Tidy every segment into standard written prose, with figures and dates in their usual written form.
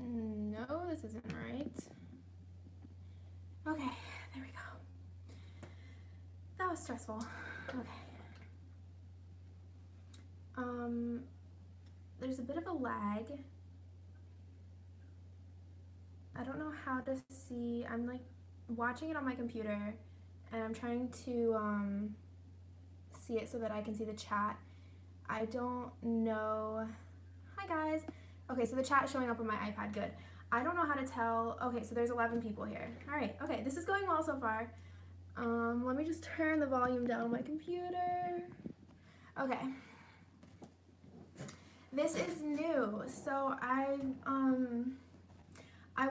No, this isn't right. Okay, there we go. That was stressful. Okay. There's a bit of a lag. I don't know how to see. I'm like watching it on my computer and I'm trying to see it so that I can see the chat. I don't know. Hi guys. Okay, so the chat is showing up on my iPad. Good. I don't know how to tell. Okay, so there's 11 people here. All right. Okay, this is going well so far. Let me just turn the volume down on my computer. Okay. This is new, so I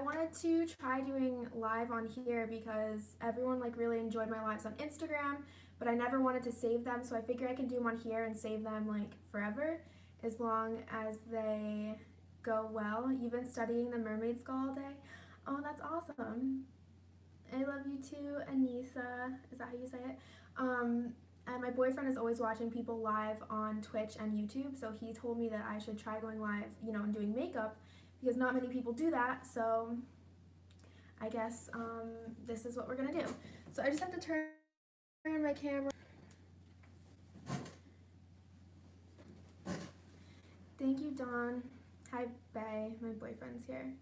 wanted to try doing live on here because everyone like really enjoyed my lives on Instagram, but I never wanted to save them, so I figure I can do them on here and save them like forever as long as they go well. You've been studying the mermaid skull all day? Oh, that's awesome. I love you too, Anissa. Is that how you say it? And my boyfriend is always watching people live on Twitch and YouTube, so he told me that I should try going live, you know, and doing makeup because not many people do that, so I guess this is what we're gonna do. So I just have to turn my camera. Thank you, Dawn. Hi, Bae. My boyfriend's here.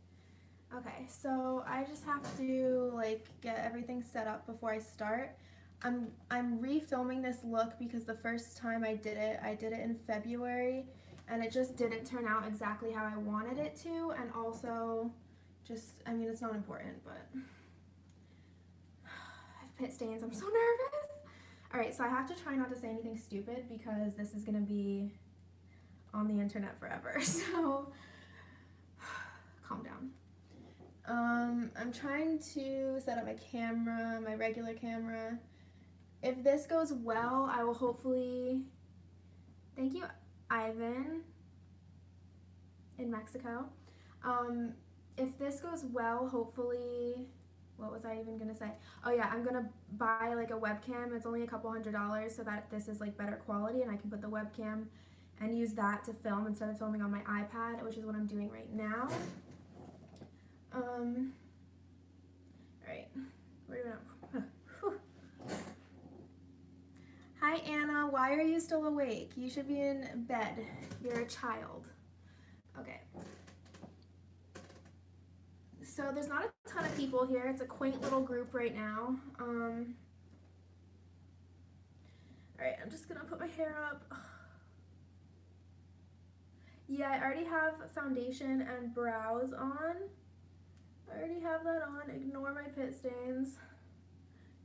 Okay, so I just have to like get everything set up before I start. I'm refilming this look because the first time I did it in February and it just didn't turn out exactly how I wanted it to, and also just, I mean, it's not important, but I have pit stains, I'm so nervous. All right, so I have to try not to say anything stupid because this is gonna be on the internet forever, so calm down. I'm trying to set up my camera, my regular camera. If this goes well, I will hopefully, thank you, Ivan, in Mexico. If this goes well, hopefully, what was I even gonna say? Oh yeah, I'm gonna buy like a webcam. It's only a couple $100 so that this is like better quality and I can put the webcam and use that to film instead of filming on my iPad, which is what I'm doing right now. Alright, where do we go? Hi Anna, why are you still awake? You should be in bed. You're a child. Okay. So there's not a ton of people here. It's a quaint little group right now. Alright, I'm just gonna put my hair up. Yeah, I already have foundation and brows on. I already have that on. Ignore my pit stains.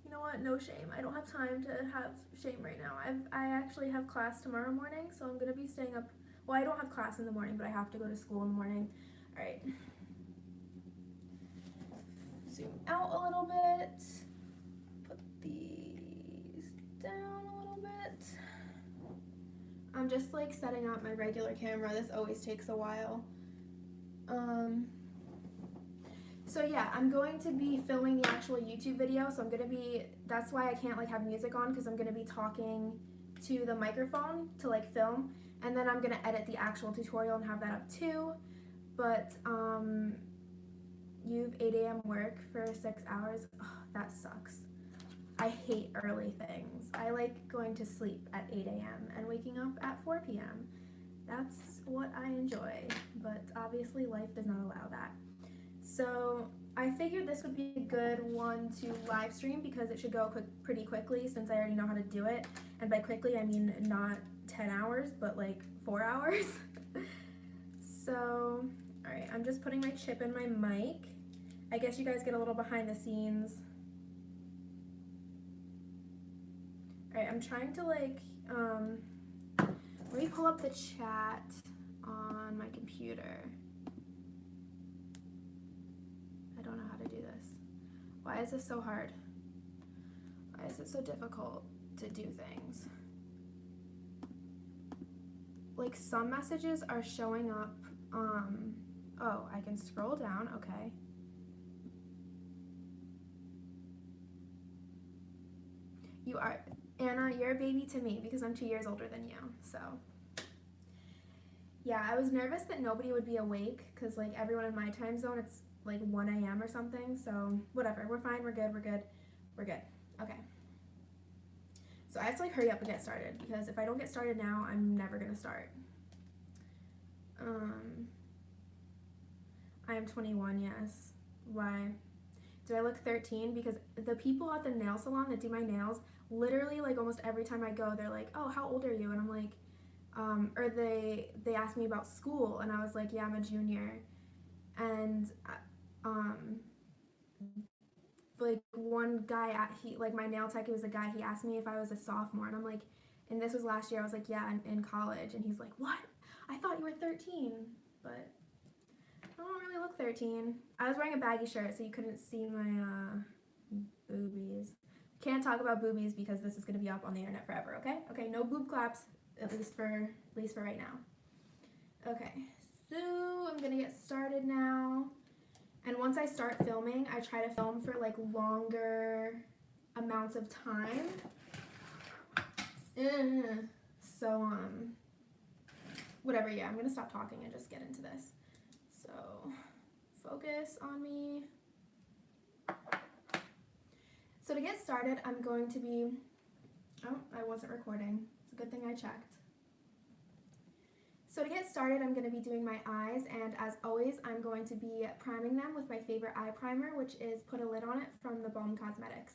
You know what? No shame. I don't have time to have shame right now. I actually have class tomorrow morning, so I'm going to be staying up. Well, I don't have class in the morning, but I have to go to school in the morning. All right. Zoom out a little bit. Put these down a little bit. I'm just like setting up my regular camera. This always takes a while. So yeah, I'm going to be filming the actual YouTube video, so I'm going to be, that's why I can't like have music on, because I'm going to be talking to the microphone to like film, and then I'm going to edit the actual tutorial and have that up too. But you have 8 a.m. work for 6 hours. Oh, that sucks. I hate early things. I like going to sleep at 8 a.m. and waking up at 4 p.m. That's what I enjoy, but obviously life does not allow that. So I figured this would be a good one to live stream because it should go pretty quickly since I already know how to do it. And by quickly, I mean not 10 hours, but like 4 hours. So, all right, I'm just putting my chip in my mic. I guess you guys get a little behind the scenes. All right, I'm trying to like, let me pull up the chat on my computer. I don't know how to do this. Why is this so hard? Why is it so difficult to do things? Like some messages are showing up, oh, I can scroll down, okay. You are, Anna, you're a baby to me because I'm 2 years older than you, so. Yeah, I was nervous that nobody would be awake because like everyone in my time zone, it's like 1 a.m. or something. So whatever, we're fine, we're good, we're good, we're good. Okay. So I have to like hurry up and get started because if I don't get started now, I'm never gonna start. I am 21, yes. Why? Do I look 13? Because the people at the nail salon that do my nails, literally like almost every time I go, they're like, oh, how old are you? And I'm like, or they asked me about school and I was like, yeah, I'm a junior. And like one guy like my nail tech, it was a guy, he asked me if I was a sophomore and I'm like, and this was last year, I was like, yeah, in college. And he's like, what? I thought you were 13. But I don't really look 13. I was wearing a baggy shirt so you couldn't see my boobies. Can't talk about boobies because this is going to be up on the internet forever, okay? Okay, no boob claps, at least for right now. Okay, so I'm going to get started now. And once I start filming, I try to film for like longer amounts of time. So, whatever, yeah, I'm going to stop talking and just get into this. So, focus on me. So to get started, I'm going to be, oh, I wasn't recording. It's a good thing I checked. So to get started, I'm going to be doing my eyes, and as always, I'm going to be priming them with my favorite eye primer, which is Put a Lid on It from the Balm Cosmetics.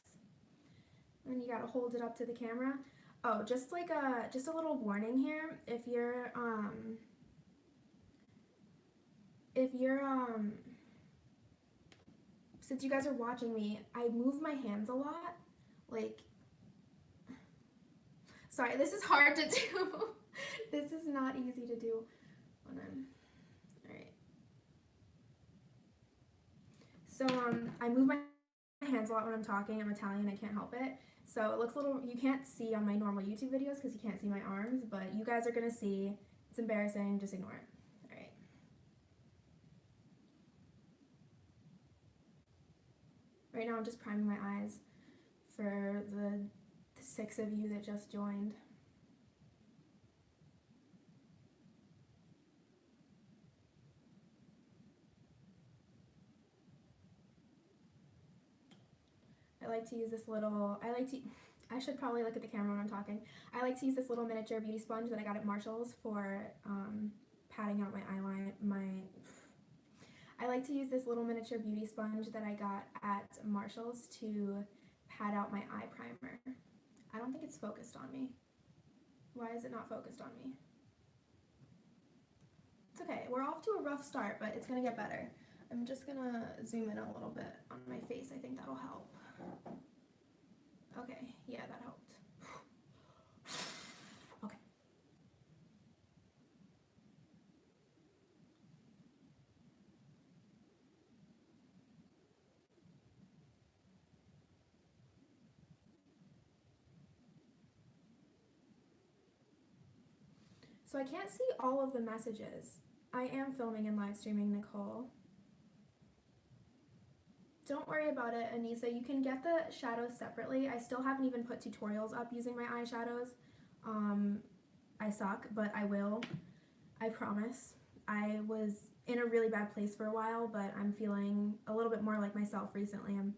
And you gotta hold it up to the camera. Oh, just a little warning here. If you're since you guys are watching me, I move my hands a lot. Like, sorry, this is hard to do. This is not easy to do when I'm, alright. So, I move my hands a lot when I'm talking. I'm Italian, I can't help it. So it looks a little, you can't see on my normal YouTube videos because you can't see my arms, but you guys are gonna see. It's embarrassing, just ignore it. Alright. Right now I'm just priming my eyes for the 6 of you that just joined. I like to use this little, I should probably look at the camera when I'm talking. I like to use this little miniature beauty sponge that I got at Marshall's for patting out my eyeline, I like to use this little miniature beauty sponge that I got at Marshall's to pat out my eye primer. I don't think it's focused on me. Why is it not focused on me? It's okay, we're off to a rough start, but it's gonna get better. I'm just gonna zoom in a little bit on my face, I think that'll help. Okay, yeah, that helped. Okay. So I can't see all of the messages. I am filming and live streaming, Nicole. Don't worry about it, Anissa. You can get the shadows separately. I still haven't even put tutorials up using my eyeshadows. I suck, but I will. I promise. I was in a really bad place for a while, but I'm feeling a little bit more like myself recently. I'm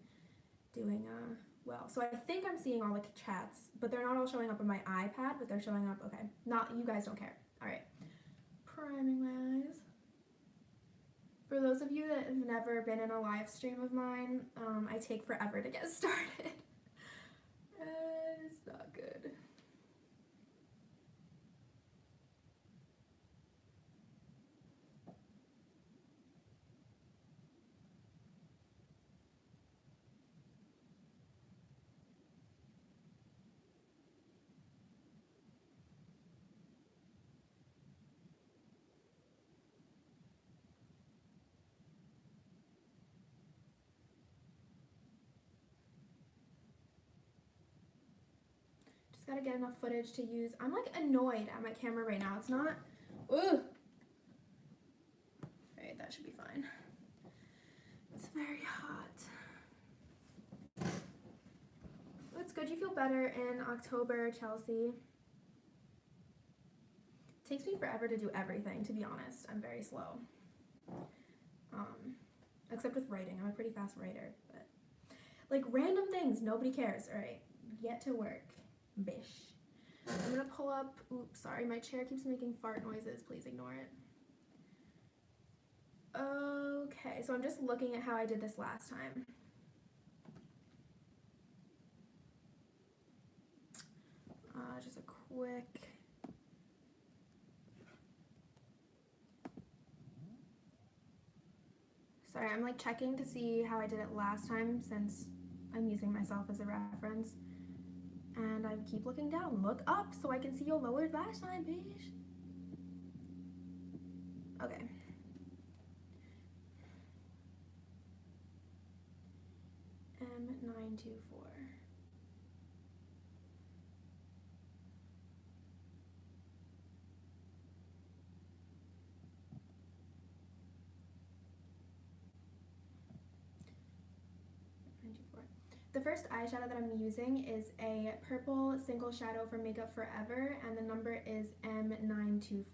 doing well. So I think I'm seeing all the chats, but they're not all showing up on my iPad, but they're showing up, okay. Not, you guys don't care. All right. Priming my eyes. For those of you that have never been in a live stream of mine, I take forever to get started. It's not good. Gotta get enough footage to use. I'm like annoyed at my camera right now. It's not. Ugh. Alright, that should be fine. It's very hot. It's good you feel better in October, Chelsea. takes me forever to do everything, to be honest. I'm very slow. Except with writing. I'm a pretty fast writer, but like random things, nobody cares. All right, get to work, bish. I'm gonna pull up, oops, sorry, my chair keeps making fart noises. Please ignore it. Okay, so I'm just looking at how I did this last time. Just a quick. Sorry, I'm like checking to see how I did it last time since I'm using myself as a reference. And I keep looking down. Look up so I can see your lowered lash line, bitch. Okay. M924. The first eyeshadow that I'm using is a purple single shadow from Makeup Forever, and the number is M924.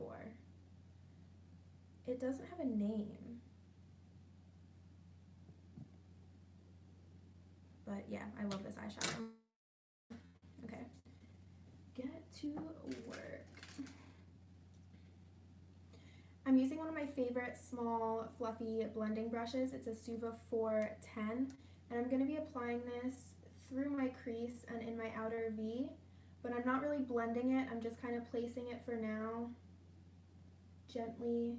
It doesn't have a name. But yeah, I love this eyeshadow. Okay, get to work. I'm using one of my favorite small fluffy blending brushes. It's a Suva 410. And I'm going to be applying this through my crease and in my outer V, but I'm not really blending it. I'm just kind of placing it for now, gently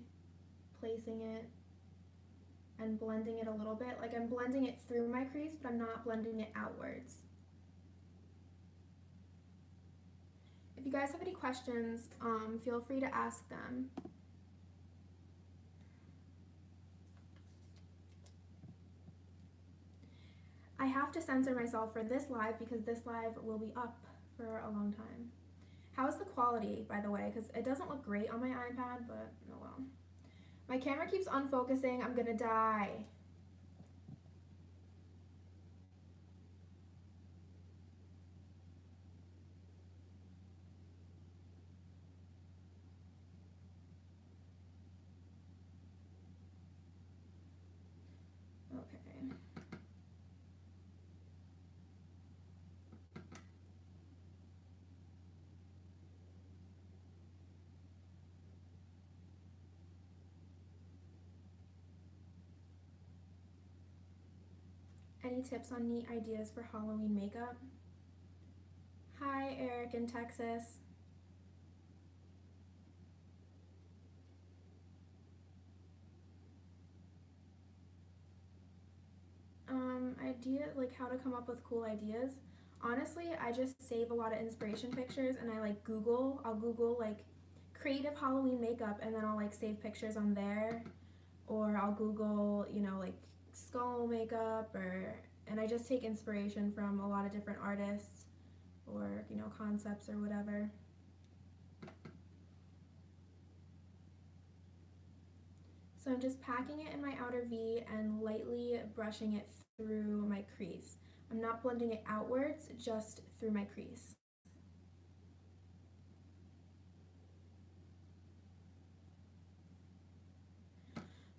placing it and blending it a little bit. Like I'm blending it through my crease, but I'm not blending it outwards. If you guys have any questions, feel free to ask them. I have to censor myself for this live because this live will be up for a long time. How is the quality, by the way? Because it doesn't look great on my iPad, but oh well. My camera keeps unfocusing. I'm gonna die. Okay. Any tips on neat ideas for Halloween makeup? Hi, Eric in Texas. Idea, like how to come up with cool ideas. Honestly, I just save a lot of inspiration pictures and I like I'll Google like creative Halloween makeup and then I'll like save pictures on there. Or I'll Google, you know, like skull makeup and I just take inspiration from a lot of different artists or, you know, concepts or whatever. So I'm just packing it in my outer V and lightly brushing it through my crease. I'm not blending it outwards, just through my crease.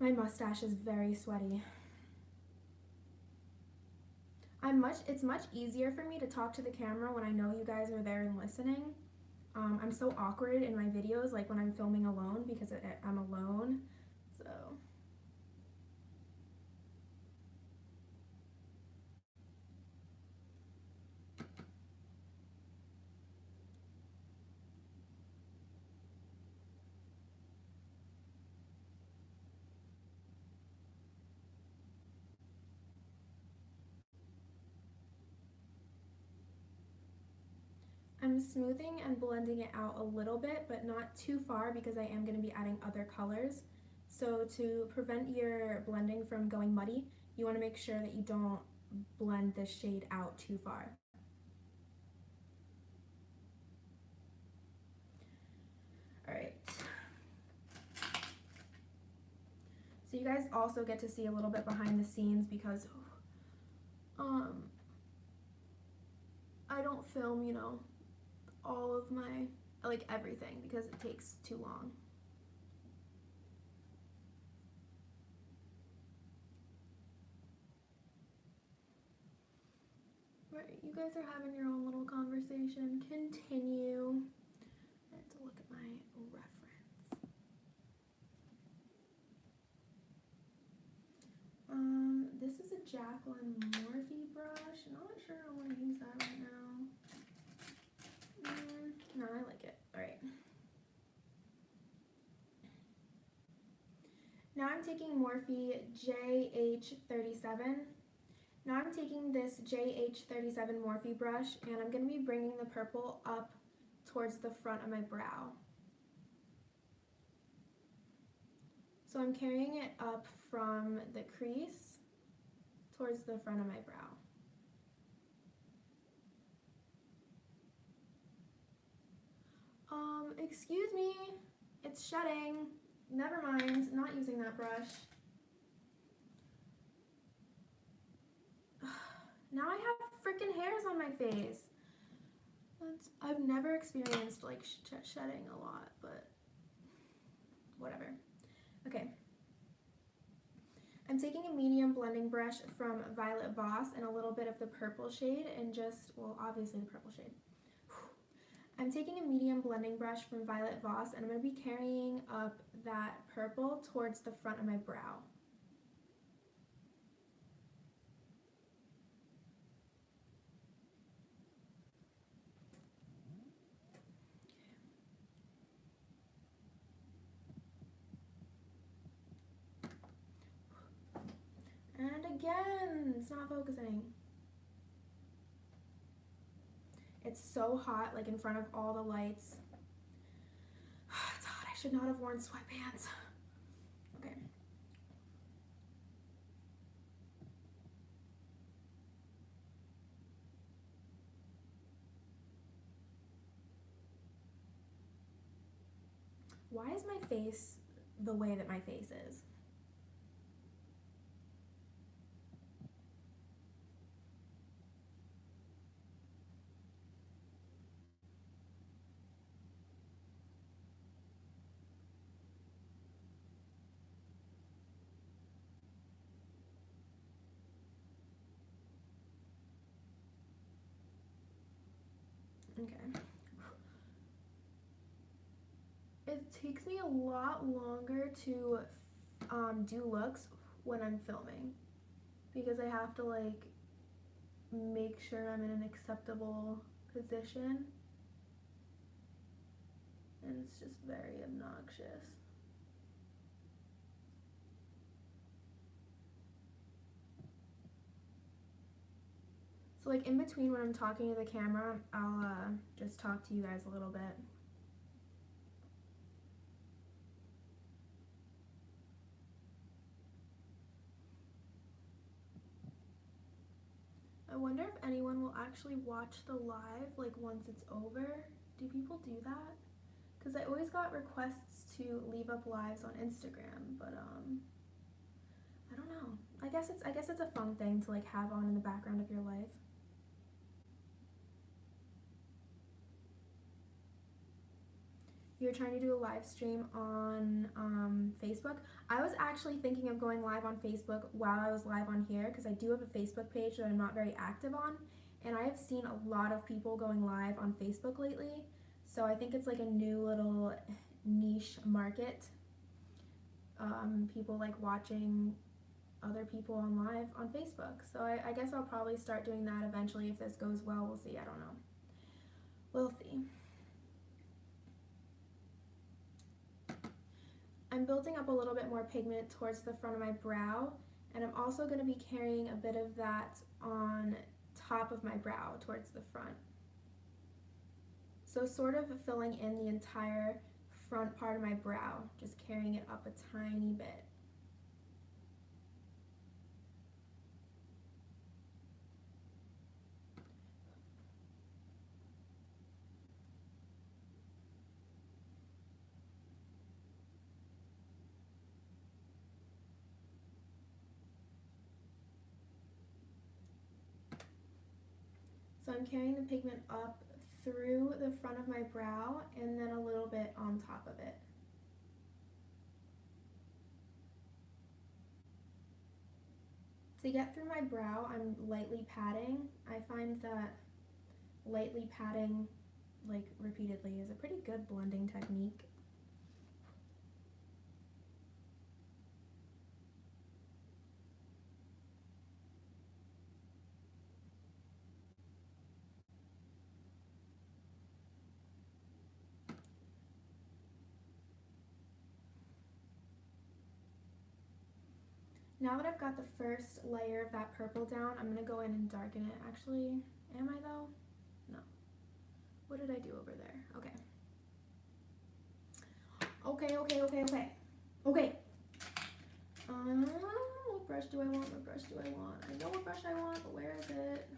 My mustache is very sweaty. It's much easier for me to talk to the camera when I know you guys are there and listening. I'm so awkward in my videos, like when I'm filming alone because I'm alone, so. I'm smoothing and blending it out a little bit, but not too far because I am going to be adding other colors. So to prevent your blending from going muddy, you want to make sure that you don't blend this shade out too far. All right. So you guys also get to see a little bit behind the scenes because I don't film, you know, all of my like everything, because it takes too long. Right, you guys are having your own little conversation. Continue. I have to look at my reference. This is a Jacqueline Morphe brush. Not sure I want to use that right now. No, I like it. All right. Now I'm taking Morphe JH37. Now I'm taking this JH37 Morphe brush, and I'm going to be bringing the purple up towards the front of my brow. So I'm carrying it up from the crease towards the front of my brow. Excuse me, it's shedding. Never mind, not using that brush. Now I have freaking hairs on my face. I've never experienced like shedding a lot, but whatever. Okay. I'm taking a medium blending brush from Violet Voss and a little bit of the purple shade and just, well, obviously the purple shade. I'm taking a medium blending brush from Violet Voss and I'm going to be carrying up that purple towards the front of my brow. And again, it's not focusing. It's so hot, like in front of all the lights. It's hot. I should not have worn sweatpants. Okay. Why is my face the way that my face is? Okay. It takes me a lot longer to do looks when I'm filming because I have to like make sure I'm in an acceptable position, and it's just very obnoxious. So like in between when I'm talking to the camera, I'll just talk to you guys a little bit. I wonder if anyone will actually watch the live like once it's over. Do people do that? Because I always got requests to leave up lives on Instagram, but I don't know. I guess it's a fun thing to like have on in the background of your life. You're trying to do a live stream on Facebook. I was actually thinking of going live on Facebook while I was live on here because I do have a Facebook page that I'm not very active on, and I have seen a lot of people going live on Facebook lately, so I think it's like a new little niche market. People like watching other people on live on Facebook, so I guess I'll probably start doing that eventually if this goes well. We'll see. I don't know. We'll see. I'm building up a little bit more pigment towards the front of my brow, and I'm also going to be carrying a bit of that on top of my brow towards the front. So sort of filling in the entire front part of my brow, just carrying it up a tiny bit. So I'm carrying the pigment up through the front of my brow and then a little bit on top of it. To get through my brow, I'm lightly patting. I find that lightly patting, like, repeatedly is a pretty good blending technique. Now that I've got the first layer of that purple down, I'm gonna go in and darken it. Actually, am I though? No. What did I do over there? Okay. Okay. Okay. What brush do I want? What brush do I want? I know what brush I want, but where is it?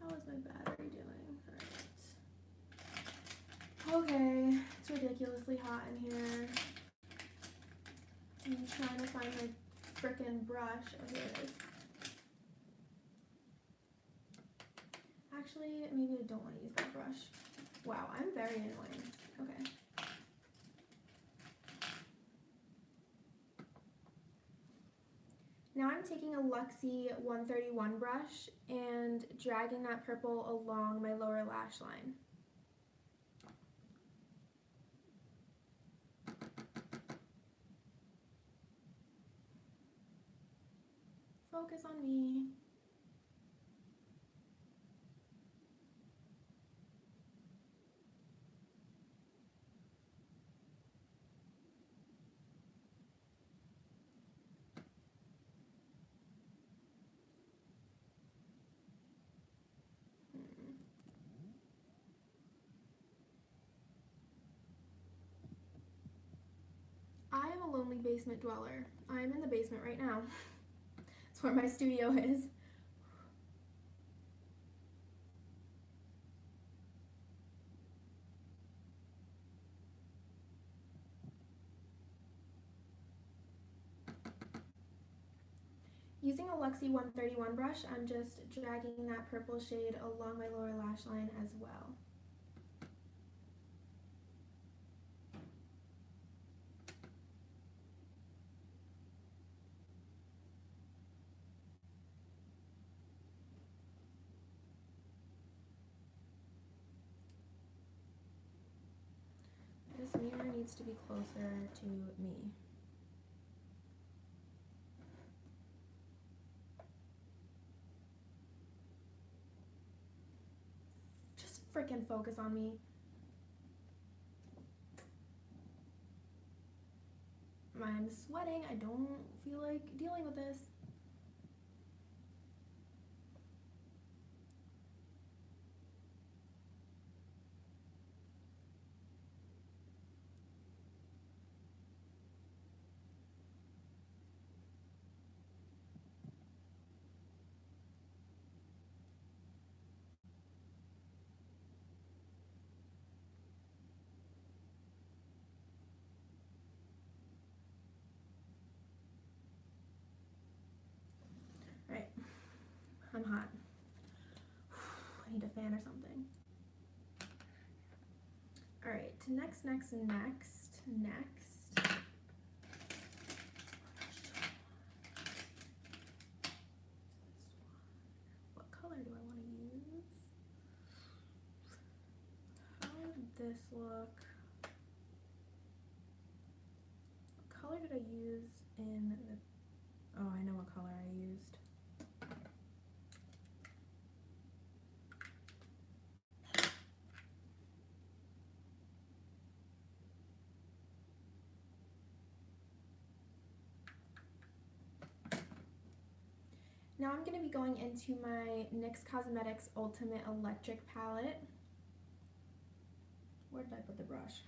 How is my battery doing? Alright. Okay. It's ridiculously hot in here. I'm trying to find my frickin' brush. Oh, here it is. Actually, maybe I don't want to use that brush. Wow, I'm very annoying. Okay. Now I'm taking a Luxie 131 brush and dragging that purple along my lower lash line. Focus on me. I am a lonely basement dweller. I'm in the basement right now. It's where my studio is. Using a Luxie 131 brush, I'm just dragging that purple shade along my lower lash line as well. This mirror needs to be closer to me. Just freaking focus on me. I'm sweating. I don't feel like dealing with this. I'm hot. I need a fan or something. Alright, next. What color do I want to use? How did this look? What color did I use in the... Oh, I know what color I used. Now I'm going to be going into my NYX Cosmetics Ultimate Electric Palette. Where did I put the brush?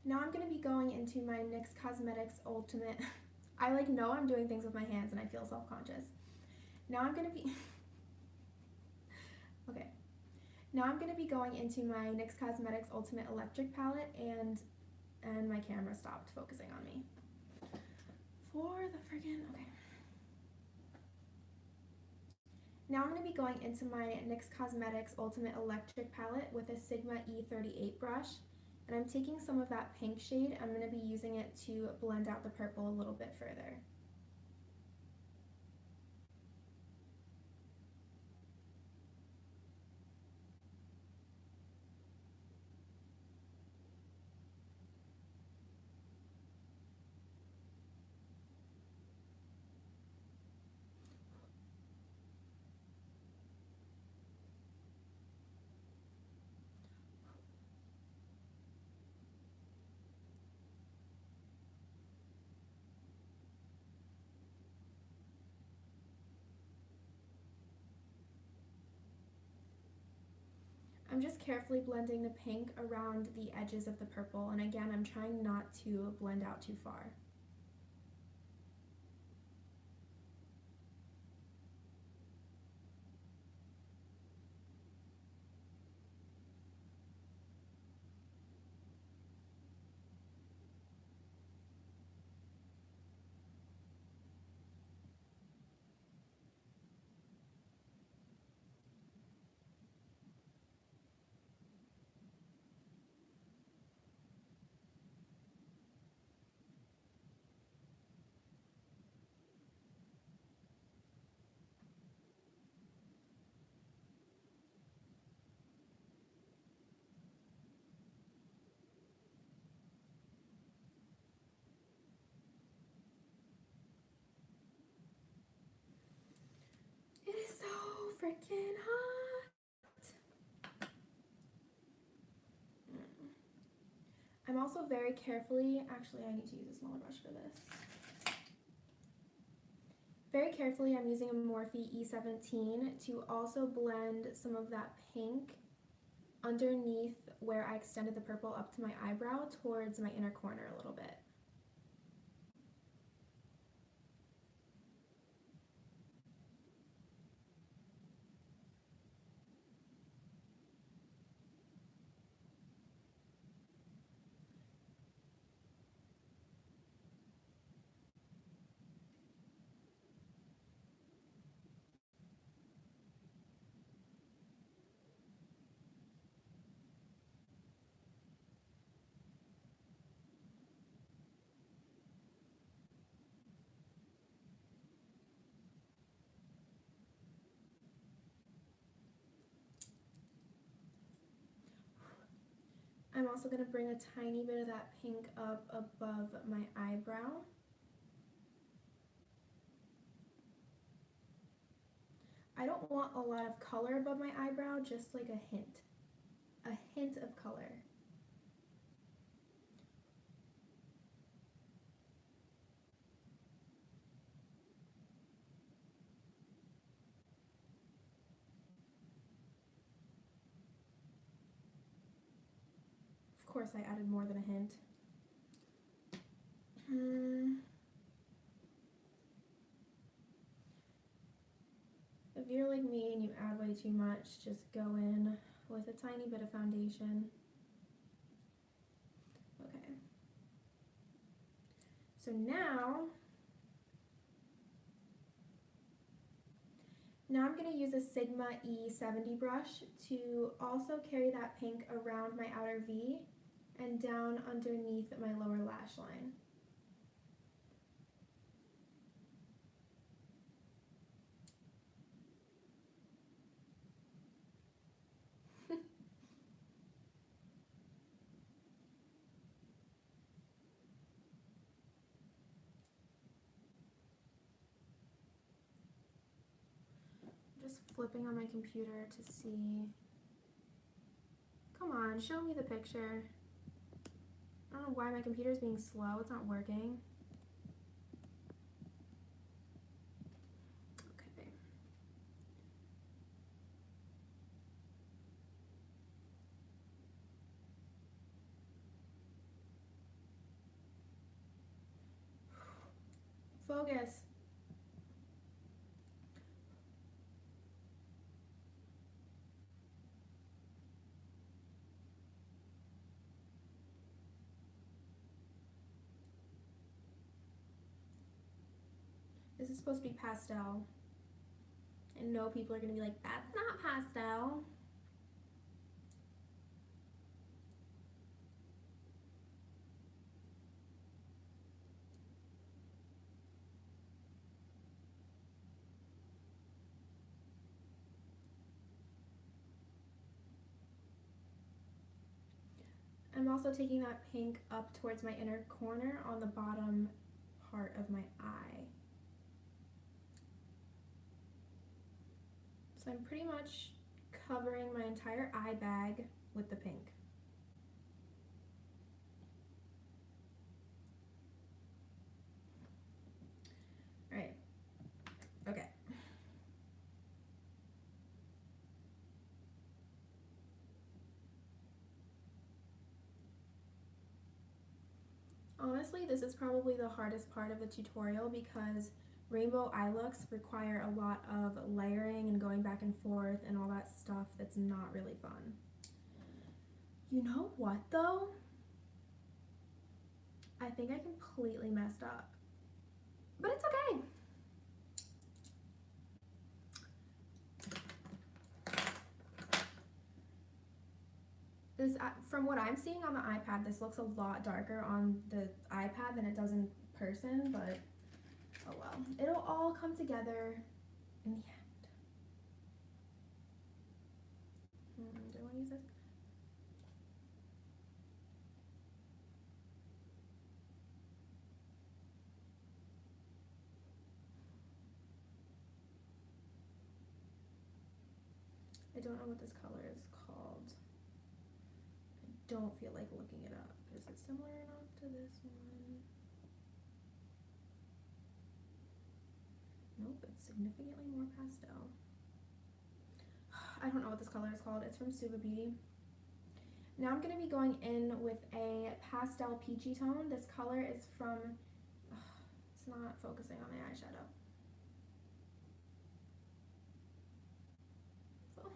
Now I'm going to be going into my NYX Cosmetics Ultimate... I know I'm doing things with my hands and I feel self-conscious. Now I'm going to be... Okay. Now I'm going to be going into my NYX Cosmetics Ultimate Electric Palette and my camera stopped focusing on me. For the friggin'... Okay. Now I'm going to be going into my NYX Cosmetics Ultimate Electric Palette with a Sigma E38 brush. And I'm taking some of that pink shade. I'm going to be using it to blend out the purple a little bit further. I'm just carefully blending the pink around the edges of the purple, and again, I'm trying not to blend out too far. It is so freaking hot. I'm also very carefully, actually I need to use a smaller brush for this. Very carefully I'm using a Morphe E17 to also blend some of that pink underneath where I extended the purple up to my eyebrow towards my inner corner a little bit. I'm also going to bring a tiny bit of that pink up above my eyebrow. I don't want a lot of color above my eyebrow, just like a hint of color. Of course I added more than a hint. If you're like me and you add way too much, just go in with a tiny bit of foundation. Okay. So now I'm going to use a Sigma E70 brush to also carry that pink around my outer V and down underneath my lower lash line. Just flipping on my computer to see. Come on, show me the picture. I don't know why my computer's being slow. It's not working. Okay. Focus. This is supposed to be pastel. I know people are going to be like, that's not pastel. I'm also taking that pink up towards my inner corner on the bottom part of my eye. So I'm pretty much covering my entire eye bag with the pink. All right, okay. Honestly, this is probably the hardest part of the tutorial because rainbow eye looks require a lot of layering and going back and forth and all that stuff that's not really fun. You know what though? I think I completely messed up, but it's okay. This, from what I'm seeing on the iPad, this looks a lot darker on the iPad than it does in person, but oh well. It'll all come together in the end. Do I want to use this? I don't know what this color is called. I don't feel like looking it up. Is it similar enough to this one? Nope, it's significantly more pastel. I don't know what this color is called. It's from Suva Beauty. Now I'm going to be going in with a pastel peachy tone. This color is from, it's not focusing on the eyeshadow.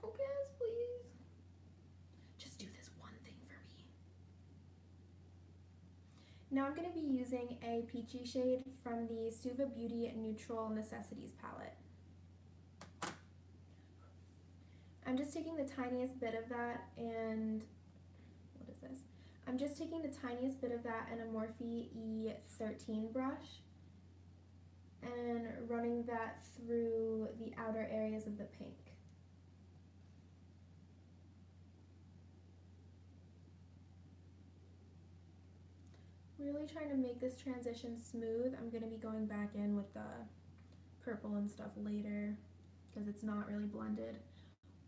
Focus, please. Just do this one thing for me. Now I'm going to be using a peachy shade from the Suva Beauty Neutral Necessities palette. I'm just taking the tiniest bit of that and, what is this? I'm just taking the tiniest bit of that in a Morphe E13 brush and running that through the outer areas of the pink. Really trying to make this transition smooth. I'm going to be going back in with the purple and stuff later because it's not really blended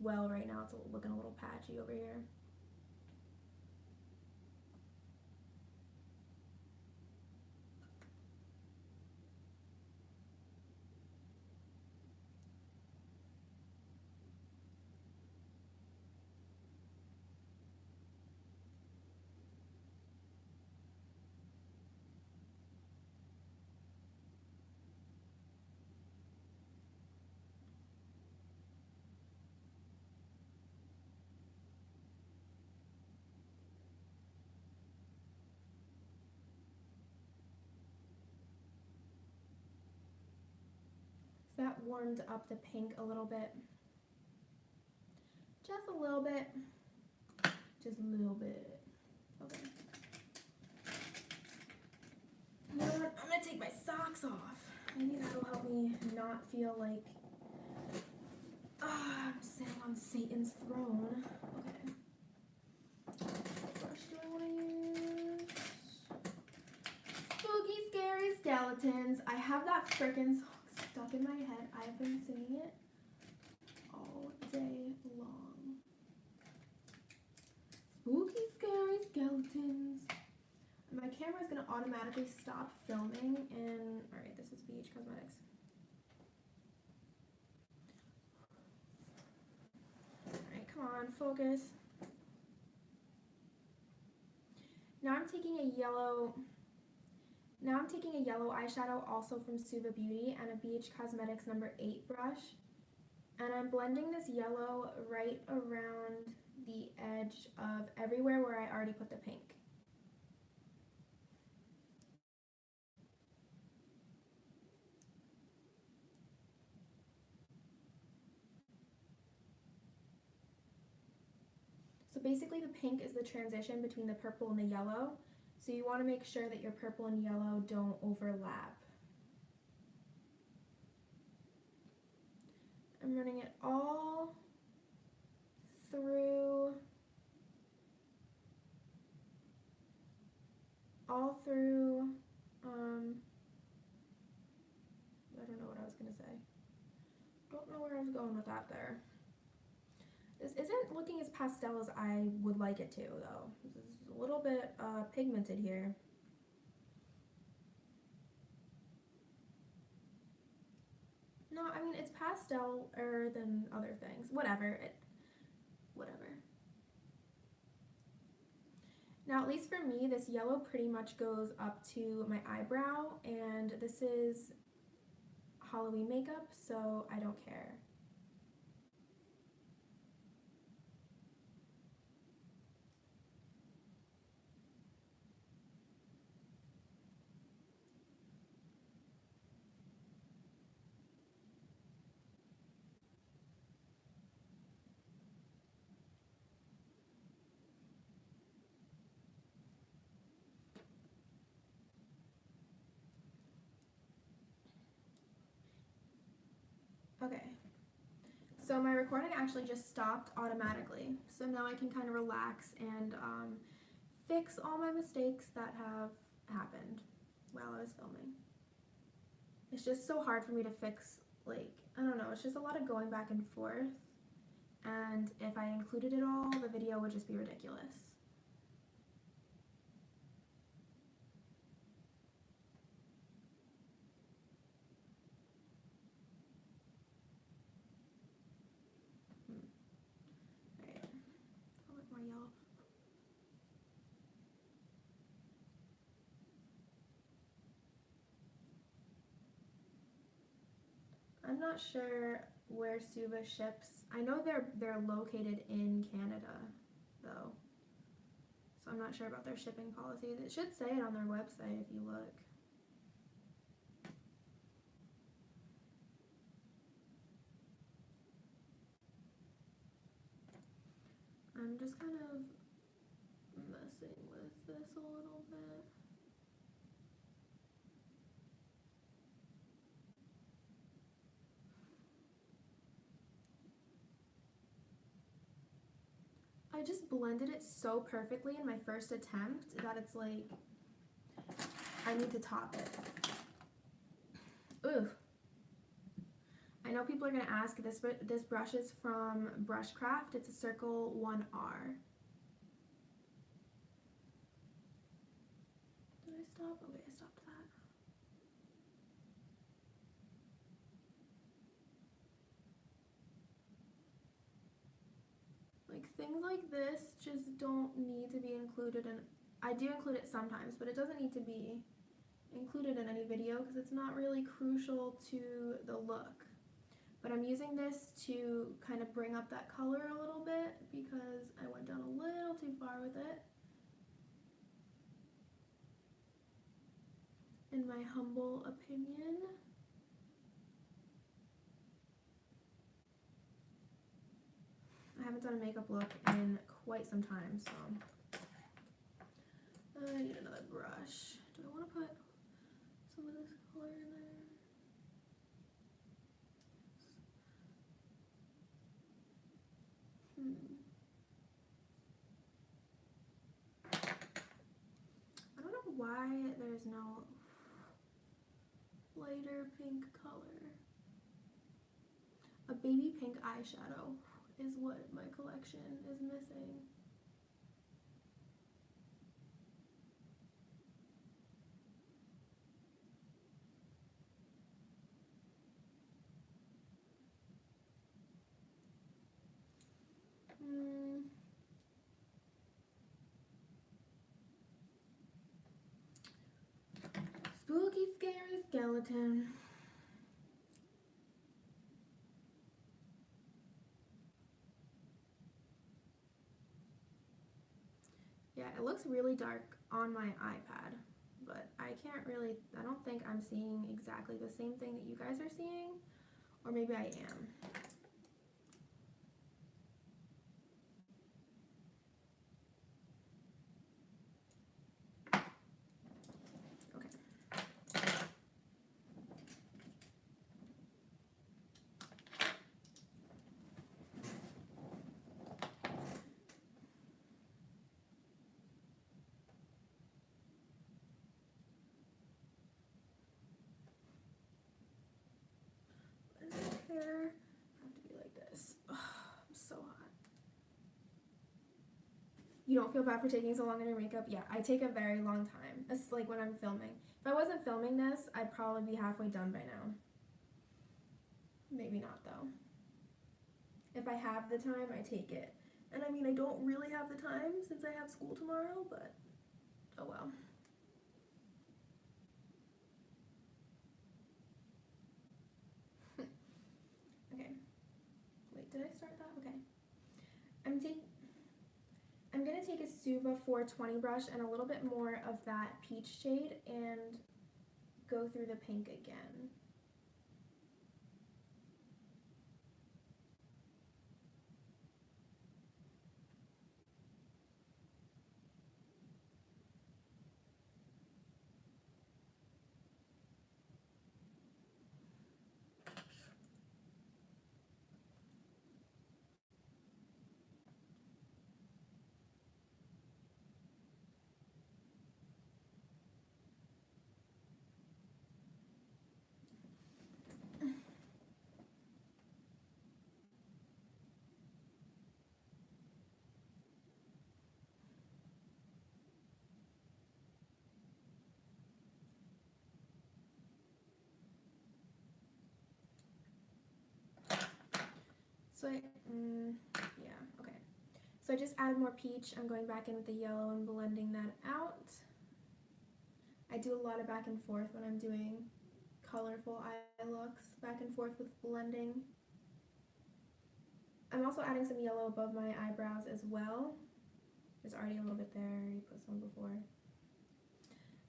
well right now. It's looking a little patchy over here. That warmed up the pink a little bit. Just a little bit. Just a little bit. Okay. You know what? I'm gonna take my socks off. Maybe that'll help me not feel like I'm sitting on Satan's throne. Okay. What brush do I want to use? Spooky, scary skeletons. I have that frickin' song stuck in my head. I've been singing it all day long. Spooky, scary skeletons. My camera is going to automatically stop filming and, alright, this is BH Cosmetics. Alright, come on, focus. Now I'm taking a yellow eyeshadow also from Suva Beauty and a BH Cosmetics number 8 brush. And I'm blending this yellow right around the edge of everywhere where I already put the pink. basically the pink is the transition between the purple and the yellow. So you want to make sure that your purple and yellow don't overlap. I'm running it all through I don't know what I was gonna say. Don't know where I was going with that there. This isn't looking as pastel as I would like it to, though. This is a little bit pigmented here. No, I mean, it's pastel-er than other things. Whatever. Whatever. Now, at least for me, this yellow pretty much goes up to my eyebrow, and this is Halloween makeup, so I don't care. Okay, so my recording actually just stopped automatically, so now I can kind of relax and fix all my mistakes that have happened while I was filming. It's just so hard for me to fix, like, I don't know, it's just a lot of going back and forth, and if I included it all, the video would just be ridiculous. Yellow. I'm not sure where Suva ships. I know they're located in Canada, though. So I'm not sure about their shipping policies. It should say it on their website if you look. I'm just kind of messing with this a little bit. I just blended it so perfectly in my first attempt that it's like, I need to top it. Ugh. I know people are going to ask, this brush is from Brushcraft. It's a Circle 1R. Did I stop? Okay, I stopped that. Like, things like this just don't need to be included in, I do include it sometimes, but it doesn't need to be included in any video because it's not really crucial to the look. But I'm using this to kind of bring up that color a little bit because I went down a little too far with it. In my humble opinion. I haven't done a makeup look in quite some time, so I need another brush. Do I want to put some of this color in there? I don't know why there's no lighter pink color. A baby pink eyeshadow is what my collection is missing. Spooky, scary skeleton. Yeah, it looks really dark on my iPad, but I don't think I'm seeing exactly the same thing that you guys are seeing, or maybe I am. You don't feel bad for taking so long on your makeup? Yeah, I take a very long time. It's like when I'm filming. If I wasn't filming this, I'd probably be halfway done by now. Maybe not though. If I have the time, I take it. And I mean, I don't really have the time since I have school tomorrow, but oh well. Okay. Wait, did I start that? Okay. I'm gonna take a Suva 420 brush and a little bit more of that peach shade and go through the pink again. So yeah, okay. So I just added more peach. I'm going back in with the yellow and blending that out. I do a lot of back and forth when I'm doing colorful eye looks, back and forth with blending. I'm also adding some yellow above my eyebrows as well. There's already a little bit there, I already put some before.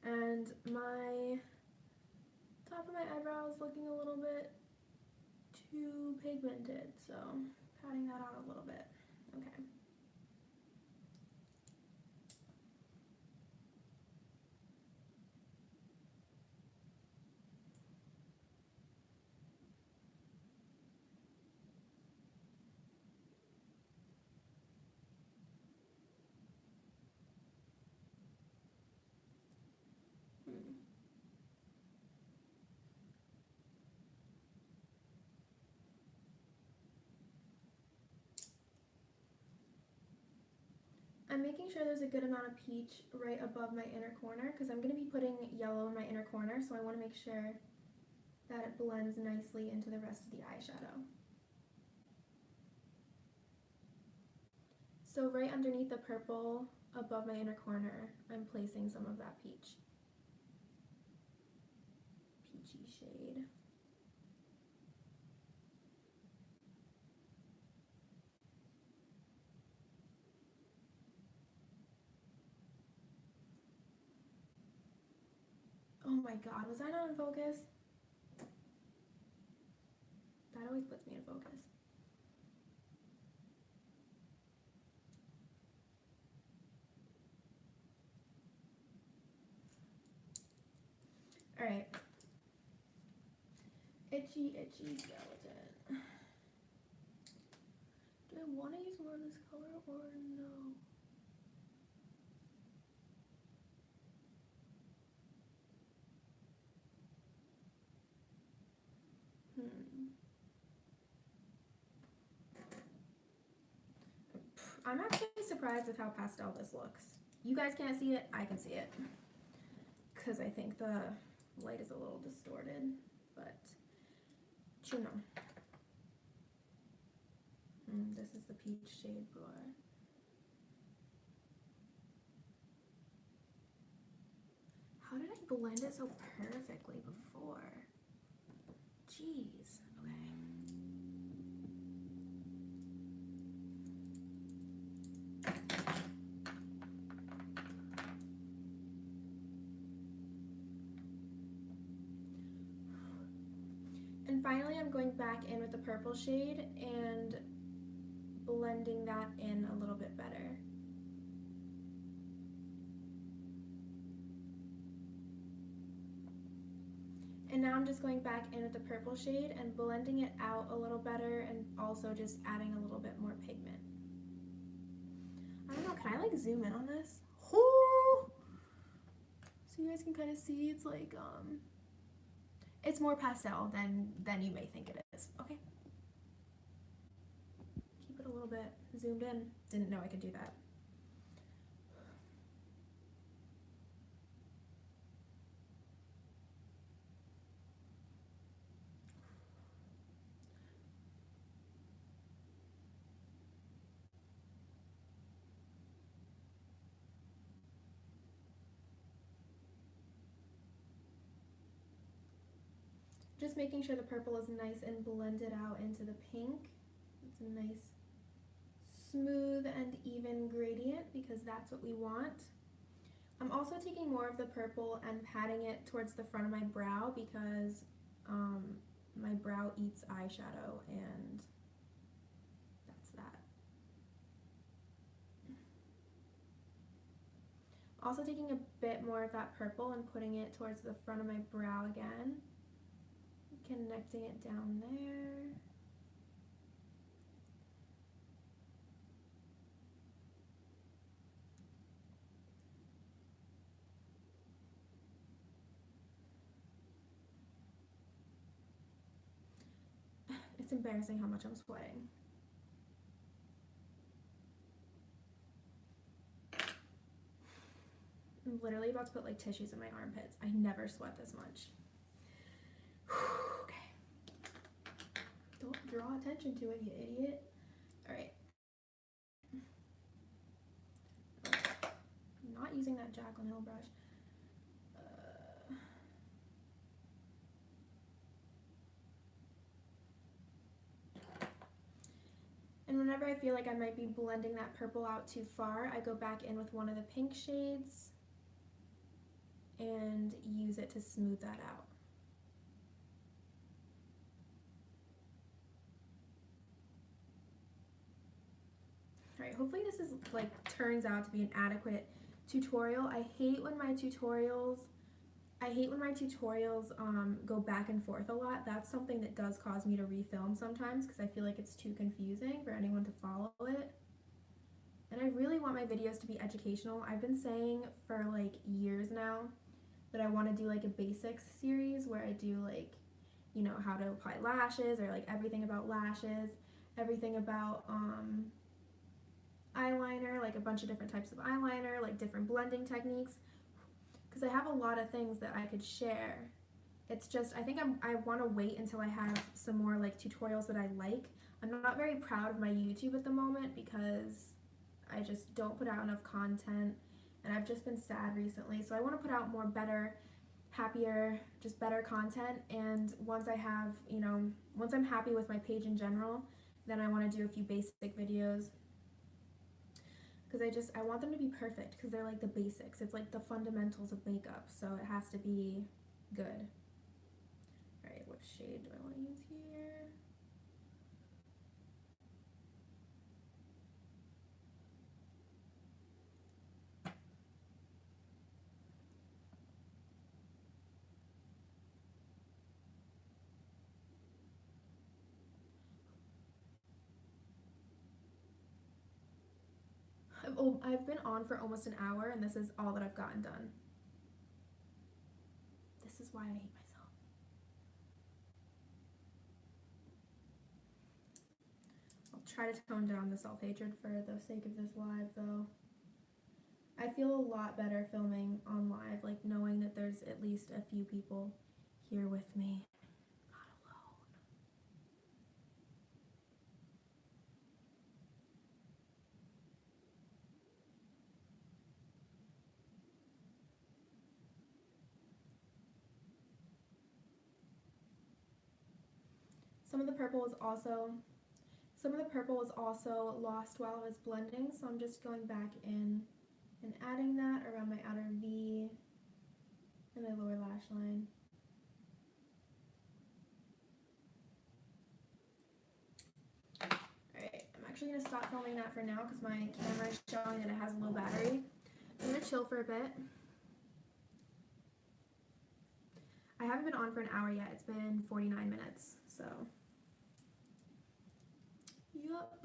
And my top of my eyebrow is looking a little bit too pigmented, so patting that out a little bit. Okay. I'm making sure there's a good amount of peach right above my inner corner because I'm going to be putting yellow in my inner corner, so I want to make sure that it blends nicely into the rest of the eyeshadow. So right underneath the purple above my inner corner, I'm placing some of that peachy shade. Oh my god, was I not in focus? That always puts me in focus. Alright. Itchy, itchy skeleton. Do I want to use more of this color or no? I'm actually surprised with how pastel this looks. You guys can't see it, I can see it. Because I think the light is a little distorted, but you know. This is the peach shade for. How did I blend it so perfectly before? Jeez. Okay. And finally, I'm going back in with the purple shade and blending that in a little bit better. And now I'm just going back in with the purple shade and blending it out a little better and also just adding a little bit more pigment. I don't know, can I like zoom in on this? Oh! So you guys can kind of see it's like, it's more pastel than you may think it is. Okay. Keep it a little bit zoomed in. Didn't know I could do that. Just making sure the purple is nice and blended out into the pink. It's a nice smooth and even gradient because that's what we want. I'm also taking more of the purple and patting it towards the front of my brow because my brow eats eyeshadow, and that's that. Also taking a bit more of that purple and putting it towards the front of my brow again, connecting it down there. It's embarrassing how much I'm sweating. I'm literally about to put like tissues in my armpits. I never sweat this much. Okay. Don't draw attention to it, you idiot. Alright. I'm not using that Jack on Hill brush. And whenever I feel like I might be blending that purple out too far, I go back in with one of the pink shades and use it to smooth that out. Alright, hopefully this is turns out to be an adequate tutorial. I hate when my tutorials go back and forth a lot. That's something that does cause me to refilm sometimes because I feel like it's too confusing for anyone to follow it. And I really want my videos to be educational. I've been saying for like years now that I want to do like a basics series where I do like, you know, how to apply lashes, or like everything about lashes, everything about eyeliner, like a bunch of different types of eyeliner, like different blending techniques, because I have a lot of things that I could share. It's just, I think I want to wait until I have some more like tutorials that I like. I'm not very proud of my YouTube at the moment because I just don't put out enough content, and I've just been sad recently, so I want to put out more better, happier, just better content. And once I have, you know, once I'm happy with my page in general, then I want to do a few basic videos, because I want them to be perfect, because they're like the basics. It's like the fundamentals of makeup, so it has to be good. Alright, what shade do I want to use here? I've been on for almost an hour, and this is all that I've gotten done. This is why I hate myself. I'll try to tone down the self-hatred for the sake of this live, though. I feel a lot better filming on live, like knowing that there's at least a few people here with me. Some of the purple was also lost while I was blending, so I'm just going back in and adding that around my outer V and my lower lash line. Alright, I'm actually going to stop filming that for now because my camera is showing that it has a low battery. I'm going to chill for a bit. I haven't been on for an hour yet. It's been 49 minutes, so... Yup.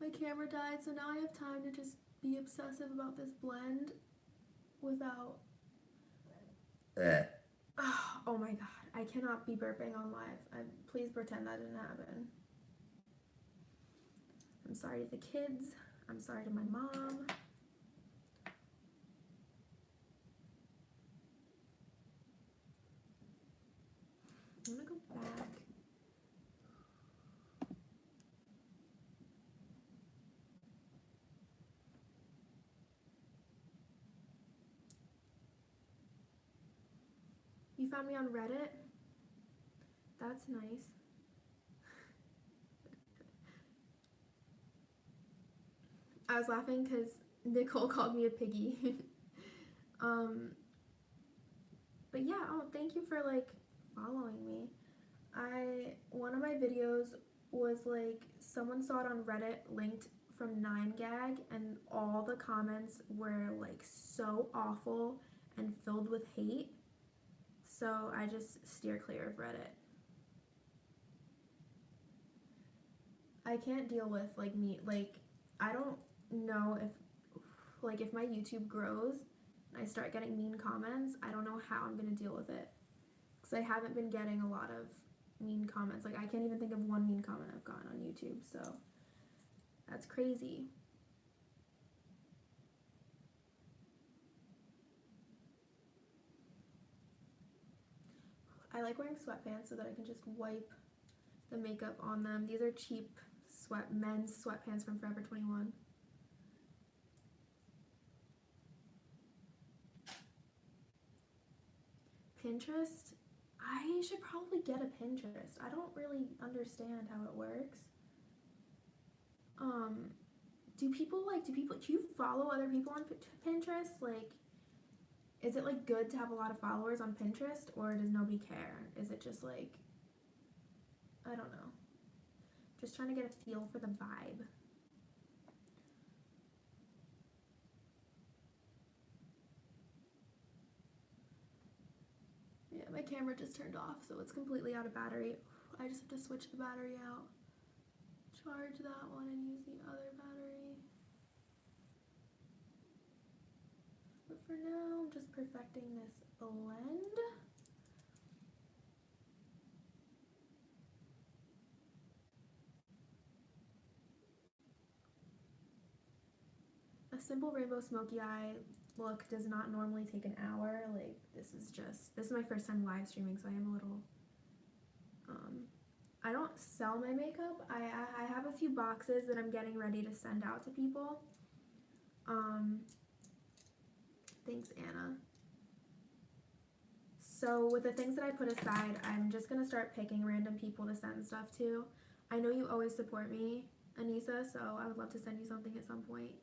My camera died, so now I have time to just be obsessive about this blend without... Oh my god, I cannot be burping on live. Please pretend that didn't happen. I'm sorry to the kids. I'm sorry to my mom. I'm gonna go back. You found me on Reddit? That's nice. I was laughing because Nicole called me a piggy. But yeah, oh, thank you for like following me. One of my videos was like, someone saw it on Reddit linked from 9gag, and all the comments were like so awful and filled with hate. So I just steer clear of Reddit. I can't deal with like me, like I don't know if my YouTube grows and I start getting mean comments, I don't know how I'm gonna deal with it, because I haven't been getting a lot of mean comments. Like I can't even think of one mean comment I've gotten on YouTube, so that's crazy. I like wearing sweatpants so that I can just wipe the makeup on them. These are cheap men's sweatpants from Forever 21. Pinterest? I should probably get a Pinterest. I don't really understand how it works. Do you follow other people on Pinterest? Like, is it like good to have a lot of followers on Pinterest, or does nobody care? Is it just like, I don't know. Just trying to get a feel for the vibe. Yeah, my camera just turned off, so it's completely out of battery. I just have to switch the battery out, charge that one, and use the other battery. But for now, I'm just perfecting this blend. A simple rainbow smoky eye look does not normally take an hour. Like, this is my first time live streaming, so I am a little, I don't sell my makeup. I have a few boxes that I'm getting ready to send out to people. Thanks, Anna. So with the things that I put aside, I'm just gonna start picking random people to send stuff to. I know you always support me, Anissa, so I would love to send you something at some point.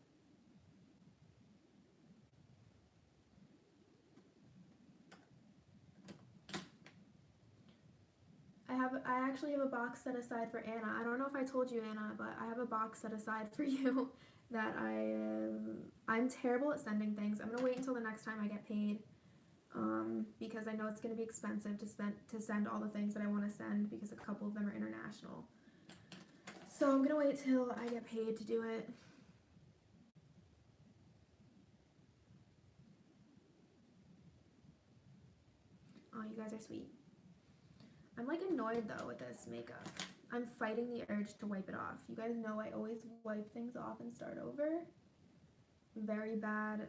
I actually have a box set aside for Anna. I don't know if I told you, Anna, but I have a box set aside for you that I'm terrible at sending things. I'm gonna wait until the next time I get paid, because I know it's gonna be expensive to send all the things that I want to send, because a couple of them are international. So I'm gonna wait till I get paid to do it. Oh, you guys are sweet. I'm like annoyed though with this makeup. I'm fighting the urge to wipe it off. You guys know I always wipe things off and start over. Very bad,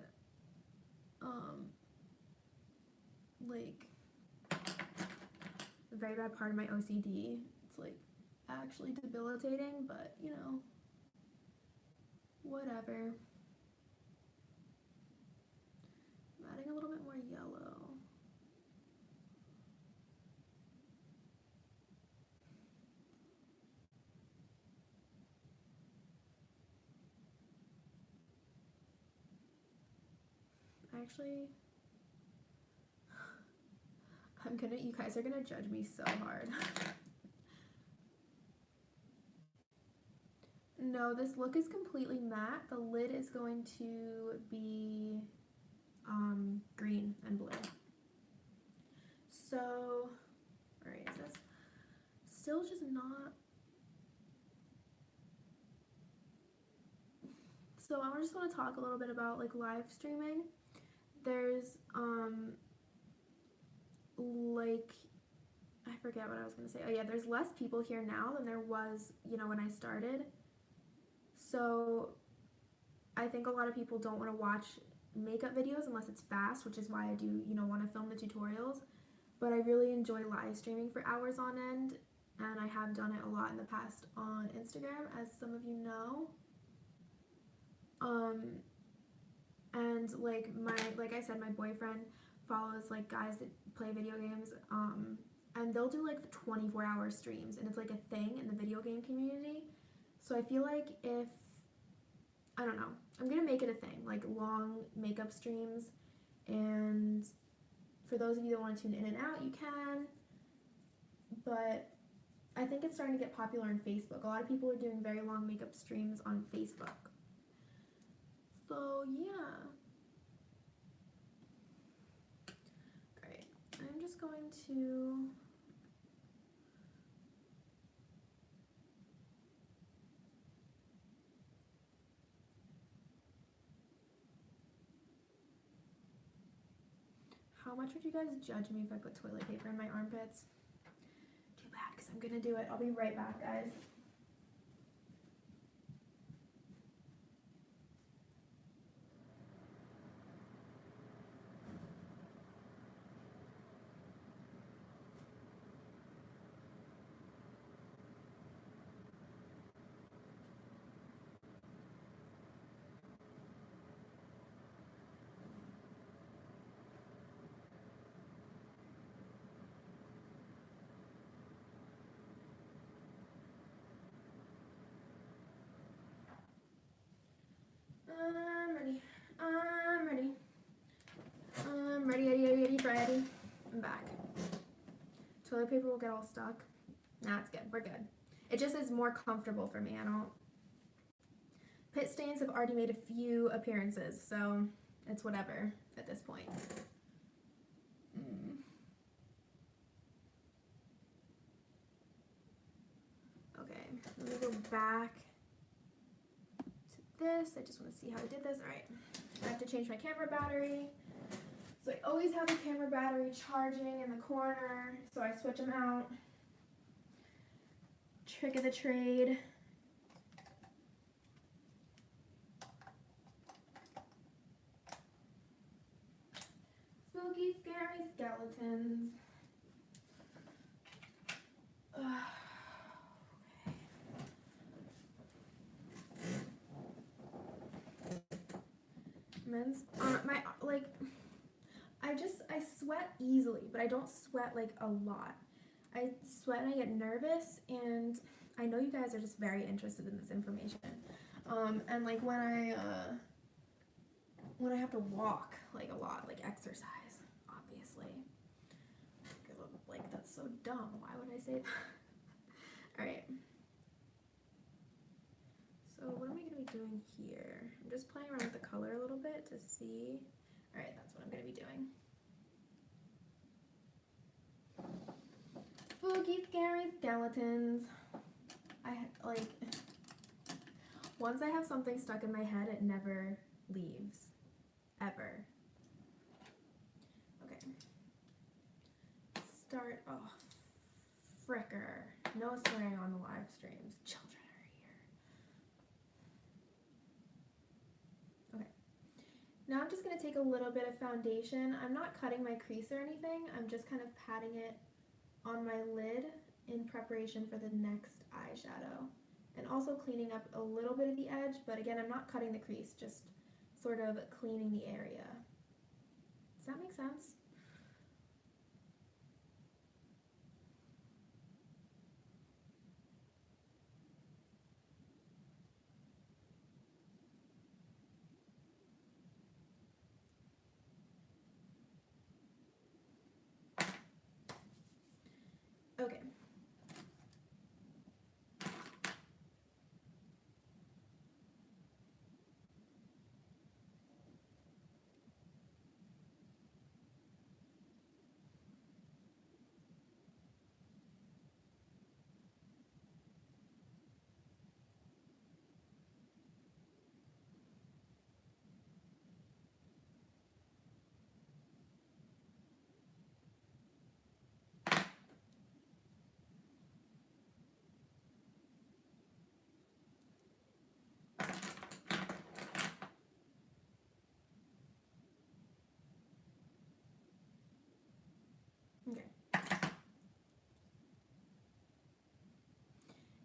like, a very bad part of my OCD. It's like actually debilitating, but you know, whatever. I'm adding a little bit more yellow. Actually, you guys are gonna judge me so hard. No, this look is completely matte. The lid is going to be green and blue. So, alright, is this still just not? So I just want to talk a little bit about like live streaming. There's like, I forget what I was gonna say. Oh yeah, there's less people here now than there was, you know, when I started. So I think a lot of people don't want to watch makeup videos unless it's fast, which is why I do, you know, want to film the tutorials. But I really enjoy live streaming for hours on end, and I have done it a lot in the past on Instagram, as some of you know. And like I said, my boyfriend follows like guys that play video games, and they'll do like 24-hour streams, and it's like a thing in the video game community. So I feel like if, I don't know, I'm gonna make it a thing, like long makeup streams, and for those of you that want to tune in and out, you can, but I think it's starting to get popular on Facebook. A lot of people are doing very long makeup streams on Facebook. So yeah. Alright, I'm just going to how much would you guys judge me if I put toilet paper in my armpits? Too bad, because I'm gonna do it. I'll be right back, guys. I'm ready. I'm ready. I'm ready. I'm back. Toilet paper will get all stuck. Nah, it's good. We're good. It just is more comfortable for me. I don't... Pit stains have already made a few appearances, so it's whatever at this point. Okay, let me go back to this. I just want to see how I did this. Alright, I have to change my camera battery. So I always have the camera battery charging in the corner, so I switch them out. Trick of the trade. Spooky, scary skeletons. Men's my like I sweat easily, but I don't sweat like a lot. I sweat and I get nervous, and I know you guys are just very interested in this information. And like when I have to walk like a lot, like exercise, obviously. Like that's so dumb. Why would I say that? All right. So what am I going to be doing here? I'm just playing around with the color a little bit to see. All right, that's what I'm going to be doing. Spooky, scary skeletons. Like, once I have something stuck in my head, it never leaves. Ever. Okay. Start off. Fricker. No swearing on the live streams. Children are here. Okay. Now I'm just going to take a little bit of foundation. I'm not cutting my crease or anything. I'm just kind of patting it on my lid in preparation for the next eyeshadow. And also cleaning up a little bit of the edge, but again, I'm not cutting the crease, just sort of cleaning the area. Does that make sense? Okay. Okay.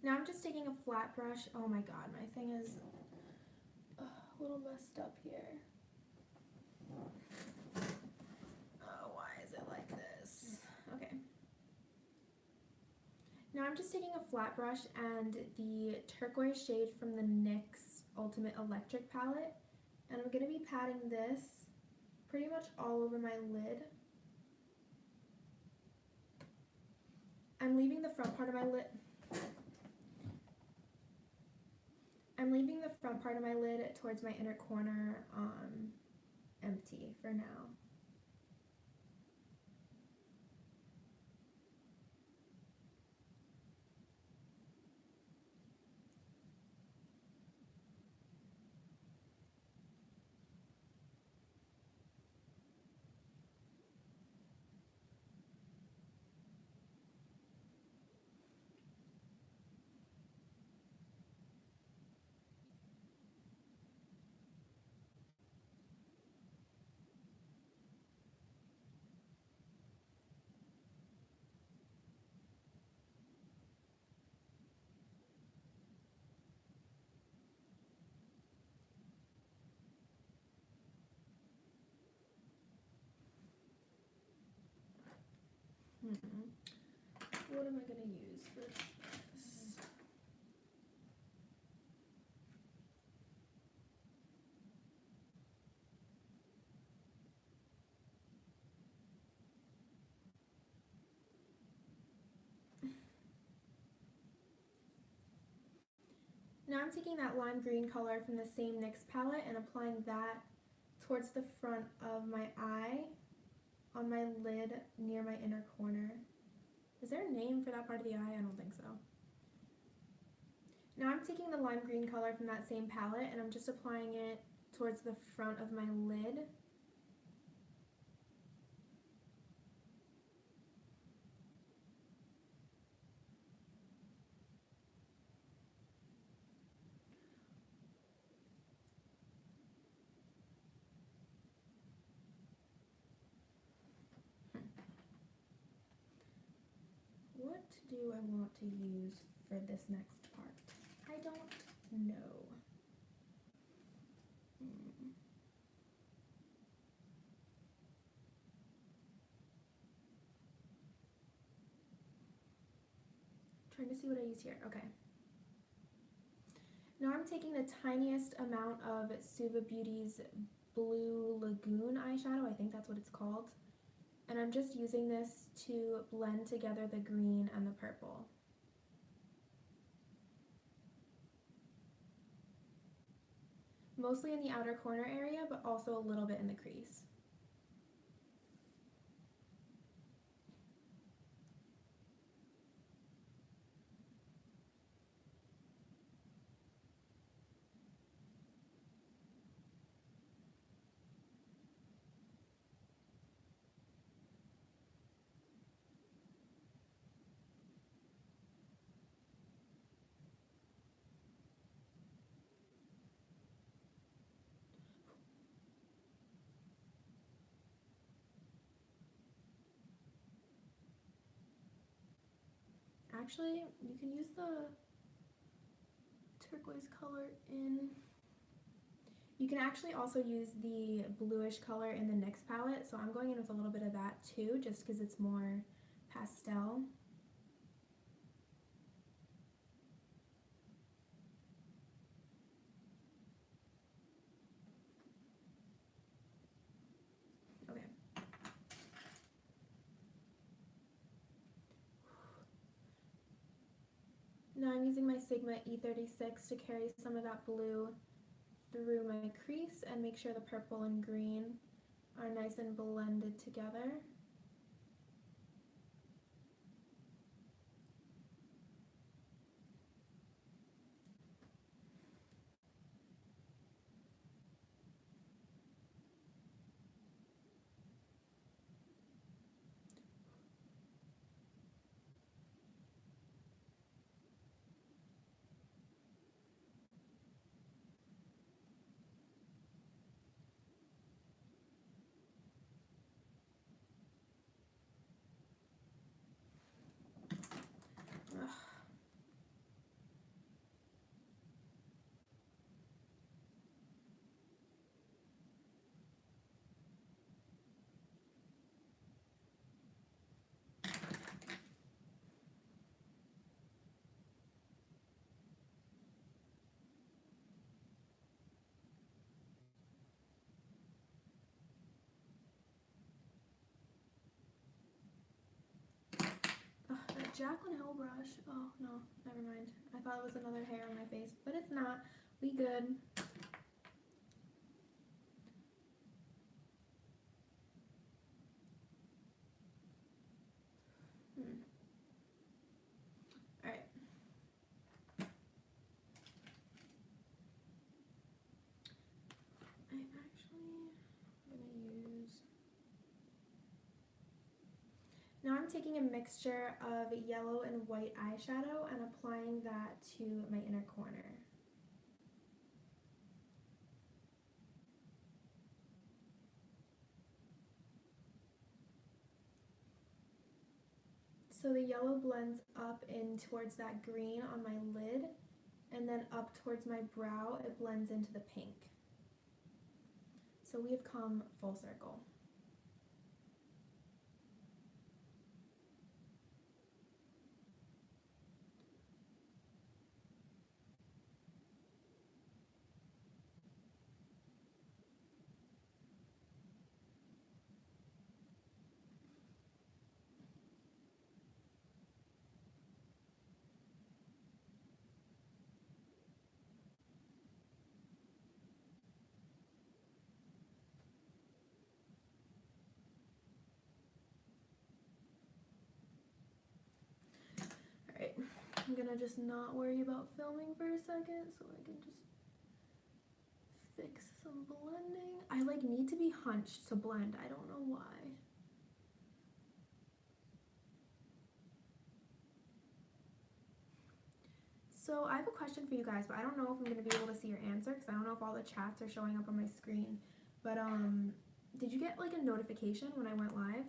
Now I'm just taking a flat brush. Oh my god, my thing is a little messed up here. Oh, why is it like this? Okay. Now I'm just taking a flat brush and the turquoise shade from the NYX Ultimate Electric palette, and I'm going to be patting this pretty much all over my lid. I'm leaving the front part of my lid towards my inner corner empty for now. What am I going to use for this? Now I'm taking that lime green color from the same NYX palette and applying that towards the front of my eye on my lid near my inner corner. Is there a name for that part of the eye? I don't think so. Now I'm taking the lime green color from that same palette and I'm just applying it towards the front of my lid. What do I want to use for this next part? I don't know. Trying to see what I use here. Okay. Now I'm taking the tiniest amount of Suva Beauty's Blue Lagoon eyeshadow, I think that's what it's called, and I'm just using this to blend together the green and the purple. Mostly in the outer corner area, but also a little bit in the crease. Actually, you can use the turquoise color in... You can actually also use the bluish color in the NYX palette, so I'm going in with a little bit of that too, just because it's more pastel. Okay. Now I'm using my Sigma E36 to carry some of that blue through my crease and make sure the purple and green are nice and blended together. Jaclyn Hill brush. Oh, no, never mind. I thought it was another hair on my face, but it's not. We good. Alright. I'm actually gonna use... Now I'm taking a mixture of yellow and white eyeshadow and applying that to my inner corner. So the yellow blends up in towards that green on my lid, and then up towards my brow, it blends into the pink. So we have come full circle. Alright, I'm gonna just not worry about filming for a second so I can just fix some blending. I like need to be hunched to blend. I don't know why. So I have a question for you guys, but I don't know if I'm going to be able to see your answer because I don't know if all the chats are showing up on my screen. But did you get like a notification when I went live?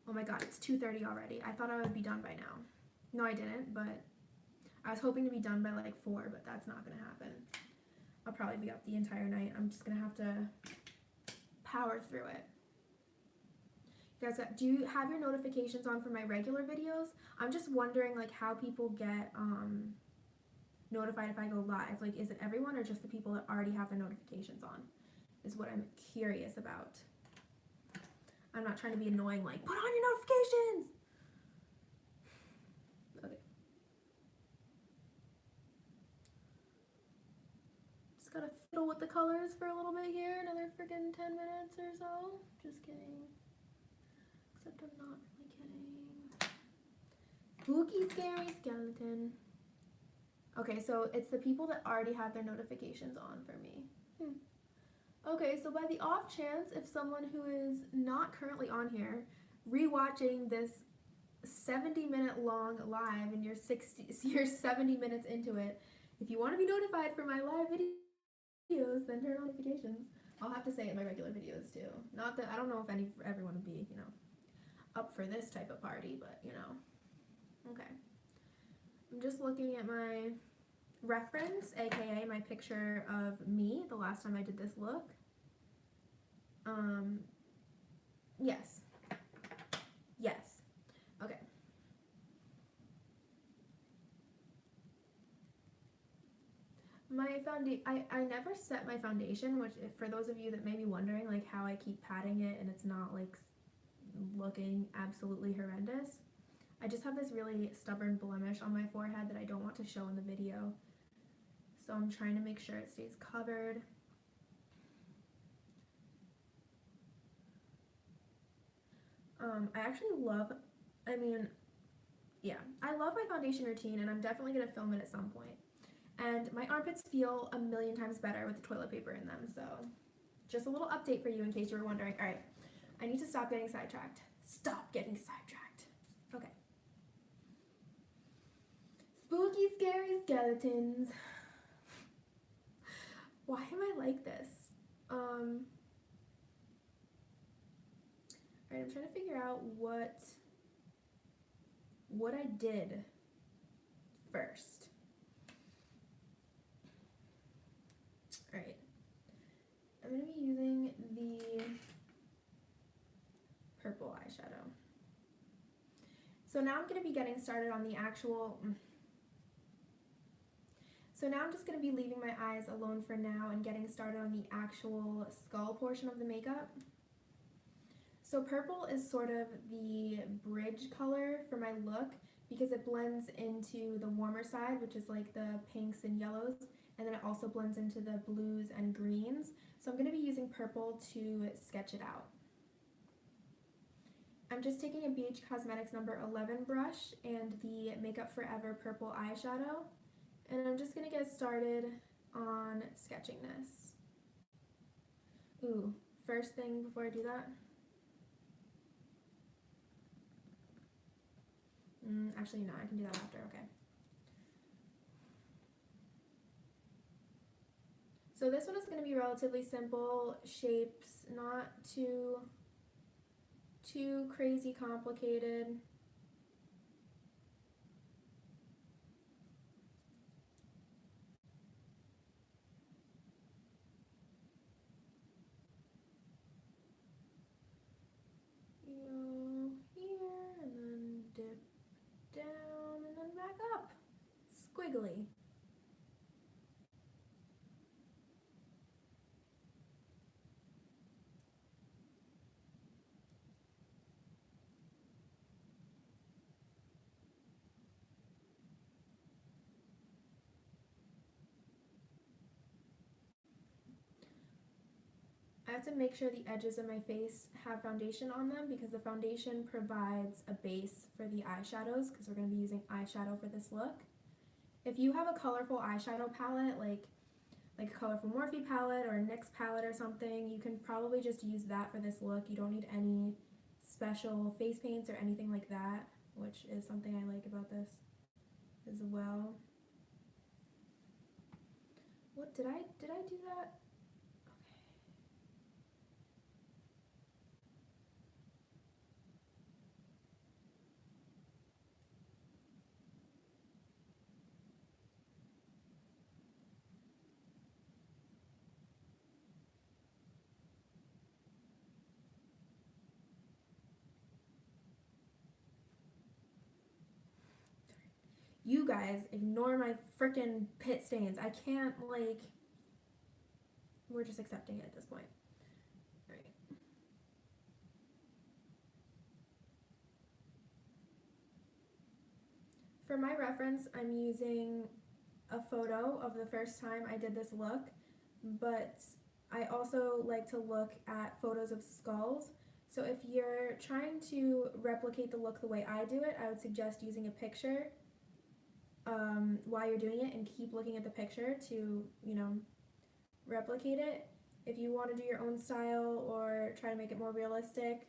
Oh my god, it's 2:30 already. I thought I would be done by now. No, I didn't, but I was hoping to be done by like 4, but that's not going to happen. I'll probably be up the entire night. I'm just going to have to power through it. You guys, do you have your notifications on for my regular videos? I'm just wondering like how people get notified if I go live. Like, is it everyone or just the people that already have their notifications on? Is what I'm curious about. I'm not trying to be annoying, like, put on your notifications! Okay. Just gotta fiddle with the colors for a little bit here. Another freaking 10 minutes or so. Just kidding. Except I'm not really kidding. Spooky, scary skeleton. Okay, so it's the people that already have their notifications on for me. Okay, so by the off chance, if someone who is not currently on here, rewatching this 70-minute long live and you're 70 minutes into it, if you want to be notified for my live videos, then turn on notifications. I'll have to say it in my regular videos too. Not that I don't know if everyone would be, you know, up for this type of party, but you know. Okay. I'm just looking at my reference, aka my picture of me the last time I did this look. Yes. Yes. Okay. My I never set my foundation, which for those of you that may be wondering like how I keep patting it and it's not like looking absolutely horrendous. I just have this really stubborn blemish on my forehead that I don't want to show in the video. So I'm trying to make sure it stays covered. I actually love, I love my foundation routine and I'm definitely going to film it at some point. And my armpits feel a million times better with the toilet paper in them, so just a little update for you in case you were wondering. Alright, I need to stop getting sidetracked. Stop getting sidetracked. Okay. Spooky, scary skeletons. Why am I like this? Alright, I'm trying to figure out what I did first. Alright. I'm going to be using the purple eyeshadow. So now I'm going to be getting started on the actual... So now I'm just going to be leaving my eyes alone for now and getting started on the actual skull portion of the makeup. So purple is sort of the bridge color for my look because it blends into the warmer side, which is like the pinks and yellows, and then it also blends into the blues and greens. So I'm going to be using purple to sketch it out. I'm just taking a BH Cosmetics number 11 brush and the Makeup Forever purple eyeshadow, and I'm just going to get started on sketching this. Ooh, first thing before I do that, actually no, I can do that after, okay. So this one is going to be relatively simple shapes, not too crazy complicated. Go here and then dip down and then back up. Squiggly. I have to make sure the edges of my face have foundation on them because the foundation provides a base for the eyeshadows because we're going to be using eyeshadow for this look. If you have a colorful eyeshadow palette like a colorful Morphe palette or a NYX palette or something, you can probably just use that for this look. You don't need any special face paints or anything like that, which is something I like about this as well. What did I do that? You guys ignore my freaking pit stains. I can't, like, we're just accepting it at this point. All right. For my reference, I'm using a photo of the first time I did this look, but I also like to look at photos of skulls. So if you're trying to replicate the look the way I do it, I would suggest using a picture while you're doing it and keep looking at the picture to, replicate it. If you want to do your own style or try to make it more realistic,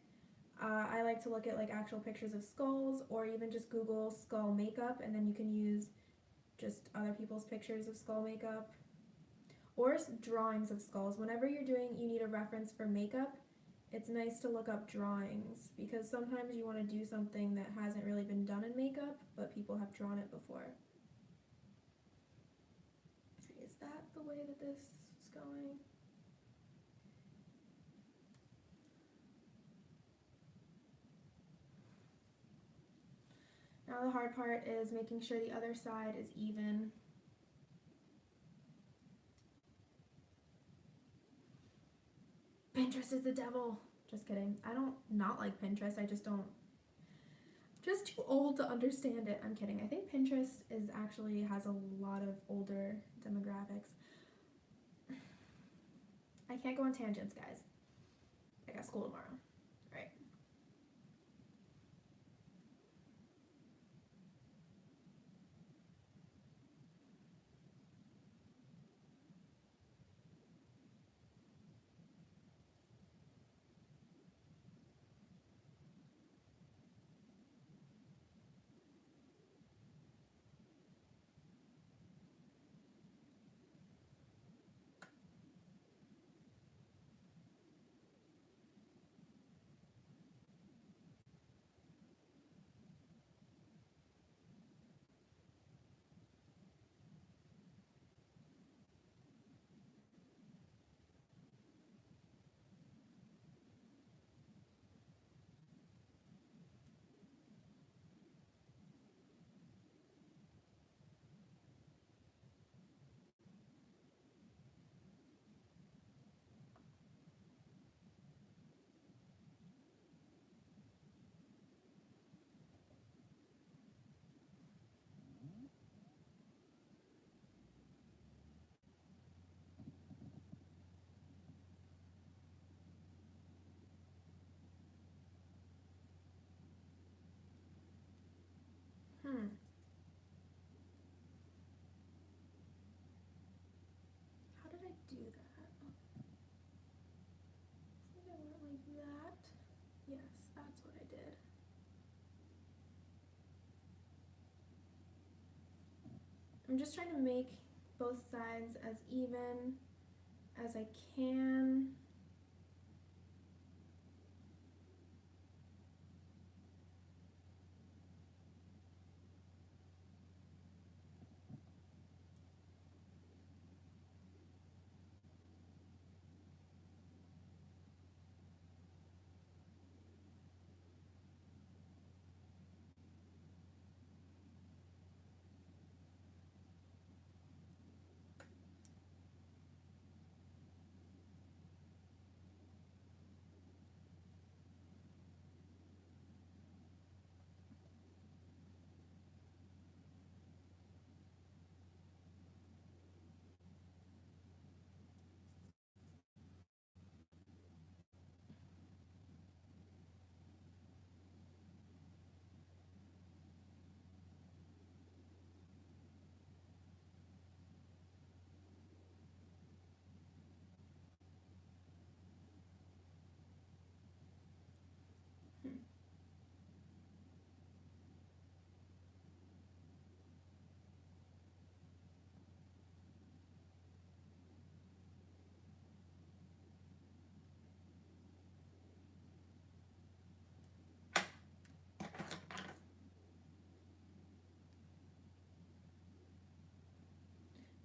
I like to look at like actual pictures of skulls or even just Google skull makeup and then you can use just other people's pictures of skull makeup or drawings of skulls. Whenever you need a reference for makeup, it's nice to look up drawings because sometimes you want to do something that hasn't really been done in makeup, but people have drawn it before. Is that the way that this is going? Now the hard part is making sure the other side is even. Pinterest is the devil. Just kidding. I don't not like Pinterest. I just don't. Just too old to understand it. I'm kidding. I think Pinterest has a lot of older demographics. I can't go on tangents, guys. I got school tomorrow. Right. I'm just trying to make both sides as even as I can.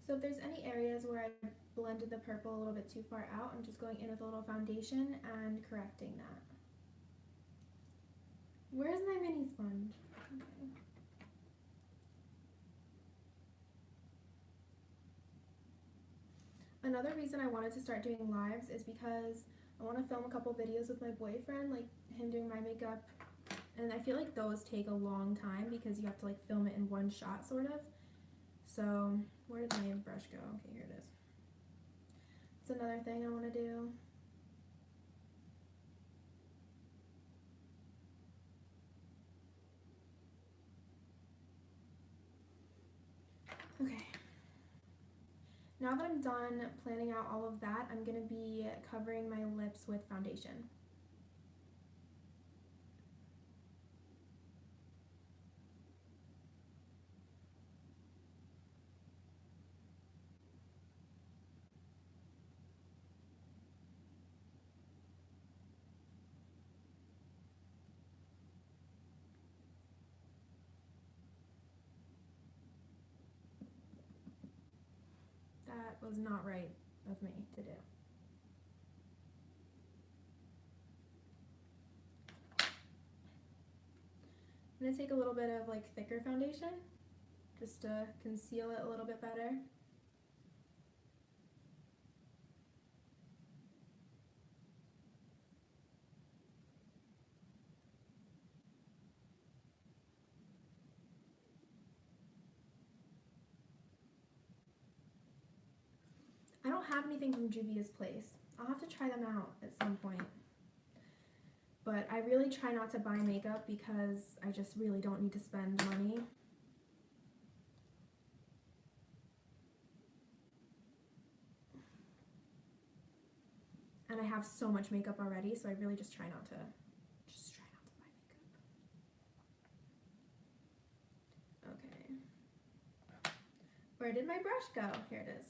So if there's any areas where I blended the purple a little bit too far out, I'm just going in with a little foundation and correcting that. Where's my mini sponge? Okay. Another reason I wanted to start doing lives is because I want to film a couple videos with my boyfriend, like him doing my makeup, and I feel like those take a long time because you have to like film it in one shot sort of. So where did my brush go? Okay, here it is. It's another thing I want to do. Okay. Now that I'm done planning out all of that, I'm going to be covering my lips with foundation. That was not right of me to do. I'm going to take a little bit of like thicker foundation just to conceal it a little bit better. I don't have anything from Juvia's Place. I'll have to try them out at some point. But I really try not to buy makeup because I just really don't need to spend money. And I have so much makeup already, so I really just try not to buy makeup. Okay. Where did my brush go? Here it is.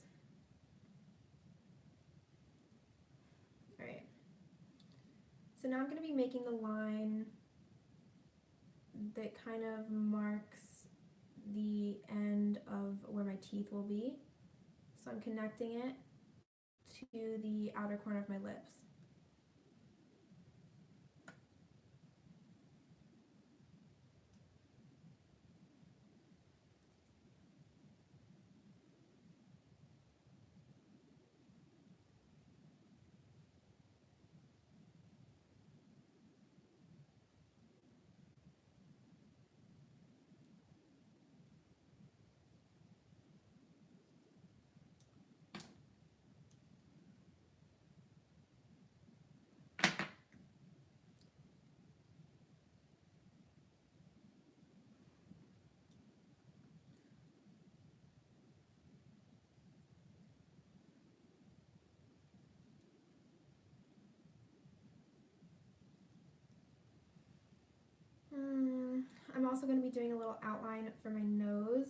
Alright. So now I'm going to be making the line that kind of marks the end of where my teeth will be. So I'm connecting it to the outer corner of my lips. I'm also going to be doing a little outline for my nose.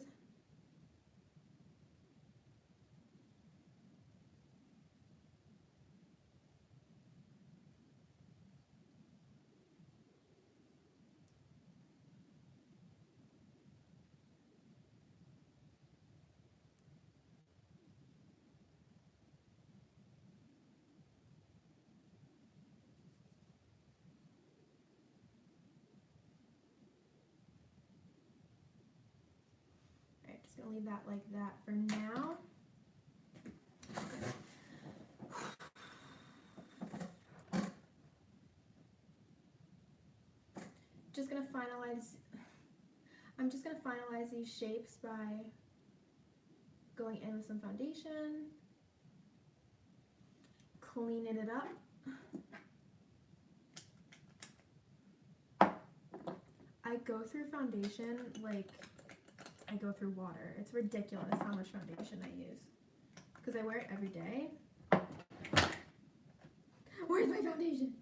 Just gonna leave that like that for now. I'm just gonna finalize these shapes by going in with some foundation, cleaning it up. I go through foundation like I go through water. It's ridiculous how much foundation I use because I wear it every day. Where's my foundation?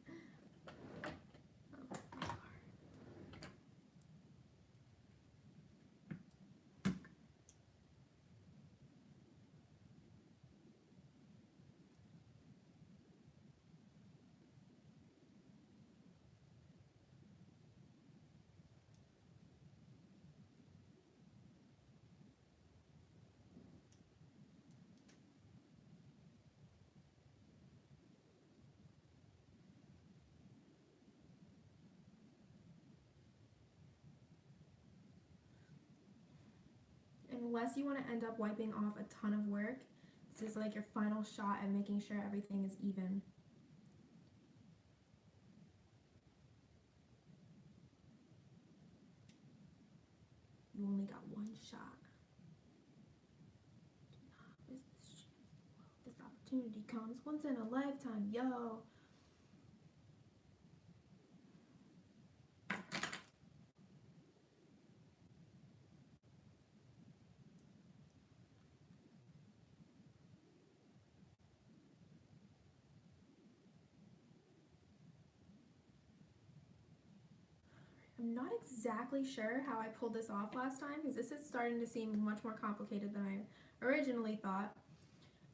Unless you want to end up wiping off a ton of work, this is like your final shot at making sure everything is even. You only got one shot. Do not miss this shit. This opportunity comes once in a lifetime, yo. I'm not exactly sure how I pulled this off last time because this is starting to seem much more complicated than I originally thought.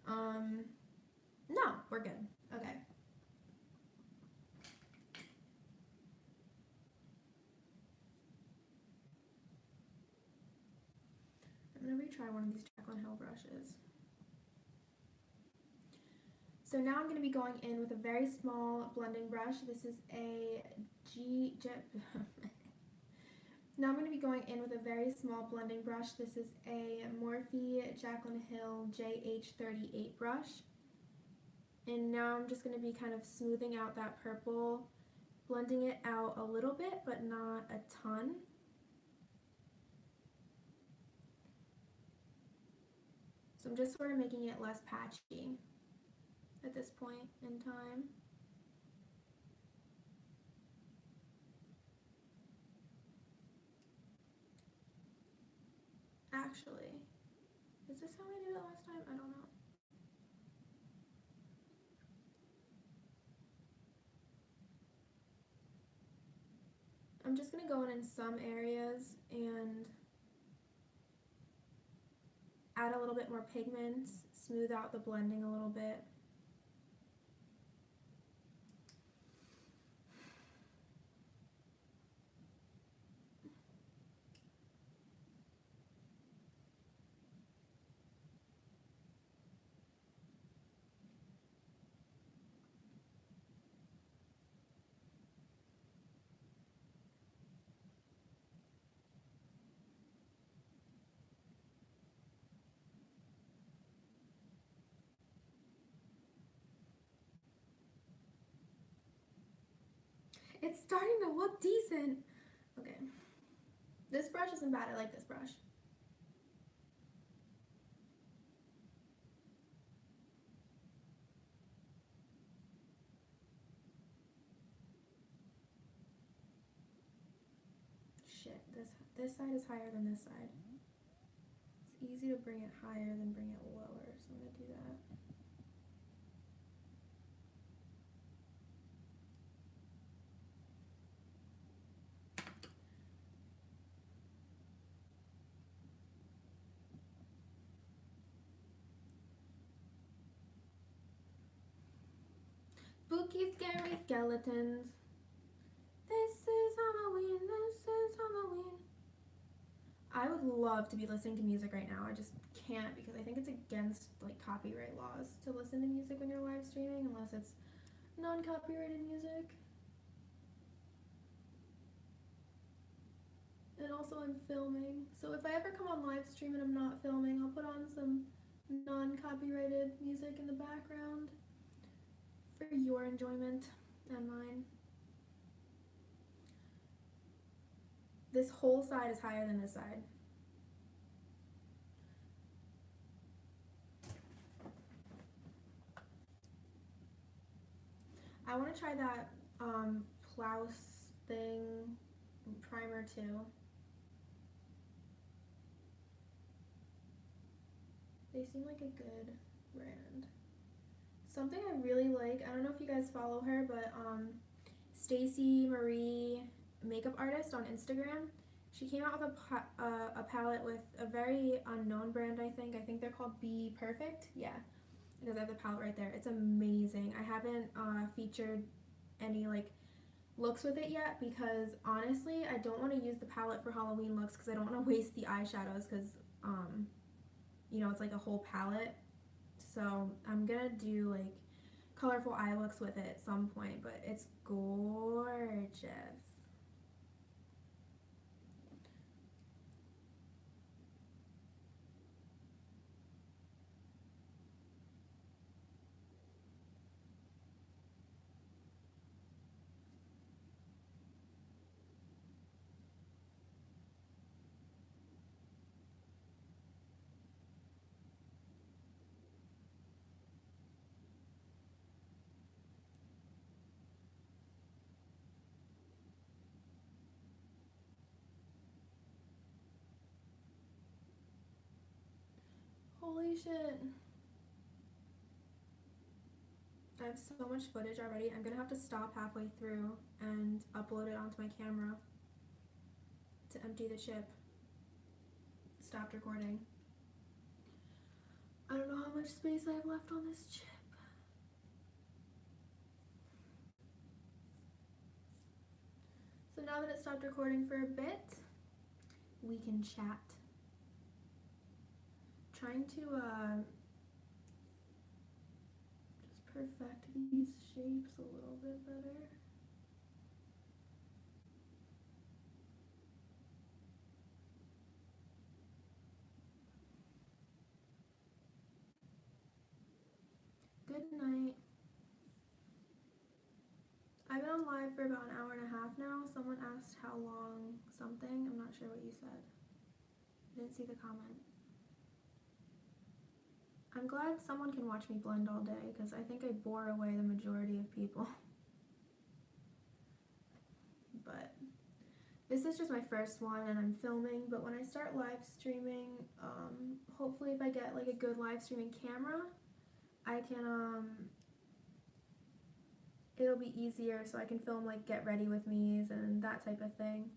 No, we're good. Okay. I'm going to retry one of these Jaclyn Hill brushes. So now I'm going to be going in with a very small blending brush. This is a Now I'm going to be going in with a very small blending brush. This is a Morphe Jaclyn Hill JH38 brush. And now I'm just going to be kind of smoothing out that purple, blending it out a little bit, but not a ton. So I'm just sort of making it less patchy at this point in time. Actually, is this how I did it last time? I don't know. I'm just going to go in some areas and add a little bit more pigment, smooth out the blending a little bit. It's starting to look decent. Okay. This brush isn't bad. I like this brush. Shit, this side is higher than this side. It's easy to bring it higher than bring it lower, so I'm going to do that. Spooky, scary skeletons. This is Halloween, this is Halloween. I would love to be listening to music right now. I just can't because I think it's against like copyright laws to listen to music when you're live streaming unless it's non-copyrighted music. And also I'm filming, so if I ever come on live stream and I'm not filming, I'll put on some non-copyrighted music in the background for your enjoyment and mine. This whole side is higher than this side. I want to try that Plouse thing primer too. They seem like a good brand. Something I really like, I don't know if you guys follow her, but Stacy Marie, makeup artist on Instagram, she came out with a palette with a very unknown brand, I think. I think they're called Be Perfect. Yeah, because I have the palette right there. It's amazing. I haven't featured any like looks with it yet because honestly I don't want to use the palette for Halloween looks because I don't want to waste the eyeshadows because you know, it's like a whole palette. So I'm gonna do like colorful eye looks with it at some point, but it's gorgeous. Holy shit. I have so much footage already. I'm gonna have to stop halfway through and upload it onto my camera to empty the chip. Stopped recording. I don't know how much space I have left on this chip. So now that it stopped recording for a bit, we can chat. Trying to just perfect these shapes a little bit better. Good night. I've been on live for about an hour and a half now. Someone asked how long something. I'm not sure what you said. I didn't see the comment. I'm glad someone can watch me blend all day because I think I bore away the majority of people. But this is just my first one and I'm filming, but when I start live streaming, hopefully if I get like a good live streaming camera, I can, it'll be easier so I can film like get ready with me's and that type of thing.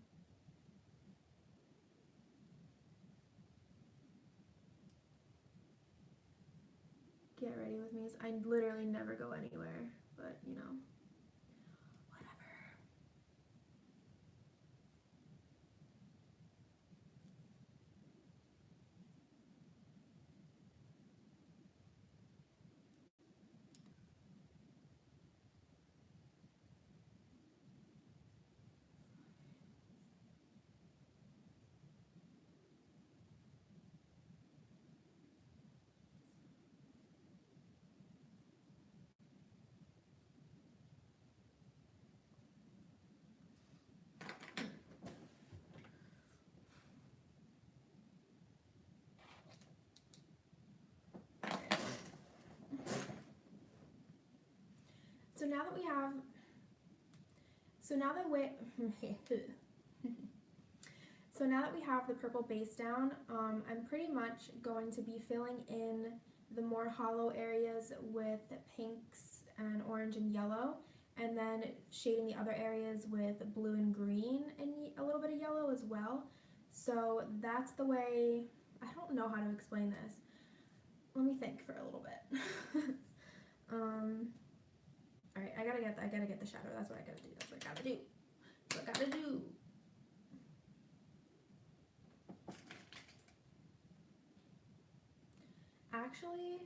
Get ready with me's. I literally never go anywhere, but you know, whatever. So now that we have, so now that we have the purple base down, I'm pretty much going to be filling in the more hollow areas with pinks and orange and yellow, and then shading the other areas with blue and green and a little bit of yellow as well. So that's the way, I don't know how to explain this. Let me think for a little bit. Alright, I gotta get the shadow. That's what I gotta do. That's what I gotta do. That's what I gotta do. Actually,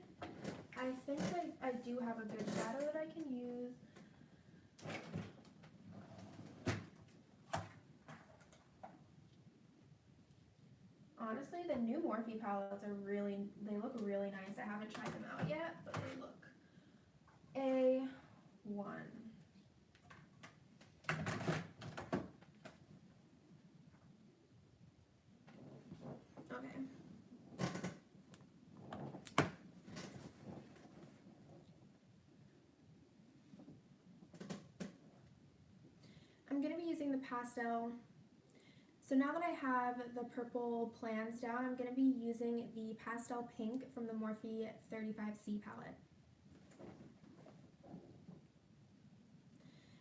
I think I do have a good shadow that I can use. honestly, the new Morphe palettes are they look really nice. I haven't tried them out yet, but they look A1. Okay. I'm going to be using the Pastel. So now that I have the purple plans down, I'm going to be using the Pastel Pink from the Morphe 35C palette.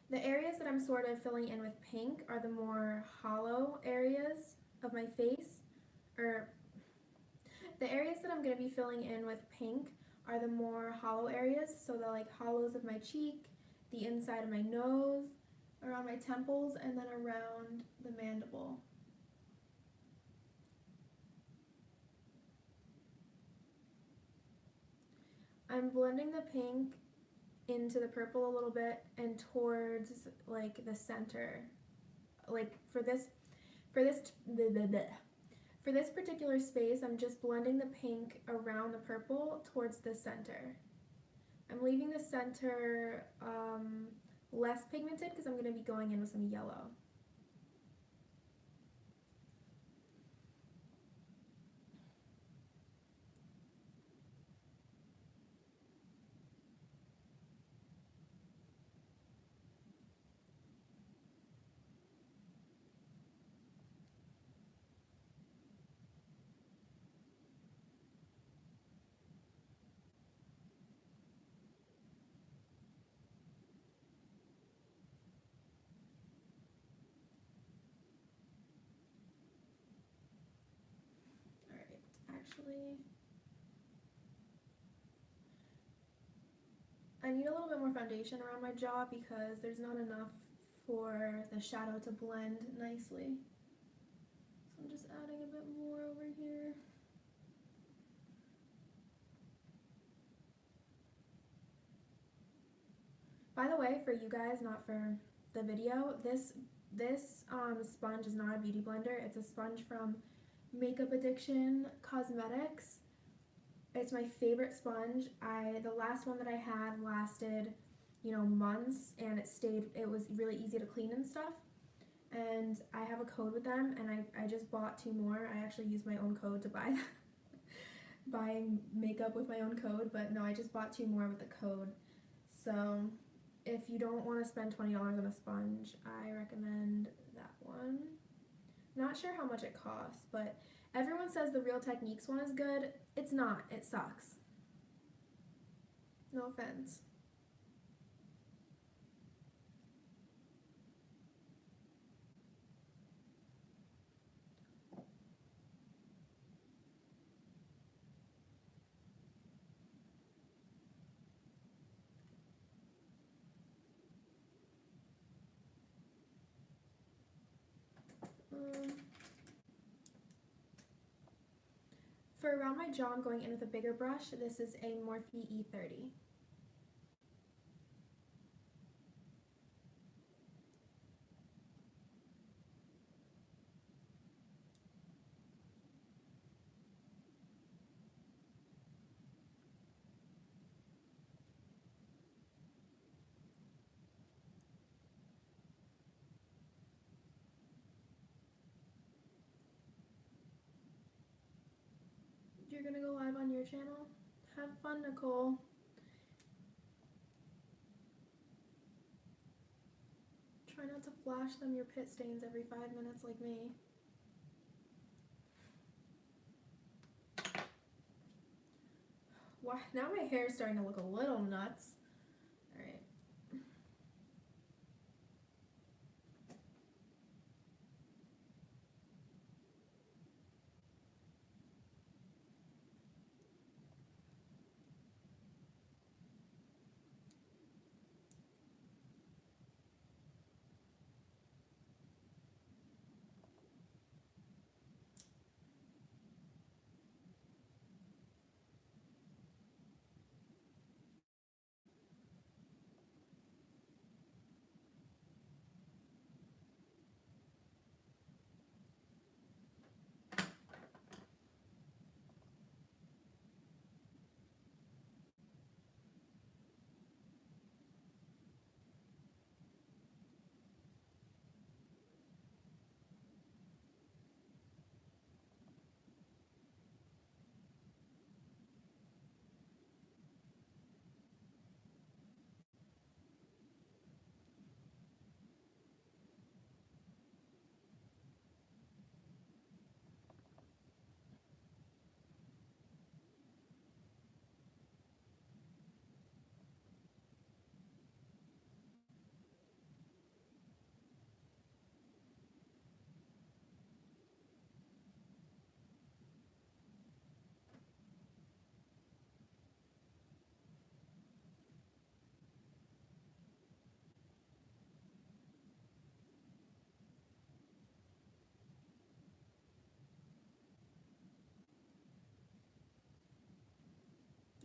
The areas that I'm sort of filling in with pink are the more hollow areas of my face, or the areas that I'm going to be filling in with pink are the more hollow areas, so the like hollows of my cheek, the inside of my nose, around my temples, and then around the mandible. I'm blending the pink into the purple a little bit and towards like the center. Like for this particular space, I'm just blending the pink around the purple towards the center. I'm leaving the center less pigmented because I'm going to be going in with some yellow. Actually, I need a little bit more foundation around my jaw because there's not enough for the shadow to blend nicely. So I'm just adding a bit more over here. By the way, for you guys, not for the video, this sponge is not a beauty blender. It's a sponge from Makeup Addiction Cosmetics. It's my favorite sponge. The last one that I had lasted, months, and it was really easy to clean and stuff. And I have a code with them, and I just bought 2 more. I actually used my own code to buy buying makeup with my own code, but no, I just bought 2 more with the code. So if you don't want to spend $20 on a sponge, I recommend that one. Not sure how much it costs, but everyone says the Real Techniques one is good. It's not. It sucks. No offense. For around my jaw, I'm going in with a bigger brush. This is a Morphe E30. You're gonna go live on your channel? Have fun, Nicole. Try not to flash them your pit stains every 5 minutes like me. Wow, now my hair is starting to look a little nuts. Alright.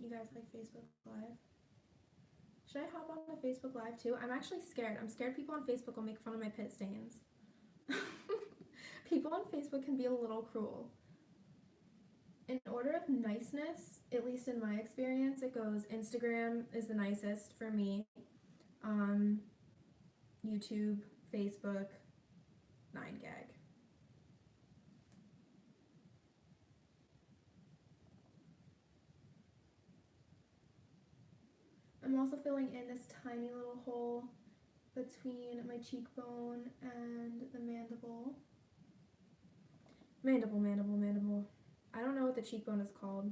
you guys like Facebook Live. Should I hop on the Facebook Live too? I'm actually scared. I'm scared people on Facebook will make fun of my pit stains. People on Facebook can be a little cruel. In order of niceness, at least in my experience, it goes Instagram is the nicest for me. YouTube, Facebook, 9gag. I'm also filling in this tiny little hole between my cheekbone and the mandible. Mandible. I don't know what the cheekbone is called.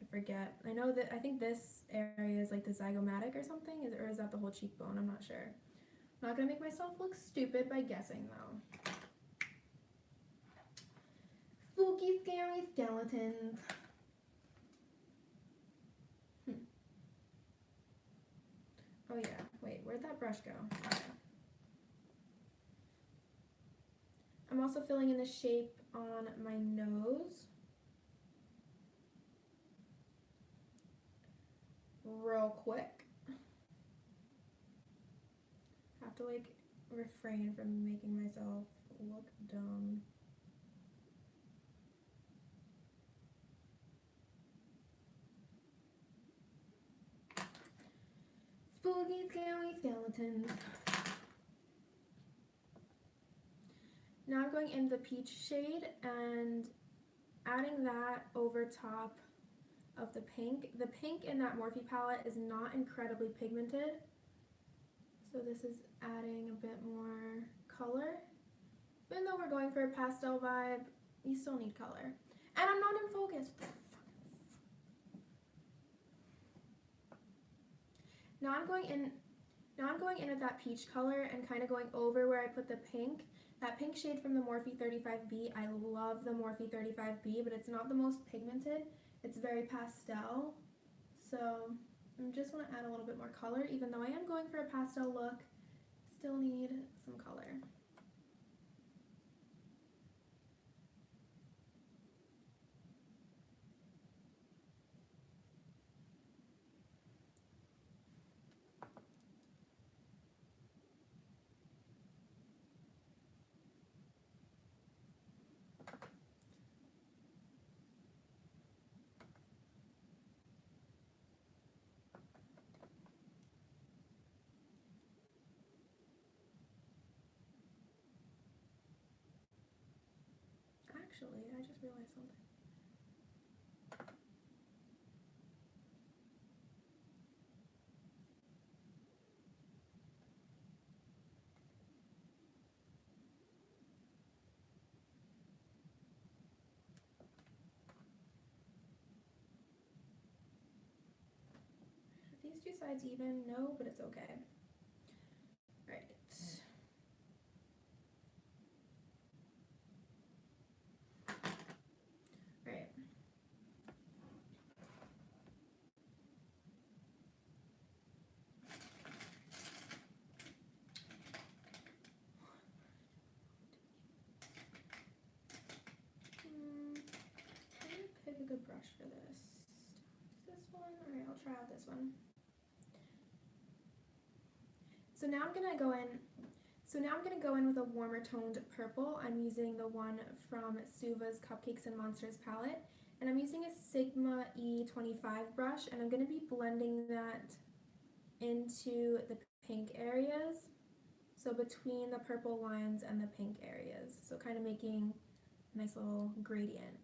I forget. I think this area is like the zygomatic or something, or is that the whole cheekbone? I'm not sure. I'm not gonna make myself look stupid by guessing though. Spooky, scary skeletons. Oh yeah, wait, where'd that brush go? Okay. I'm also filling in the shape on my nose. Real quick. Have to like refrain from making myself look dumb. Spooky, scary skeletons. Now I'm going in the peach shade and adding that over top of the pink. The pink in that Morphe palette is not incredibly pigmented, so this is adding a bit more color. Even though we're going for a pastel vibe, you still need color. And I'm not in focus. Now I'm going in with that peach color and kind of going over where I put the pink. That pink shade from the Morphe 35B, I love the Morphe 35B, but it's not the most pigmented. It's very pastel. So I just want to add a little bit more color. Even though I am going for a pastel look, still need some color. Actually, I just realized something. Are these two sides even? No, but it's okay. All right. Pick a good brush for this. This one? Alright, I'll try out this one. So now I'm gonna go in with a warmer toned purple. I'm using the one from Suva's Cupcakes and Monsters palette. And I'm using a Sigma E25 brush, and I'm gonna be blending that into the pink areas. So between the purple lines and the pink areas. So kind of making a nice little gradient.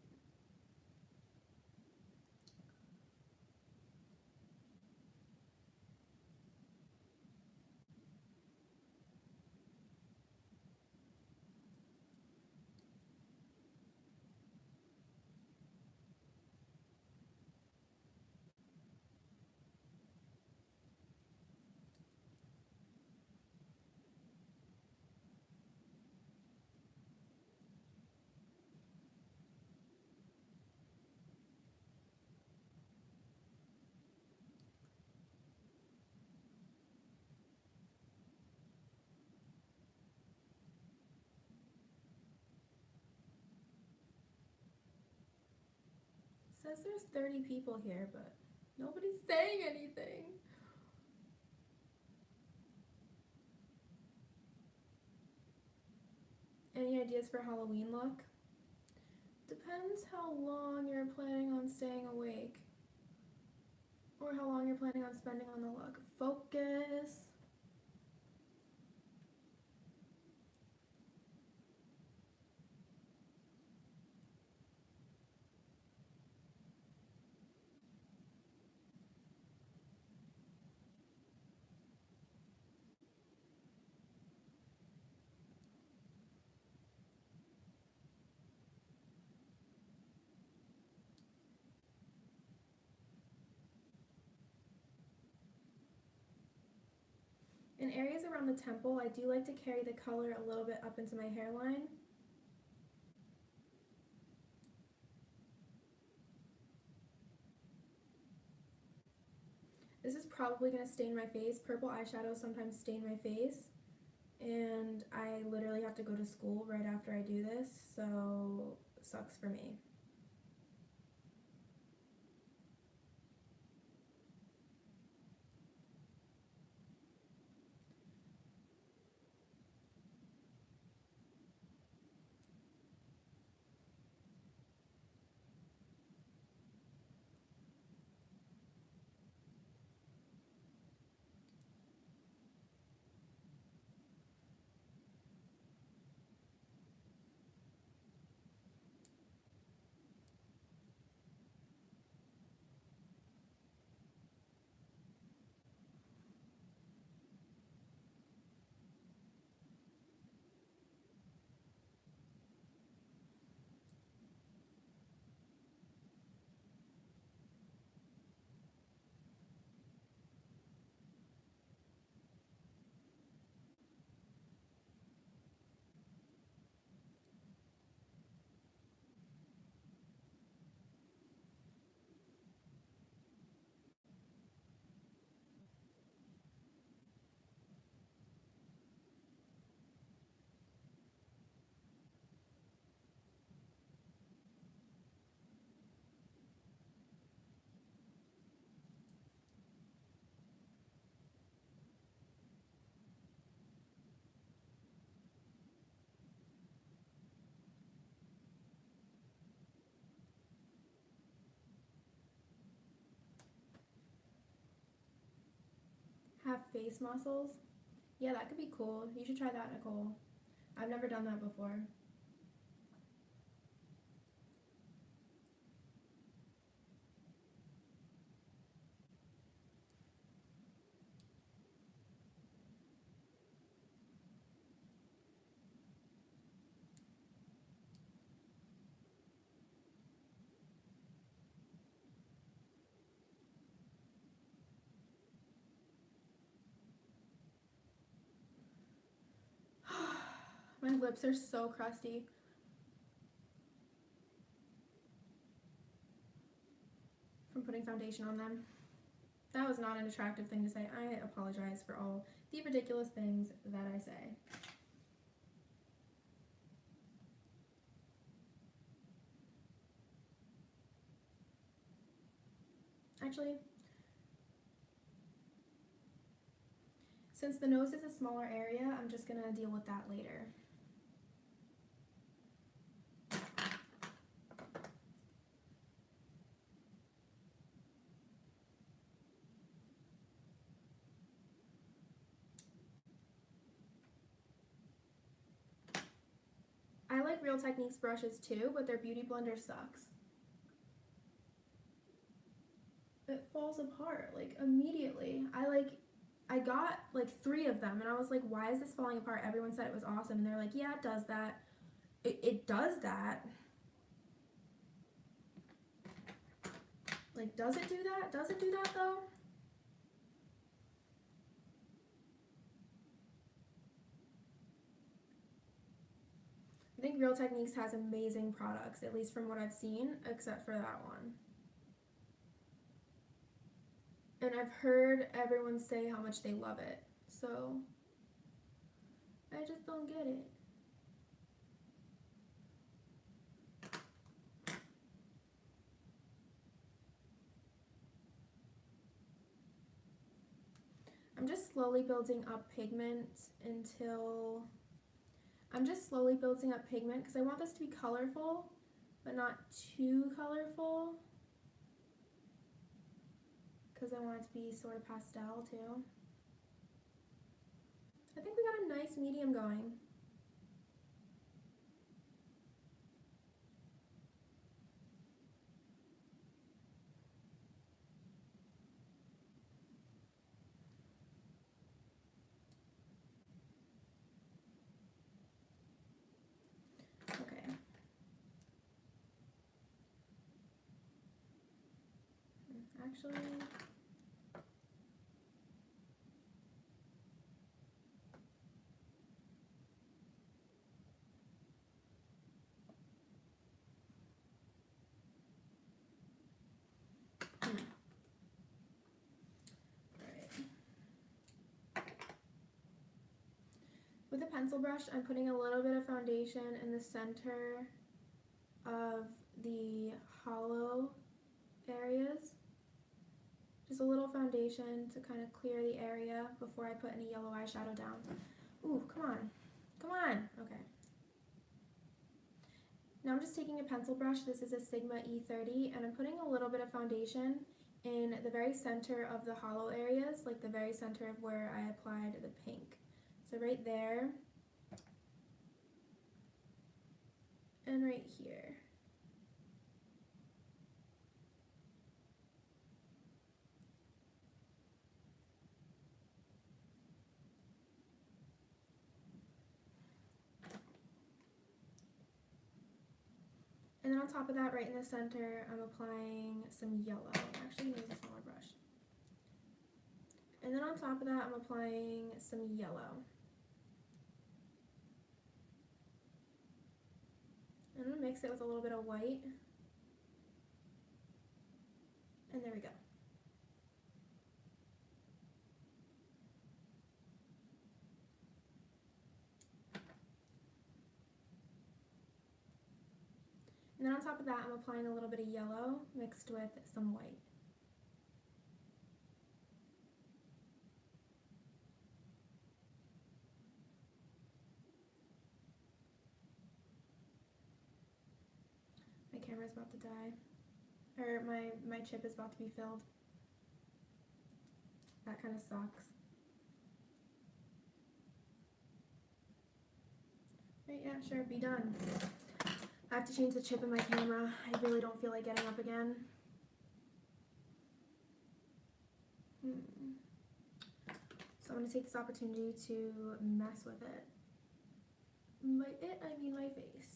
Says there's 30 people here, but Nobody's saying anything. Any ideas for Halloween look? Depends how long you're planning on staying awake. Or how long you're planning on spending on the look. Focus. In areas around the temple, I do like to carry the color a little bit up into my hairline. This is probably going to stain my face. Purple eyeshadow sometimes stain my face, and I literally have to go to school right after I do this, so it sucks for me. Have face muscles? Yeah, that could be cool. You should try that, Nicole. I've never done that before. My lips are so crusty. From putting foundation on them. That was not an attractive thing to say. I apologize for all the ridiculous things that I say. Actually, since the nose is a smaller area, I'm just gonna deal with that later. I like Real Techniques brushes too, but their Beauty Blender sucks. It falls apart, like, immediately. I got, like, 3 of them, and I was like, why is this falling apart? Everyone said it was awesome, and they're like, yeah, it does that. It does that. Like, does it do that? Does it do that, though? I think Real Techniques has amazing products, at least from what I've seen, except for that one. And I've heard everyone say how much they love it, so I just don't get it. just slowly building up pigment until I'm just slowly building up pigment because I want this to be colorful, but not too colorful, because I want it to be sort of pastel too. I think we got a nice medium going. Okay. Actually, with a pencil brush, I'm putting a little bit of foundation in the center of the hollow areas. Just a little foundation to kind of clear the area before I put any yellow eyeshadow down. Ooh, come on. Come on. Okay. Now I'm just taking a pencil brush. This is a Sigma E30, and I'm putting a little bit of foundation in the very center of the hollow areas, like the very center of where I applied the pink. So right there, and right here. And then on top of that, right in the center, I'm applying some yellow. I'm actually going to use a smaller brush. And then on top of that, I'm applying some yellow. I'm going to mix it with a little bit of white. And there we go. And then on top of that, I'm applying a little bit of yellow mixed with some white. My camera's about to die. Or my chip is about to be filled. That kind of sucks. Right, yeah, sure, be done. I have to change the chip in my camera. I really don't feel like getting up again. So I'm going to take this opportunity to mess with it. By it, I mean my face.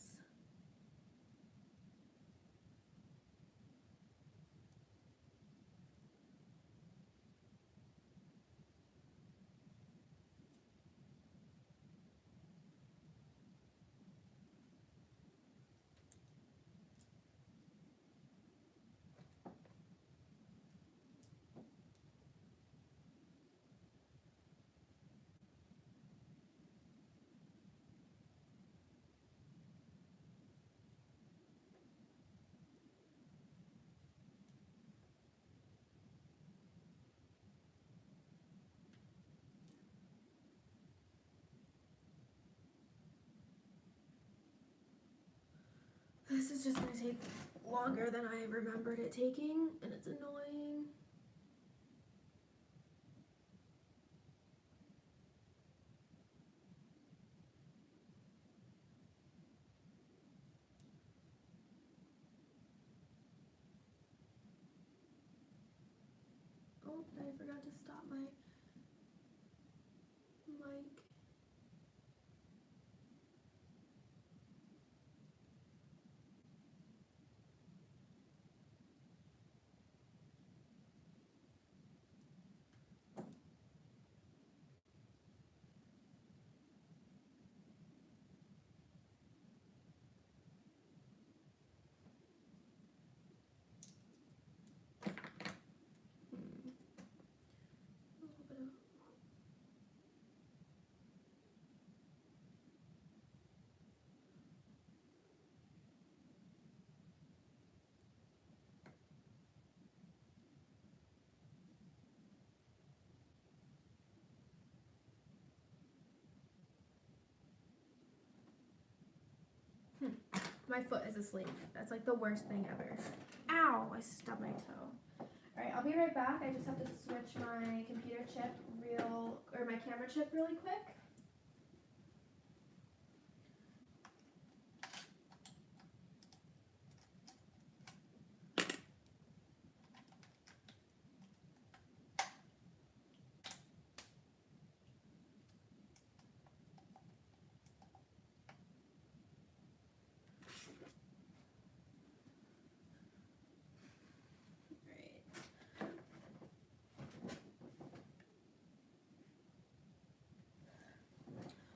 This is just going to take longer than I remembered it taking, and it's annoying. Oh, I forgot to stop my mic. My foot is asleep. That's like the worst thing ever. Ow! I stubbed my toe. Alright, I'll be right back. I just have to switch my computer chip my camera chip really quick.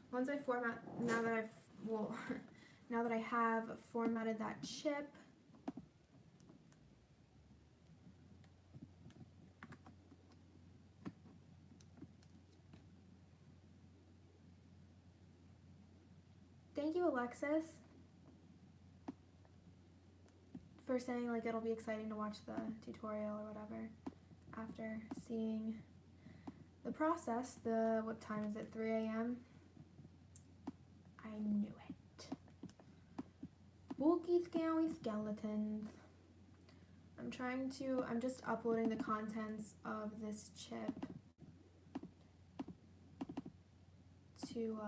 Once I format, now that I have formatted that chip, thank you, Alexis, for saying like it'll be exciting to watch the tutorial or whatever after seeing the process. What time is it? 3 a.m. I knew it. Spooky, scary skeletons. I'm just uploading the contents of this chip to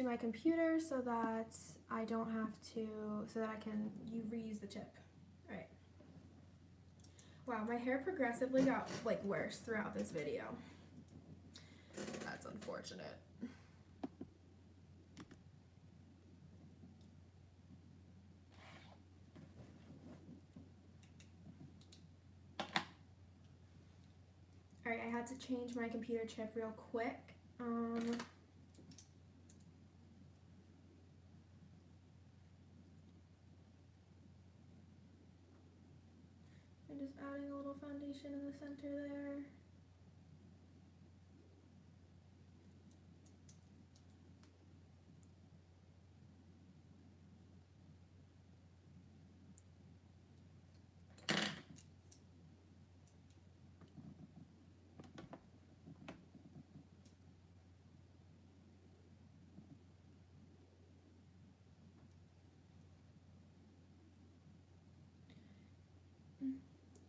my computer so that I don't have to, so that I can reuse the chip. Alright. Wow, my hair progressively got like worse throughout this video. That's unfortunate. Alright, I had to change my computer chip real quick. I'm just adding a little foundation in the center there.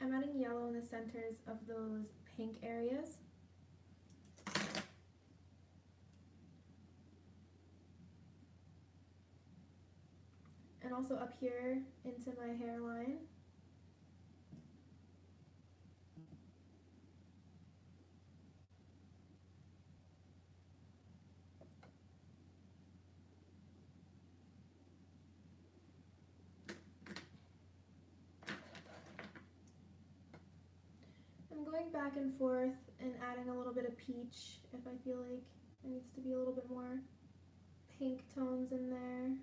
I'm adding yellow in the centers of those pink areas. And also up here into my hairline. Going back and forth and adding a little bit of peach if I feel like there needs to be a little bit more pink tones in there.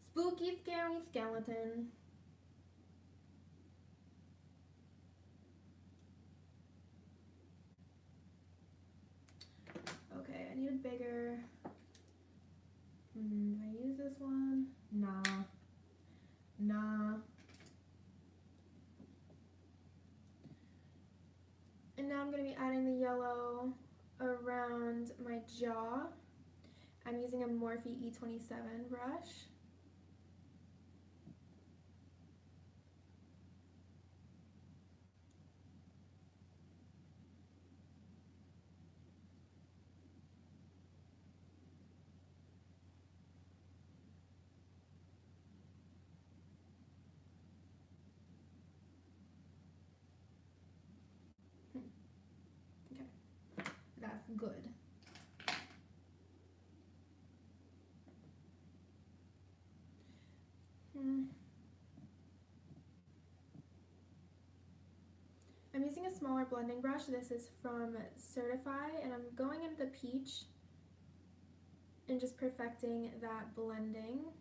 Spooky, scary skeleton. Okay, I need a bigger. Do I use this one? Nah. And now I'm going to be adding the yellow around my jaw. I'm using a Morphe E27 brush. That's good. I'm using a smaller blending brush. This is from Certify, and I'm going into the peach and just perfecting that blending.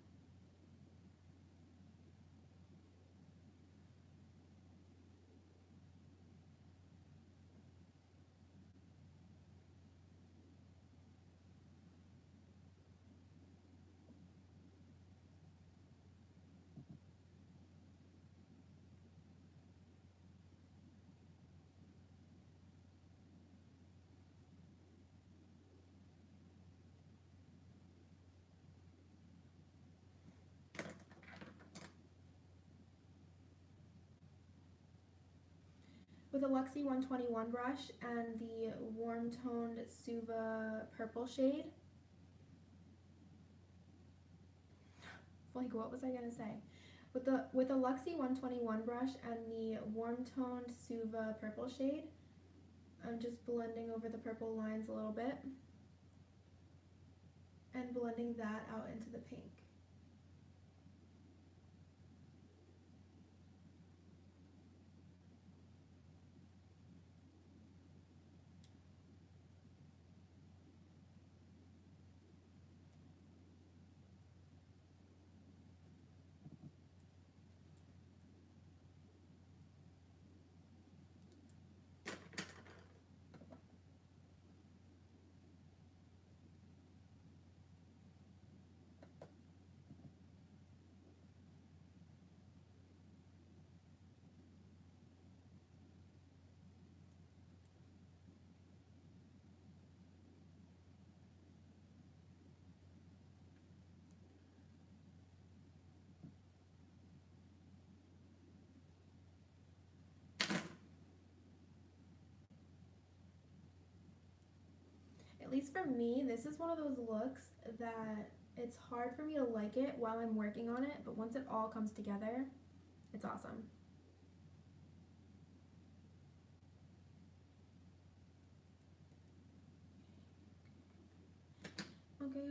with a Luxie 121 brush and the warm toned Suva purple shade. Like, what was I gonna say? With a Luxie 121 brush and the warm toned Suva purple shade, I'm just blending over the purple lines a little bit and blending that out into the pink. At least for me, this is one of those looks that it's hard for me to like it while I'm working on it, but once it all comes together, it's awesome. Okay.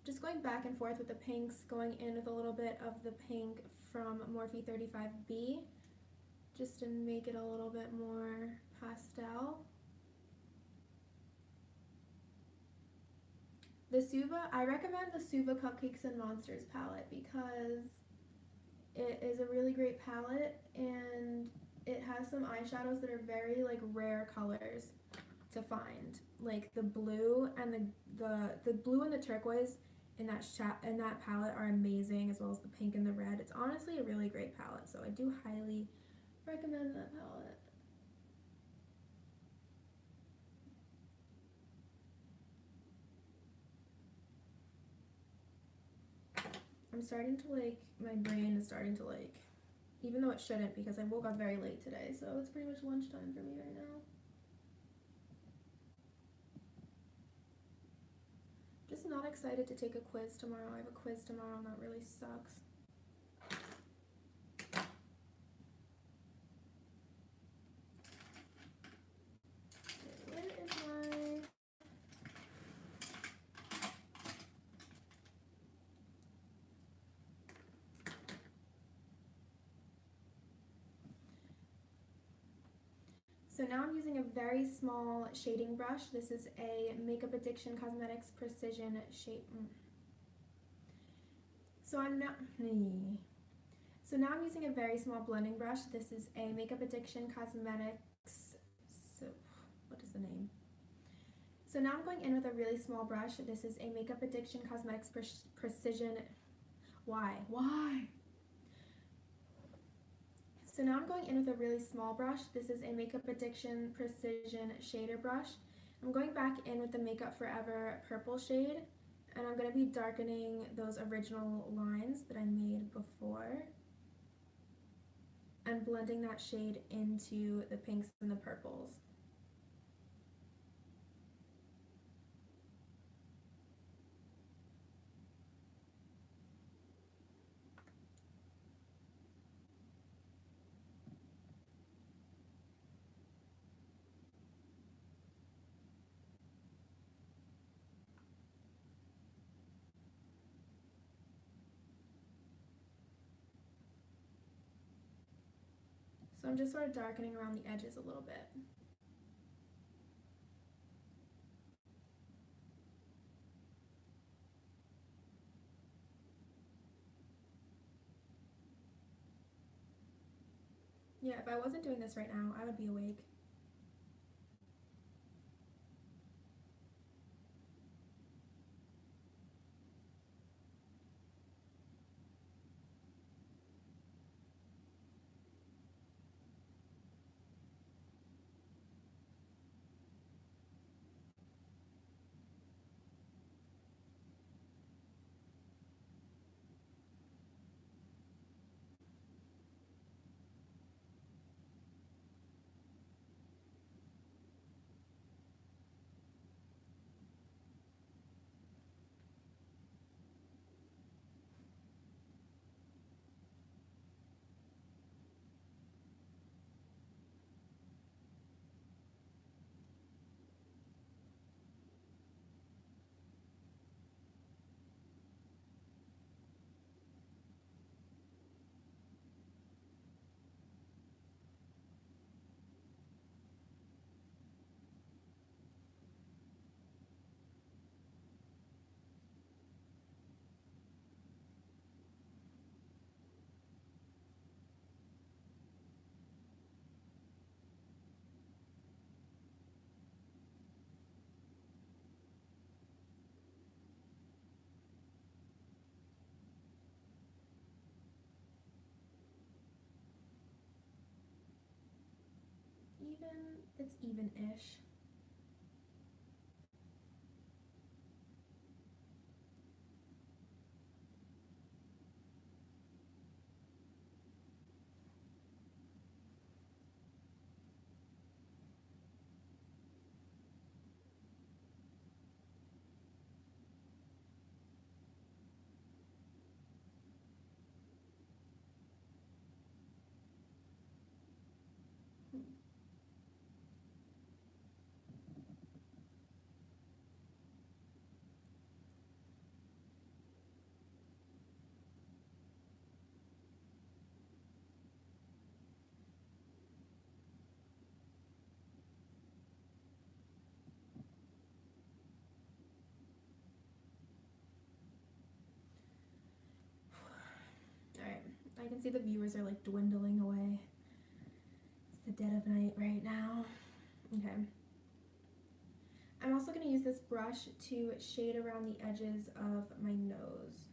Just going back and forth with the pinks, going in with a little bit of the pink from Morphe 35B, just to make it a little bit more pastel. The Suva, I recommend the Suva Cupcakes and Monsters palette because it is a really great palette and it has some eyeshadows that are very like rare colors to find. Like the blue and the blue and the turquoise in that palette are amazing, as well as the pink and the red. It's honestly a really great palette, so I do highly recommend that palette. I'm starting to like, my brain is starting to like, even though it shouldn't because I woke up very late today, so it's pretty much lunchtime for me right now. Just not excited to take a quiz tomorrow. I have a quiz tomorrow and that really sucks. Where is my... So now I'm using a very small shading brush. This is a Makeup Addiction Cosmetics Precision Shape. So now I'm using a very small blending brush. This is a Makeup Addiction Cosmetics. So what is the name? So now I'm going in with a really small brush. This is a Makeup Addiction Cosmetics Precision. Why? So now I'm going in with a really small brush. This is a Makeup Addiction Precision Shader brush. I'm going back in with the Makeup Forever purple shade, and I'm going to be darkening those original lines that I made before and blending that shade into the pinks and the purples. So I'm just sort of darkening around the edges a little bit. Yeah, if I wasn't doing this right now, I would be awake. it's even-ish. Alright, I can see the viewers are like dwindling away. It's the dead of night right now. Okay. I'm also going to use this brush to shade around the edges of my nose.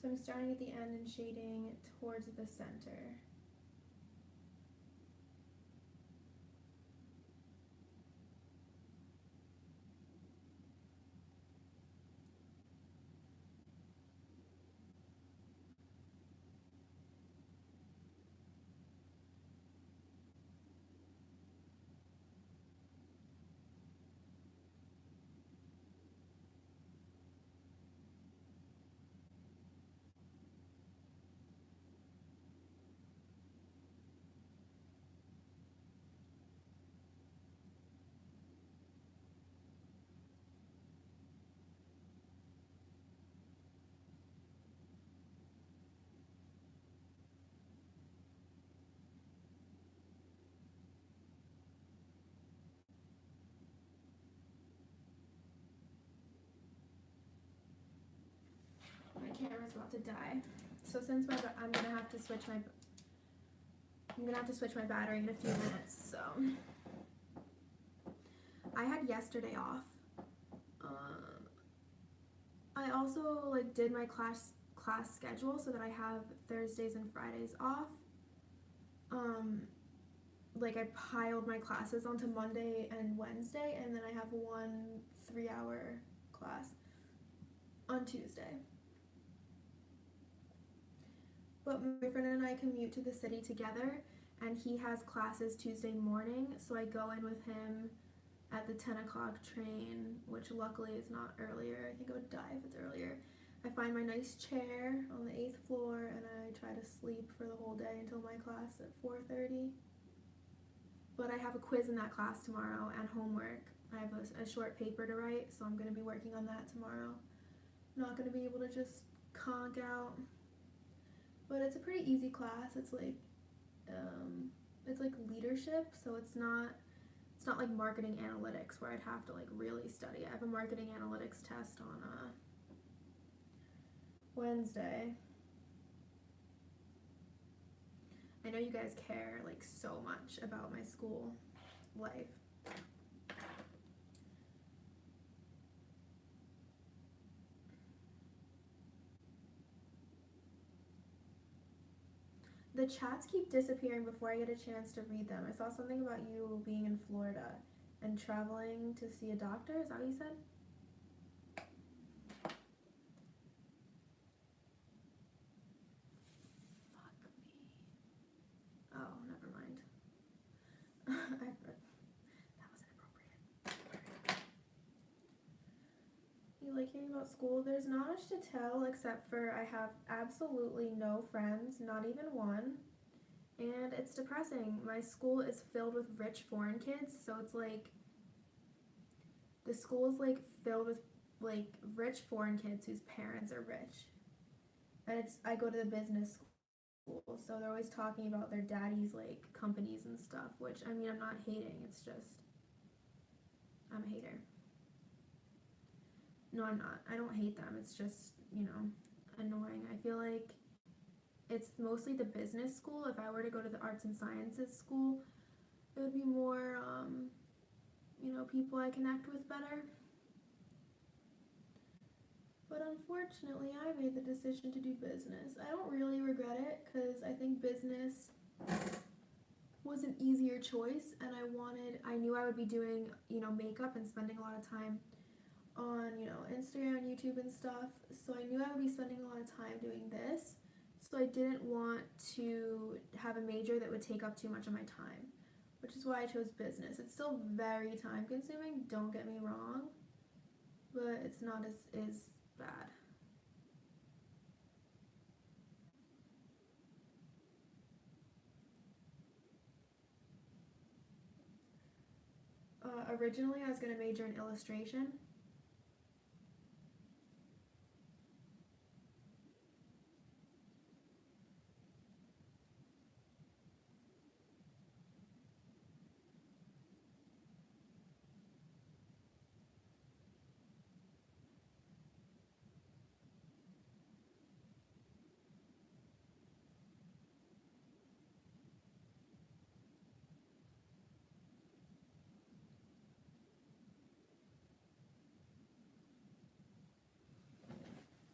So I'm starting at the end and shading towards the center. My camera's about to die. So since I'm gonna have to switch my battery in a few minutes. So I had yesterday off. I also like did my class schedule so that I have Thursdays and Fridays off. Like I piled my classes onto Monday and Wednesday, and then I have one 3-hour class on Tuesday. But my boyfriend and I commute to the city together, and he has classes Tuesday morning, so I go in with him at the 10 o'clock train, which luckily is not earlier. I think I would die if it's earlier. I find my nice chair on the 8th floor, and I try to sleep for the whole day until my class at 4:30. But I have a quiz in that class tomorrow and homework. I have a short paper to write, so I'm going to be working on that tomorrow. Not going to be able to just conk out. But it's a pretty easy class. It's like leadership, so it's not like marketing analytics where I'd have to like really study. I have a marketing analytics test on Wednesday. I know you guys care like so much about my school life. The chats keep disappearing before I get a chance to read them. I saw something about you being in Florida and traveling to see a doctor. Is that what you said? Fuck me. Oh, never mind. That was inappropriate. You like hearing about school? There's not much to tell except for I have absolutely no friends, not even one. And it's depressing. My school is filled with rich foreign kids, so it's like the school is like filled with like rich foreign kids whose parents are rich. And I go to the business school, so they're always talking about their daddy's like companies and stuff, which I mean I'm not hating, it's just I'm a hater. No, I'm not. I don't hate them. It's just, annoying. I feel like it's mostly the business school. If I were to go to the arts and sciences school, it would be more, people I connect with better. But unfortunately, I made the decision to do business. I don't really regret it because I think business was an easier choice, and I knew I would be doing, makeup and spending a lot of time on, Instagram, YouTube and stuff. So I knew I would be spending a lot of time doing this. So I didn't want to have a major that would take up too much of my time, which is why I chose business. It's still very time consuming, don't get me wrong, but it's not as bad. Originally, I was going to major in illustration.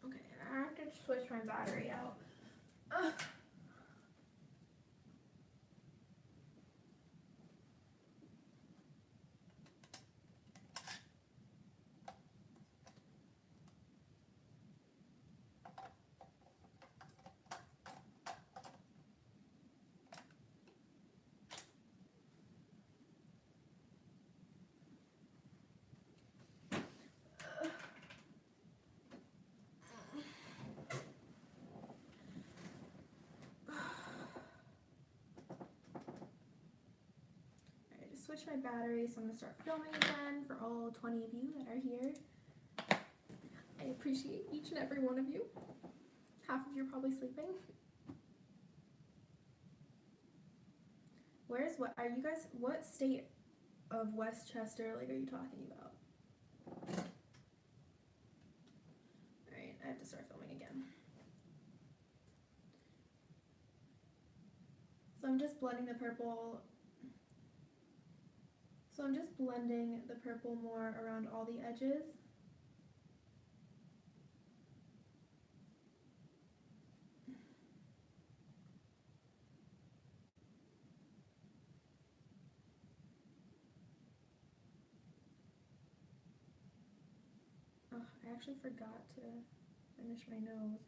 Okay, I have to switch my battery out. Ugh. Switch my battery, so I'm going to start filming again for all 20 of you that are here. I appreciate each and every one of you. Half of you are probably sleeping. What state of Westchester, are you talking about? Alright, I have to start filming again. So I'm just blending the purple more around all the edges. Oh, I actually forgot to finish my nose.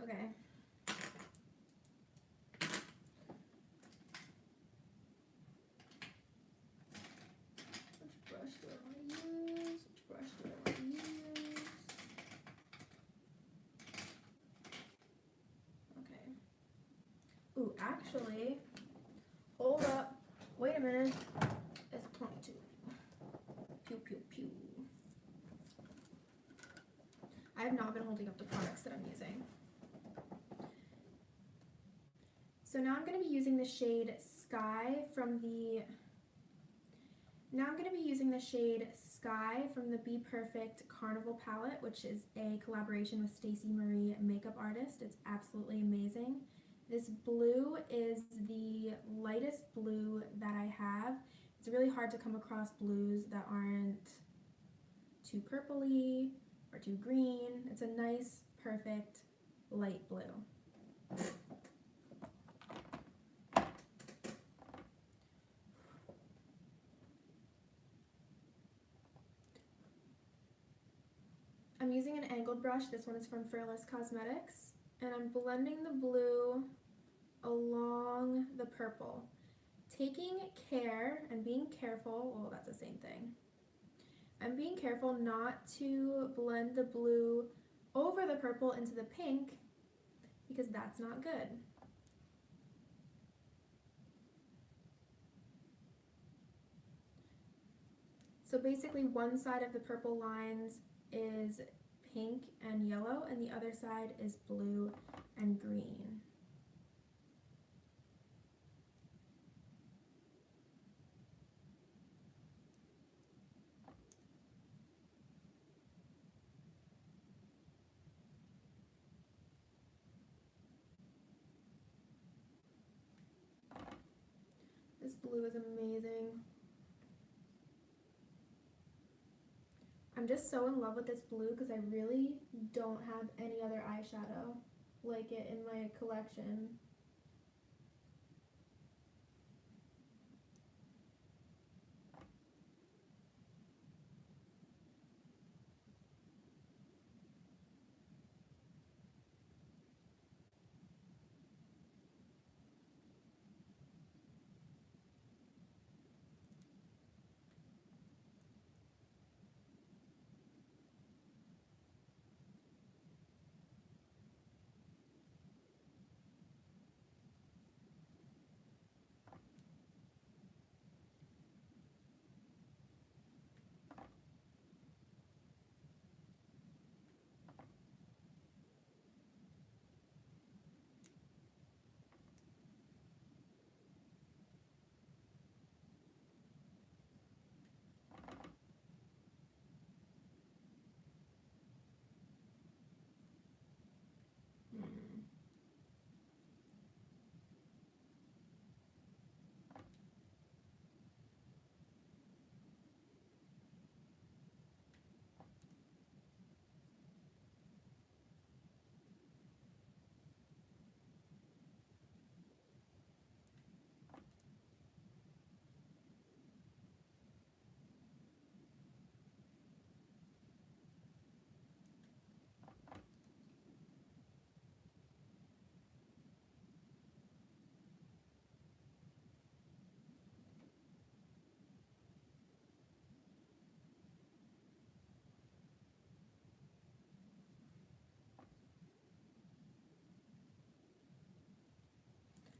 Okay. Which brush do I want to use? Okay. Ooh, actually, hold up. Wait a minute. It's 22. Pew, pew, pew. I have not been holding up the products that I'm using. So now I'm going to be using the shade Sky from the Be Perfect Carnival palette, which is a collaboration with Stacey Marie, makeup artist. It's absolutely amazing. This blue is the lightest blue that I have. It's really hard to come across blues that aren't too purpley or too green. It's a nice, perfect, light blue. I'm using an angled brush. This one is from Fearless Cosmetics. And I'm blending the blue along the purple. Taking care and being careful, well, that's the same thing. I'm being careful not to blend the blue over the purple into the pink because that's not good. So basically one side of the purple lines is pink and yellow, and the other side is blue and green. This blue is amazing. I'm just so in love with this blue because I really don't have any other eyeshadow like it in my collection.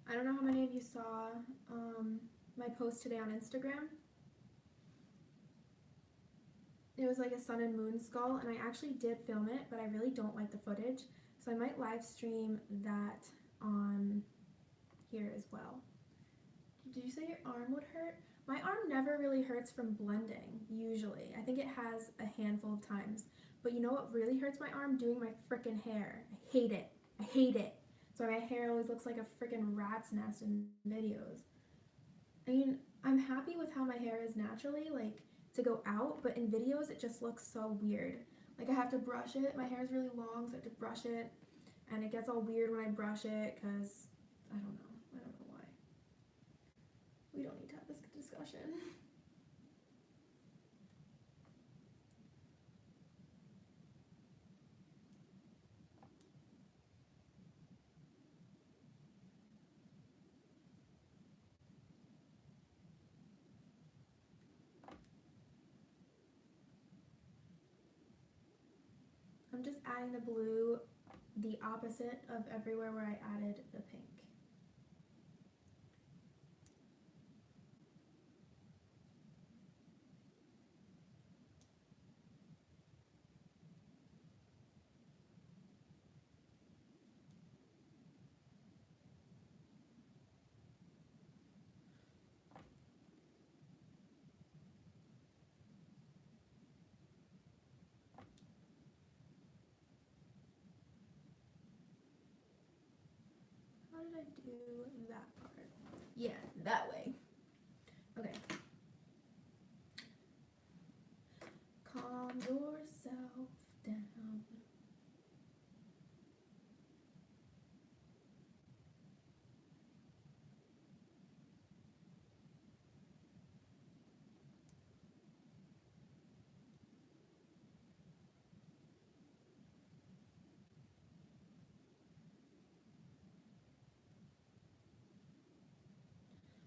I don't know how many of you saw my post today on Instagram. It was like a sun and moon skull, and I actually did film it, but I really don't like the footage, so I might live stream that on here as well. Did you say your arm would hurt? My arm never really hurts from blending, usually. I think it has a handful of times. But you know what really hurts my arm? Doing my frickin' hair. I hate it. I hate it. So my hair always looks like a frickin' rat's nest in videos. I mean, I'm happy with how my hair is naturally, like, to go out, but in videos it just looks so weird. Like, I have to brush it. My hair is really long, so I have to brush it, and it gets all weird when I brush it, because, I don't know. I don't know why. We don't need to have this discussion. I'm just adding the blue the opposite of everywhere where I added the pink. How did I do that part? Yeah, that way. Okay. Calm yourself down.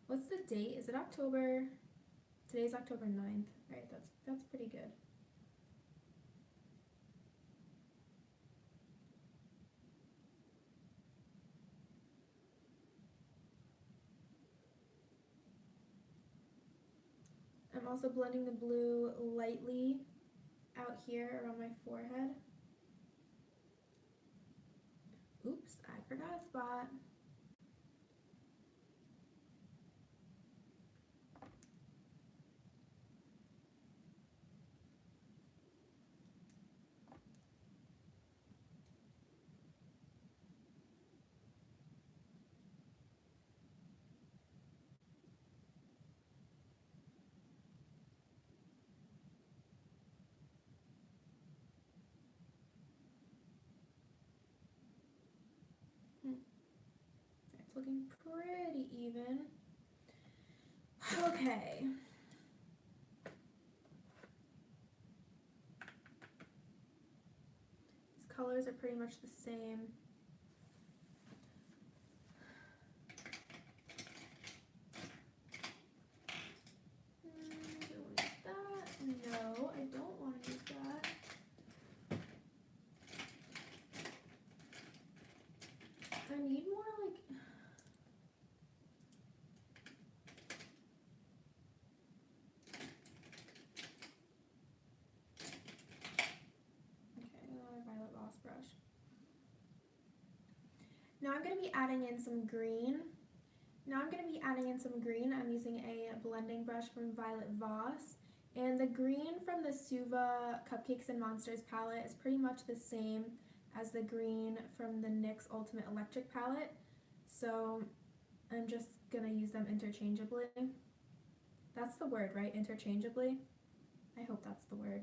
What's the date? Is it October? Today's October 9th. Right, that's pretty good. I'm also blending the blue lightly out here around my forehead. Oops, I forgot a spot. It's looking pretty even. Okay. These colors are pretty much the same. Do I want to use that? No, I don't want to use that. I need more like... Okay, another violet gloss brush. Now I'm going to be adding in some green. I'm using a blending brush from Violet Voss. And the green from the Suva Cupcakes and Monsters palette is pretty much the same as the green from the NYX Ultimate Electric palette. So I'm just going to use them interchangeably. That's the word, right? Interchangeably? I hope that's the word.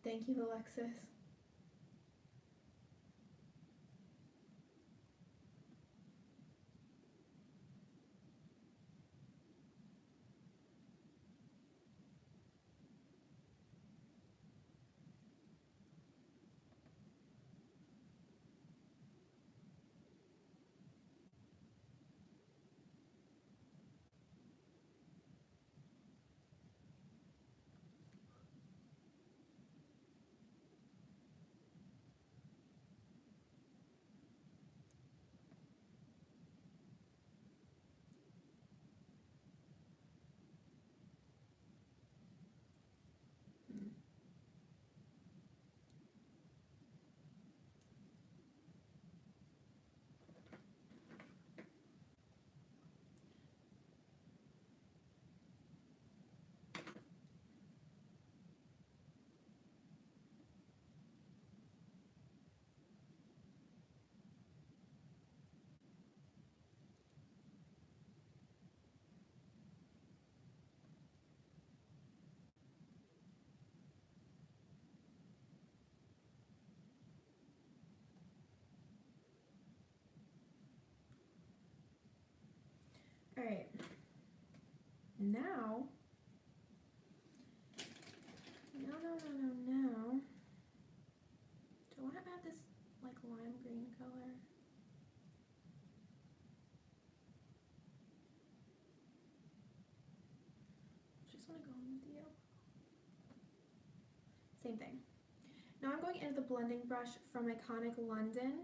Thank you, Alexis. All right. Now, now. Do I want to add this like lime green color? Just want to go in with you. Same thing. Now I'm going into the blending brush from Iconic London,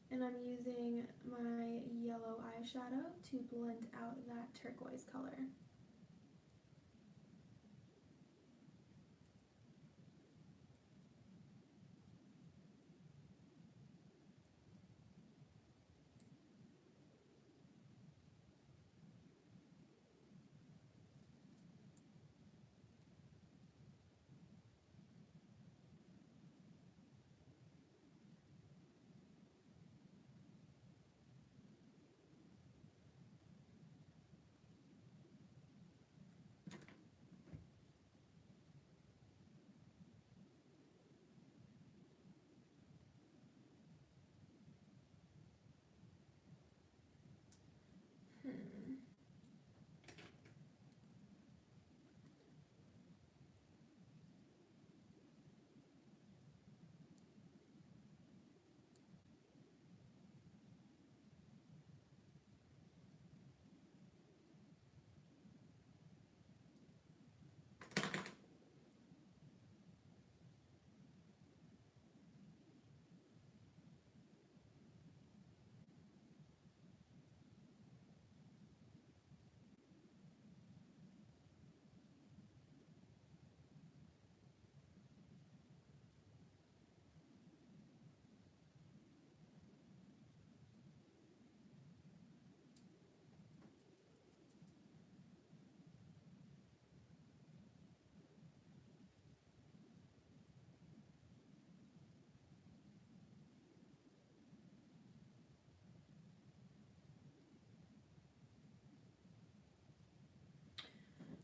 and I'm using my yellow eyeshadow to blend out that turquoise color.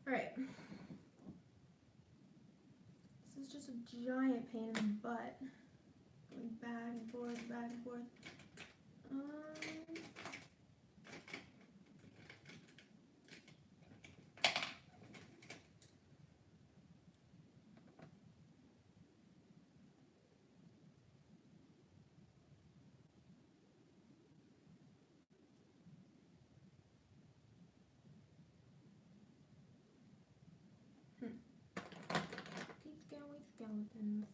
Alright. This is just a giant pain in the butt. Going back and forth, back and forth. Keeps going with skeletons.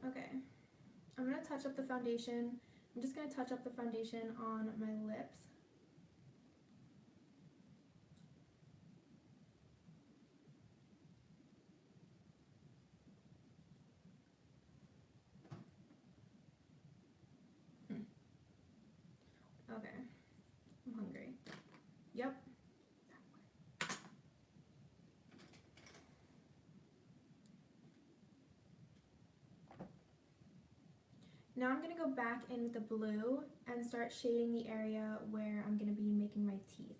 Okay, I'm going to touch up the foundation. I'm just going to touch up the foundation on my lips. Okay, I'm hungry. Yep. Now I'm going to go back in with the blue and start shading the area where I'm going to be making my teeth.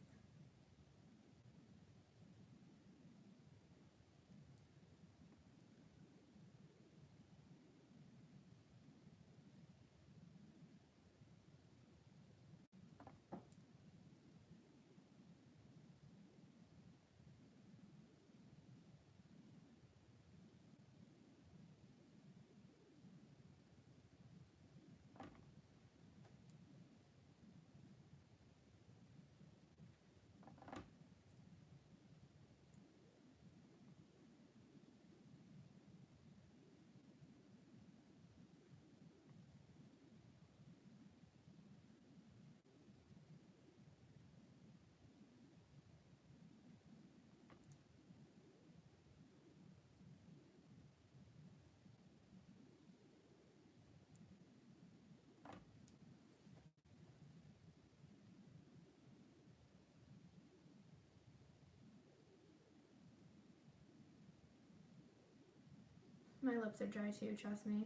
My lips are dry too, trust me.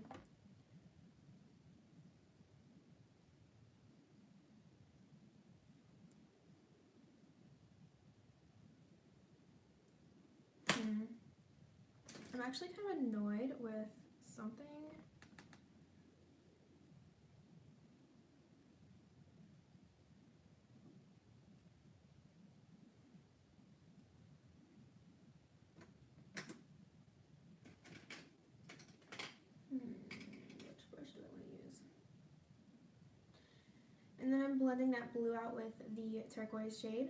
I'm actually kind of annoyed with something. Which brush do I want to use? And then I'm blending that blue out with the turquoise shade.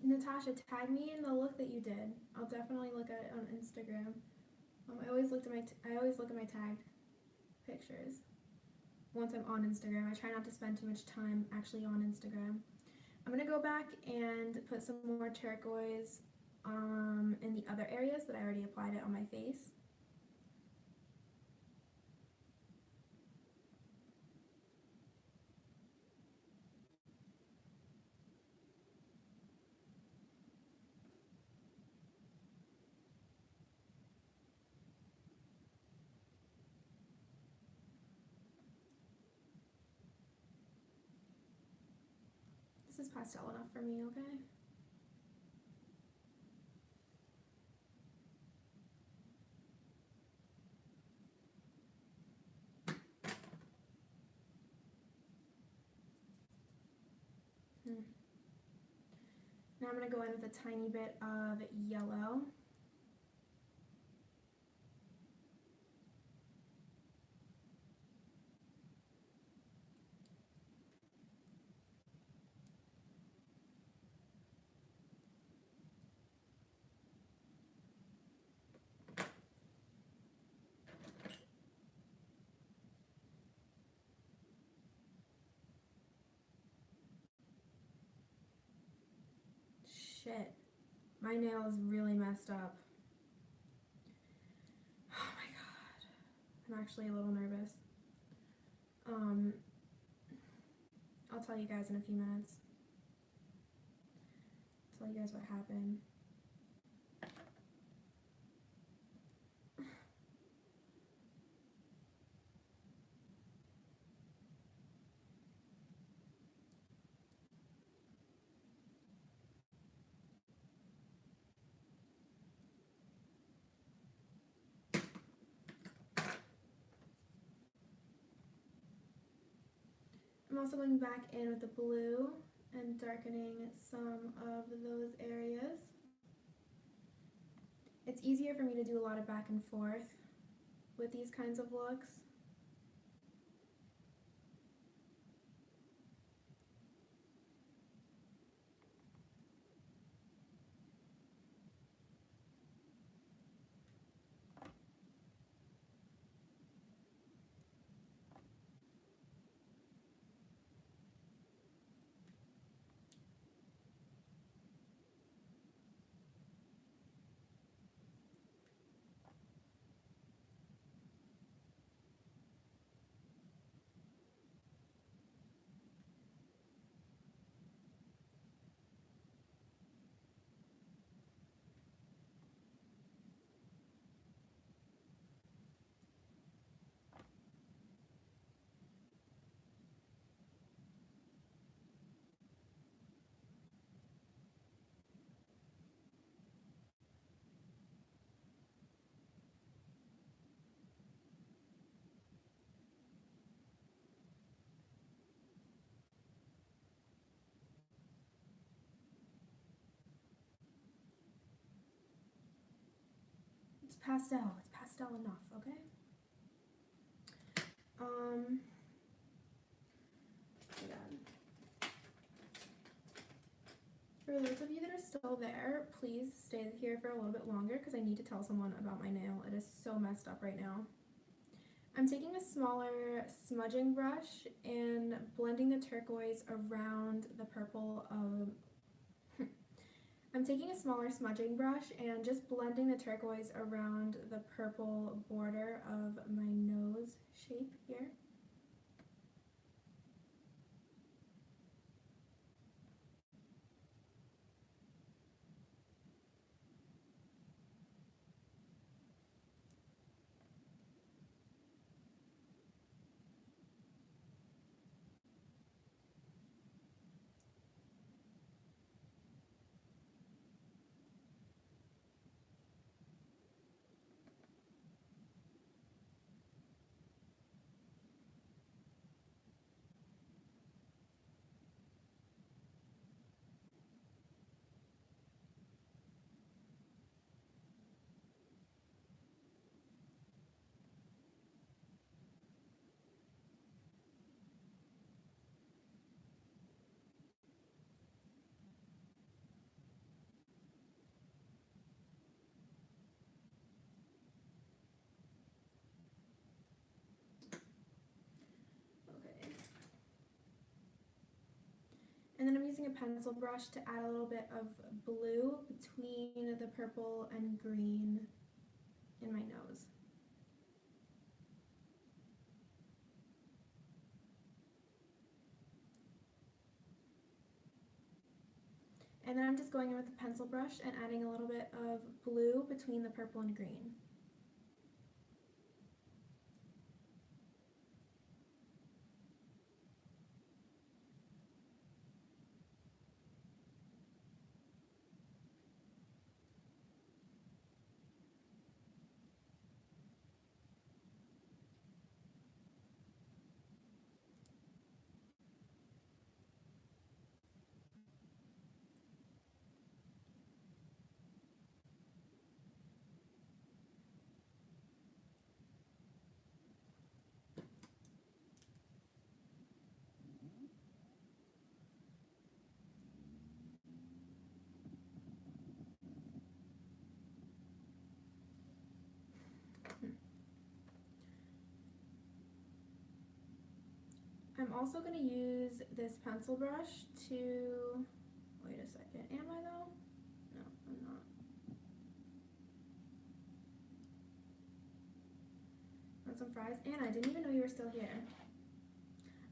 Natasha, tag me in the look that you did. I'll definitely look at it on Instagram. I always look at my tagged pictures. Once I'm on Instagram, I try not to spend too much time actually on Instagram. I'm gonna go back and put some more turquoise in the other areas that I already applied it on my face. This is pastel enough for me, okay? Now I'm going to go in with a tiny bit of yellow. Shit. My nail is really messed up. Oh my god. I'm actually a little nervous. I'll tell you guys in a few minutes. I'll tell you guys what happened. I'm also going back in with the blue and darkening some of those areas. It's easier for me to do a lot of back and forth with these kinds of looks. It's pastel. It's pastel enough, okay? For those of you that are still there, please stay here for a little bit longer because I need to tell someone about my nail. It is so messed up right now. I'm taking a smaller smudging brush and blending the turquoise around the purple of... I'm taking a smaller smudging brush and just blending the turquoise around the purple border of my nose shape here. And then I'm using a pencil brush to add a little bit of blue between the purple and green in my nose. And then I'm just going in with a pencil brush and adding a little bit of blue between the purple and green. I'm also going to use this pencil brush to, wait a second, am I though? No, I'm not. Want some fries? Anna, I didn't even know you were still here.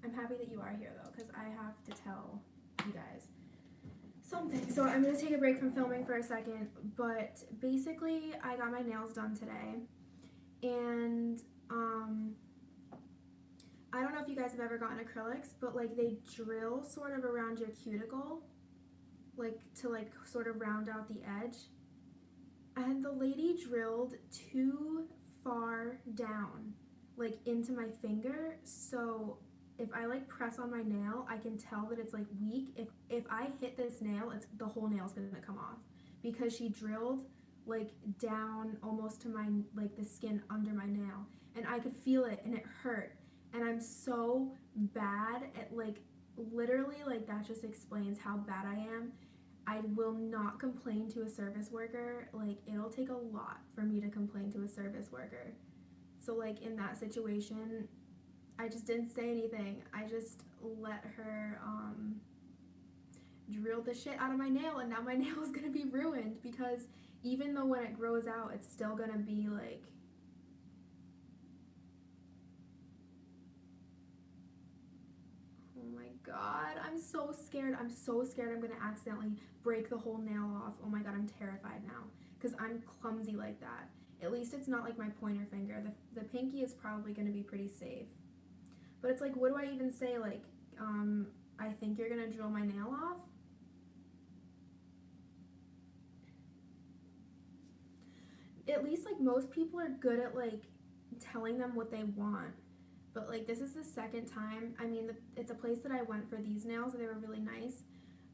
I'm happy that you are here though, because I have to tell you guys something. So I'm going to take a break from filming for a second, but basically I got my nails done today, and I don't know if you guys have ever gotten acrylics, but like they drill sort of around your cuticle, like to like sort of round out the edge, and the lady drilled too far down, like into my finger, so if I like press on my nail, I can tell that it's like weak. If I hit this nail, it's the whole nail's gonna come off, because she drilled like down almost to my, like the skin under my nail, and I could feel it and it hurt, and I'm so bad at like, literally, like that just explains how bad I am. I will not complain to a service worker. Like it'll take a lot for me to complain to a service worker. So like in that situation, I just didn't say anything. I just let her drill the shit out of my nail, and now my nail is gonna be ruined, because even though when it grows out, it's still gonna be like, oh my god, I'm so scared. I'm so scared I'm gonna accidentally break the whole nail off. Oh my god, I'm terrified now, because I'm clumsy like that. At least it's not like my pointer finger. The pinky is probably gonna be pretty safe. But it's like, what do I even say? Like, I think you're gonna drill my nail off? At least like most people are good at like telling them what they want. But like this is the second time. I mean, at the place that I went for these nails, they were really nice.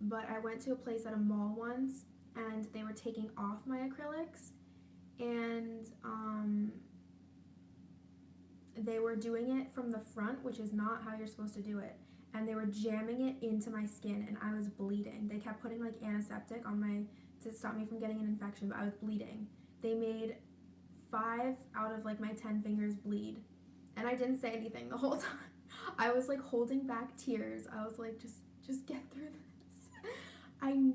But I went to a place at a mall once, and they were taking off my acrylics, and they were doing it from the front, which is not how you're supposed to do it, and they were jamming it into my skin, and I was bleeding. They kept putting like antiseptic on my, to stop me from getting an infection, but I was bleeding. They made 5 out of like my 10 fingers bleed, and I didn't say anything the whole time. I was like holding back tears. I was like, just get through this.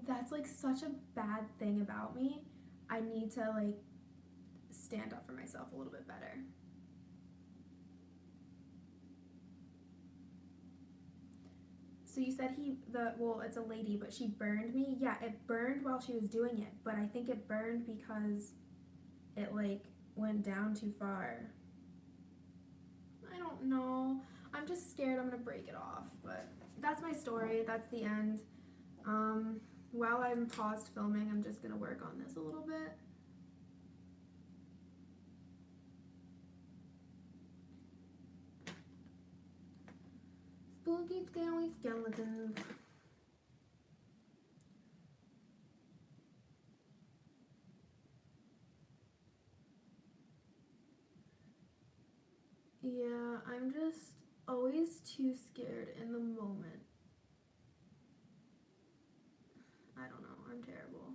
That's like such a bad thing about me. I need to like stand up for myself a little bit better. So you said well, it's a lady, but she burned me. Yeah, it burned while she was doing it, but I think it burned because it like went down too far. I don't know. I'm just scared I'm gonna break it off, but that's my story. That's the end. While I'm paused filming, I'm just gonna work on this a little bit. Spooky, scary skeletons. Yeah, I'm just always too scared in the moment. I don't know, I'm terrible.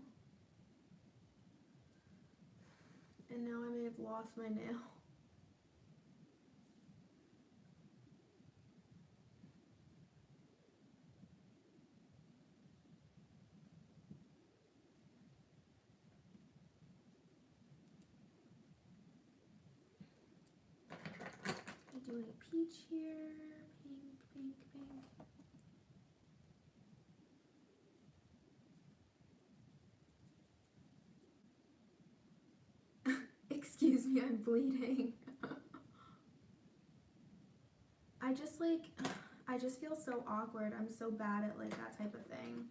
And now I may have lost my nail. Doing a peach here, pink, pink, pink. Excuse me, I'm bleeding. I just feel so awkward. I'm so bad at like that type of thing.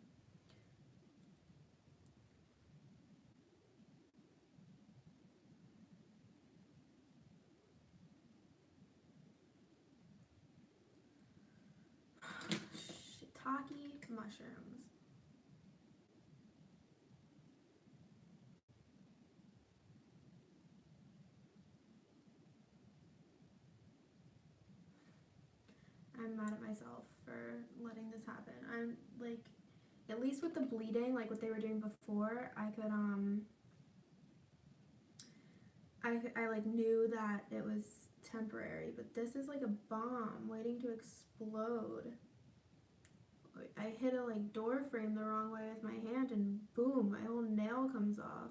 Shiitake mushrooms. I'm mad at myself for letting this happen. I'm like, at least with the bleeding, like what they were doing before, I could I like knew that it was temporary, but this is like a bomb waiting to explode. I hit a like door frame the wrong way with my hand and boom, my whole nail comes off.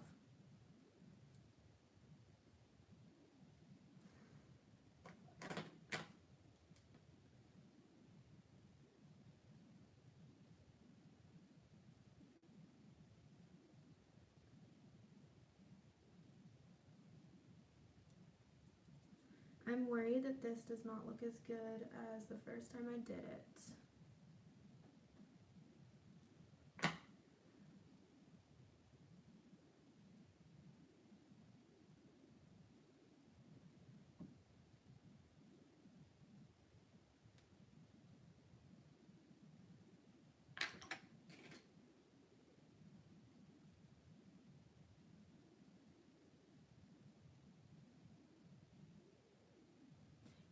I'm worried that this does not look as good as the first time I did it.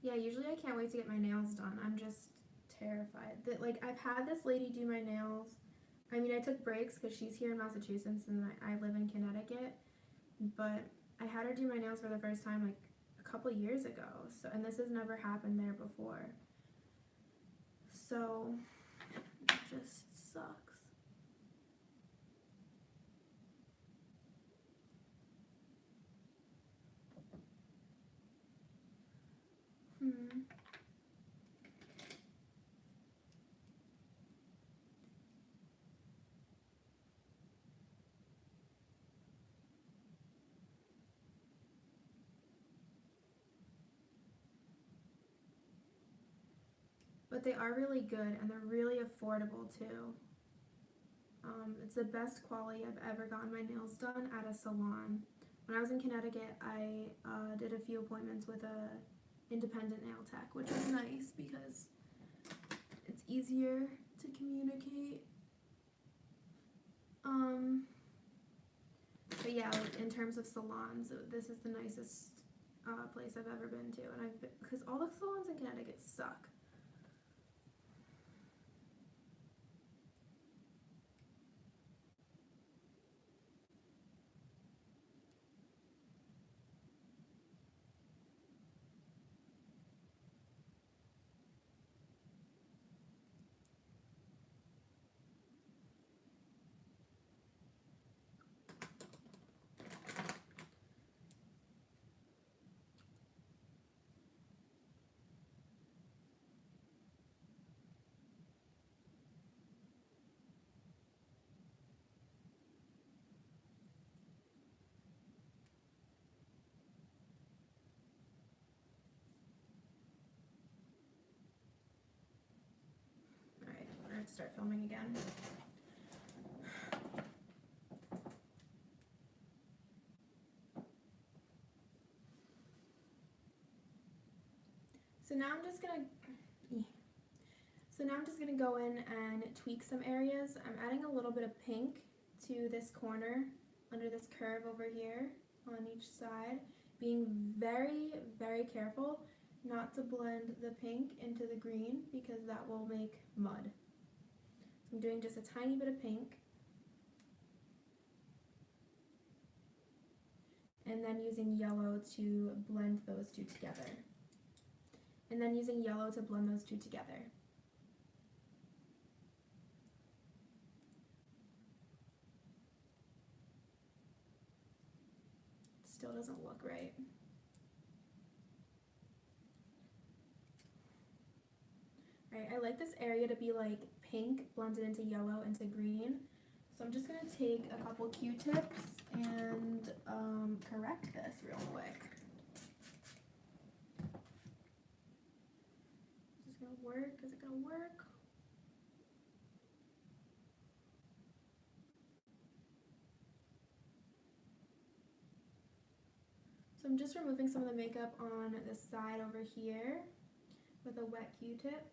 Yeah, usually I can't wait to get my nails done. I'm just terrified that, like, I've had this lady do my nails. I mean, I took breaks because she's here in Massachusetts and I live in Connecticut, but I had her do my nails for the first time like a couple years ago. So, and this has never happened there before. So, it just sucks. But they are really good and they're really affordable too. It's the best quality I've ever gotten my nails done at a salon. When I was in Connecticut, I did a few appointments with a independent nail tech, which was nice because it's easier to communicate. But yeah, like in terms of salons, this is the nicest place I've ever been to, and because all the salons in Connecticut suck. Alright, we're going to start filming again. So now I'm just gonna go in and tweak some areas. I'm adding a little bit of pink to this corner under this curve over here on each side, being very, very careful not to blend the pink into the green because that will make mud. So I'm doing just a tiny bit of pink and then using yellow to blend those two together. And then using yellow to blend those two together. Still doesn't look right. Alright, I like this area to be like pink blended into yellow into green. So I'm just going to take a couple Q-tips and correct this real quick. Is this going to work? Is it going to work? So I'm just removing some of the makeup on the side over here with a wet Q-tip.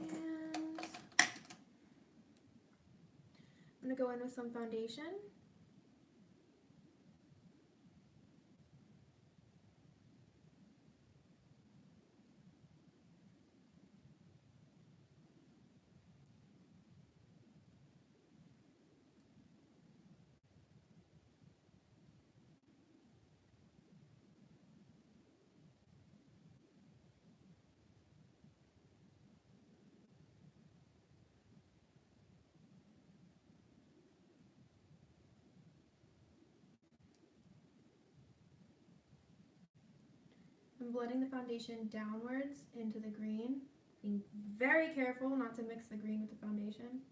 And I'm going to go in with some foundation. I'm blending the foundation downwards into the green, being very careful not to mix the green with the foundation.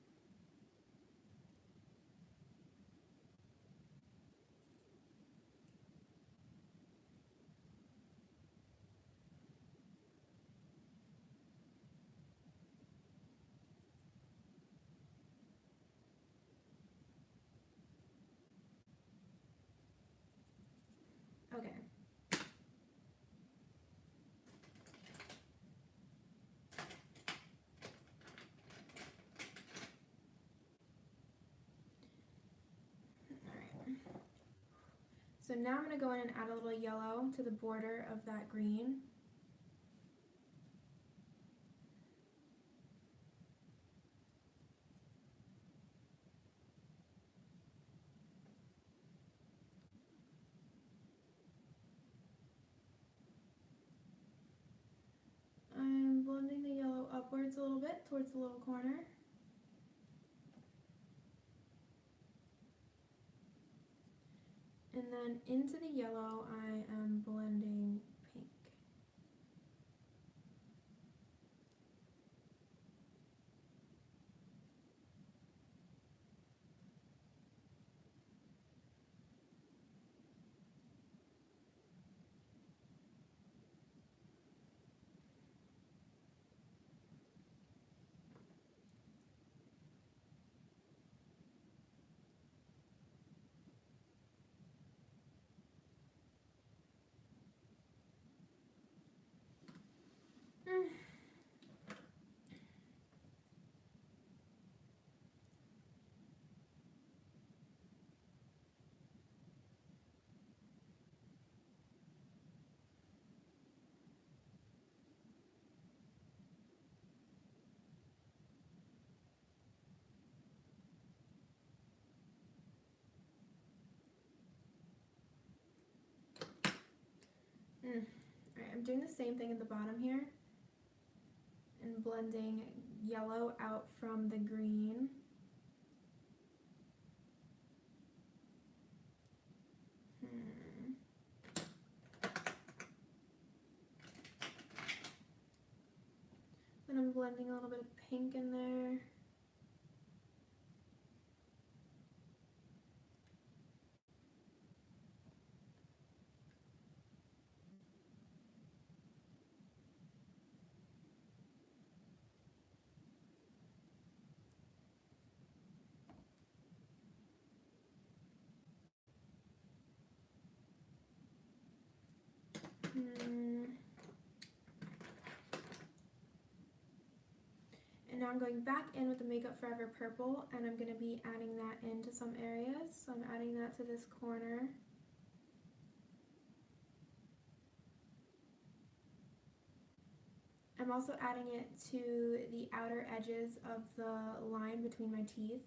Okay. Alright. So now I'm going to go in and add a little yellow to the border of that green. I'm blending the yellow upwards a little bit towards the little corner. And then into the yellow, I am blending pink. Alright, I'm doing the same thing at the bottom here and blending yellow out from the green. Then I'm blending a little bit of pink in there. And now I'm going back in with the Makeup Forever purple, and I'm going to be adding that into some areas. So I'm adding that to this corner. I'm also adding it to the outer edges of the line between my teeth.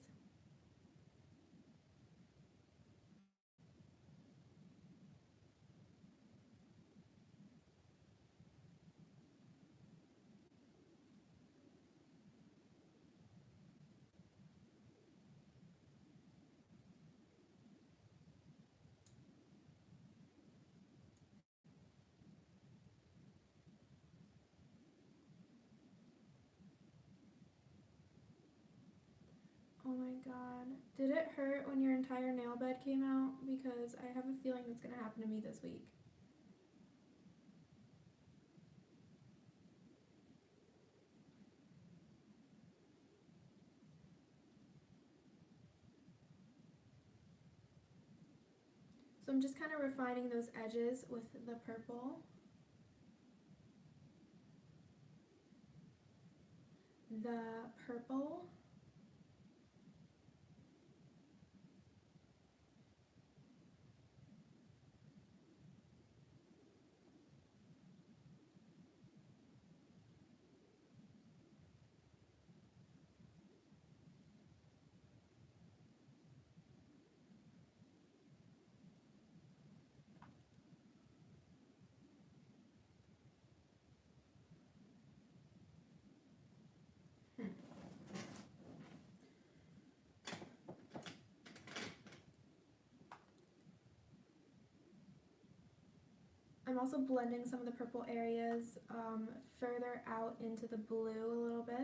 Oh my god. Did it hurt when your entire nail bed came out? Because I have a feeling that's going to happen to me this week. So I'm just kind of refining those edges with the purple. The purple. I'm also blending some of the purple areas further out into the blue a little bit.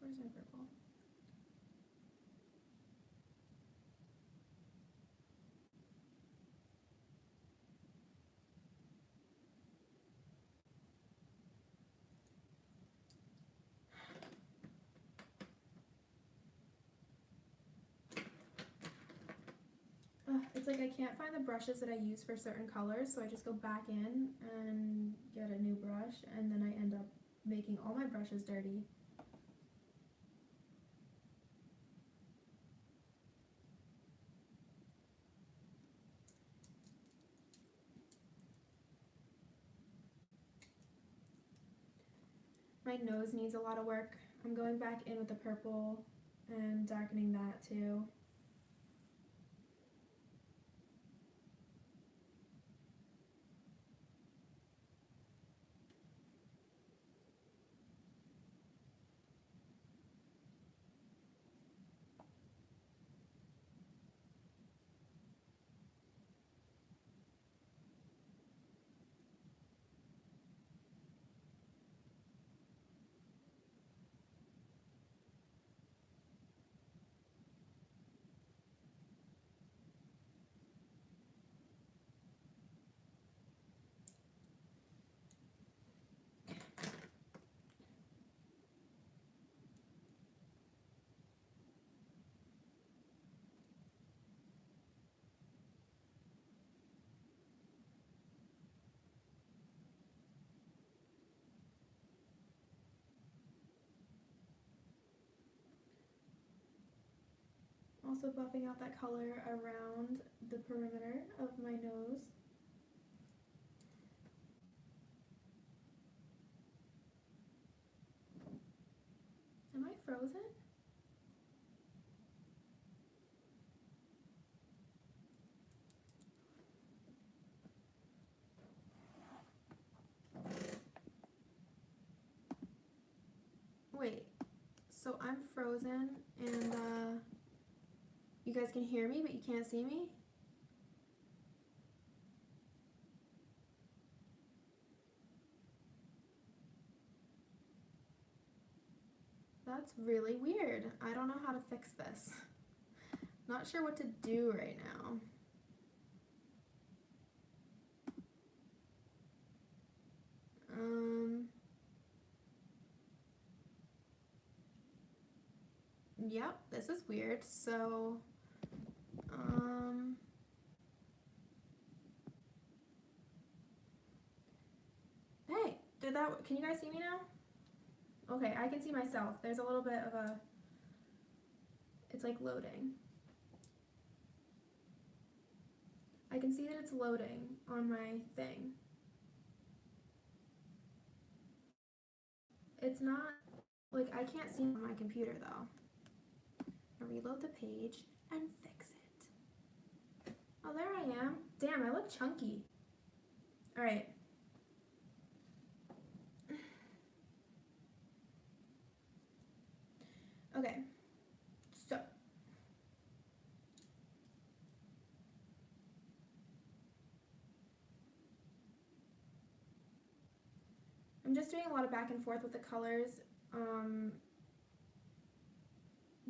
Where's my purple? It's like I can't find the brushes that I use for certain colors, so I just go back in and get a new brush, and then I end up making all my brushes dirty. My nose needs a lot of work. I'm going back in with the purple and darkening that too. Also buffing out that color around the perimeter of my nose. Am I frozen? Wait, so I'm frozen and you guys can hear me, but you can't see me? That's really weird. I don't know how to fix this. Not sure what to do right now. Yep, this is weird. So, hey, can you guys see me now? Okay, I can see myself. There's a little bit of it's like loading. I can see that it's loading on my thing. It's not, like, I can't see on my computer though. I'll reload the page and fix it. Oh, there I am. Damn, I look chunky. All right. Okay, so I'm just doing a lot of back and forth with the colors,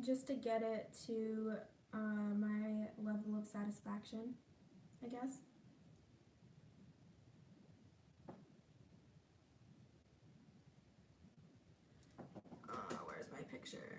just to get it to my level of satisfaction, I guess. Where's my picture?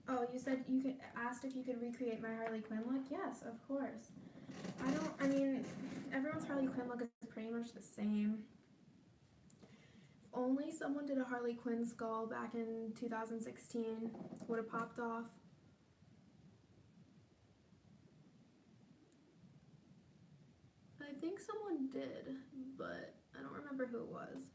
Oh, you said you could asked if you could recreate my Harley Quinn look? Yes, of course. I mean, everyone's Harley Quinn look is pretty much the same. If only someone did a Harley Quinn skull back in 2016, would have popped off. I think someone did, but I don't remember who it was.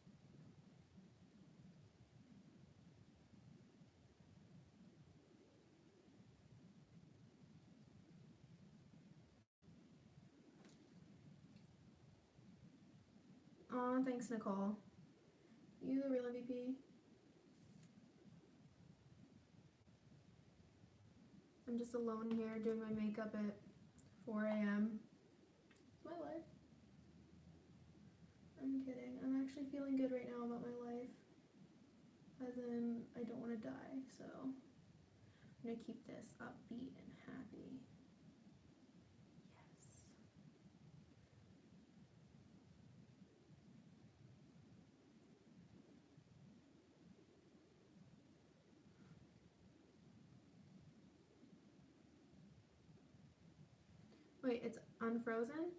Aw, thanks, Nicole. You the real MVP. I'm just alone here doing my makeup at 4 a.m. It's my life. I'm kidding. I'm actually feeling good right now about my life. As in, I don't want to die, so I'm gonna keep this upbeat and happy. Yes. Wait, it's unfrozen?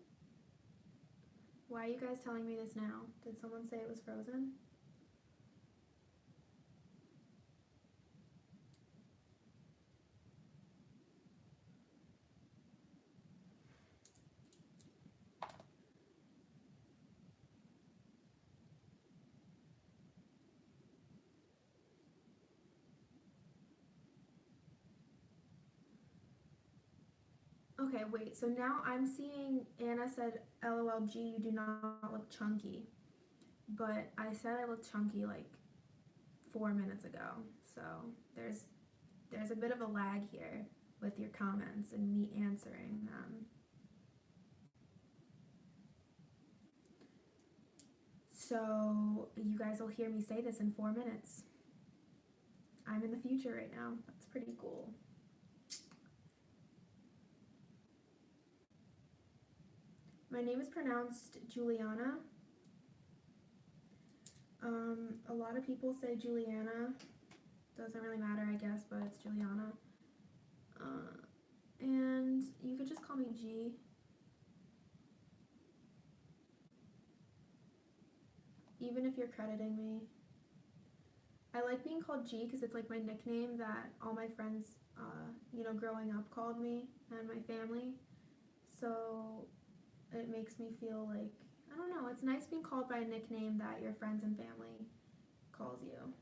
Why are you guys telling me this now? Did someone say it was frozen? Okay, wait, so now I'm seeing Anna said, LOLG, you do not look chunky. But I said I looked chunky like 4 minutes ago. So there's a bit of a lag here with your comments and me answering them. So you guys will hear me say this in 4 minutes. I'm in the future right now. That's pretty cool. My name is pronounced Juliana. A lot of people say Juliana. Doesn't really matter, I guess, but it's Juliana. And you could just call me G. Even if you're crediting me. I like being called G because it's like my nickname that all my friends, growing up called me and my family. So it makes me feel like, I don't know, it's nice being called by a nickname that your friends and family calls you.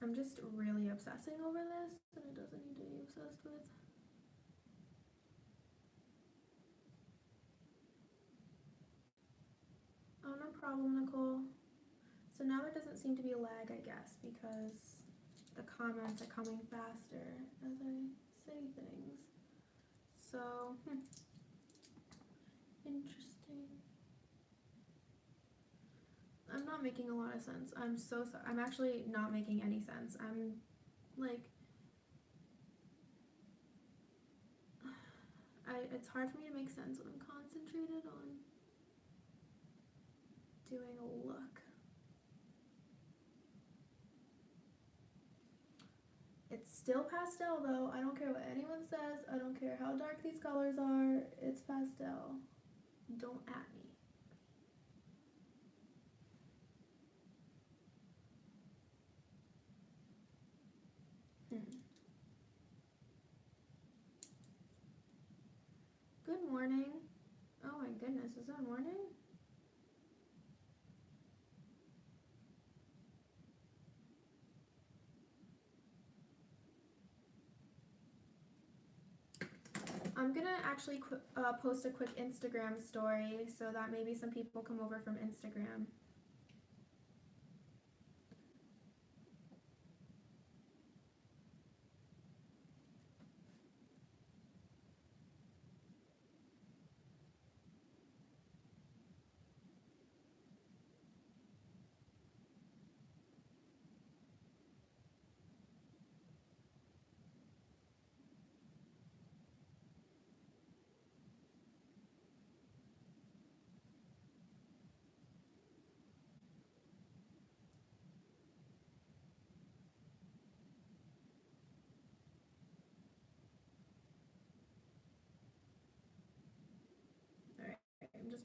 I'm just really obsessing over this, and it doesn't need to be obsessed with. Oh, no problem, Nicole. So now there doesn't seem to be a lag, I guess, because the comments are coming faster as I say things. So, interesting. I'm not making a lot of sense. I'm so sorry. I'm actually not making any sense. I'm like, it's hard for me to make sense when I'm concentrated on doing a look. It's still pastel though. I don't care what anyone says. I don't care how dark these colors are. It's pastel. Don't at me. Good morning. Oh my goodness, is that morning? I'm gonna actually post a quick Instagram story so that maybe some people come over from Instagram.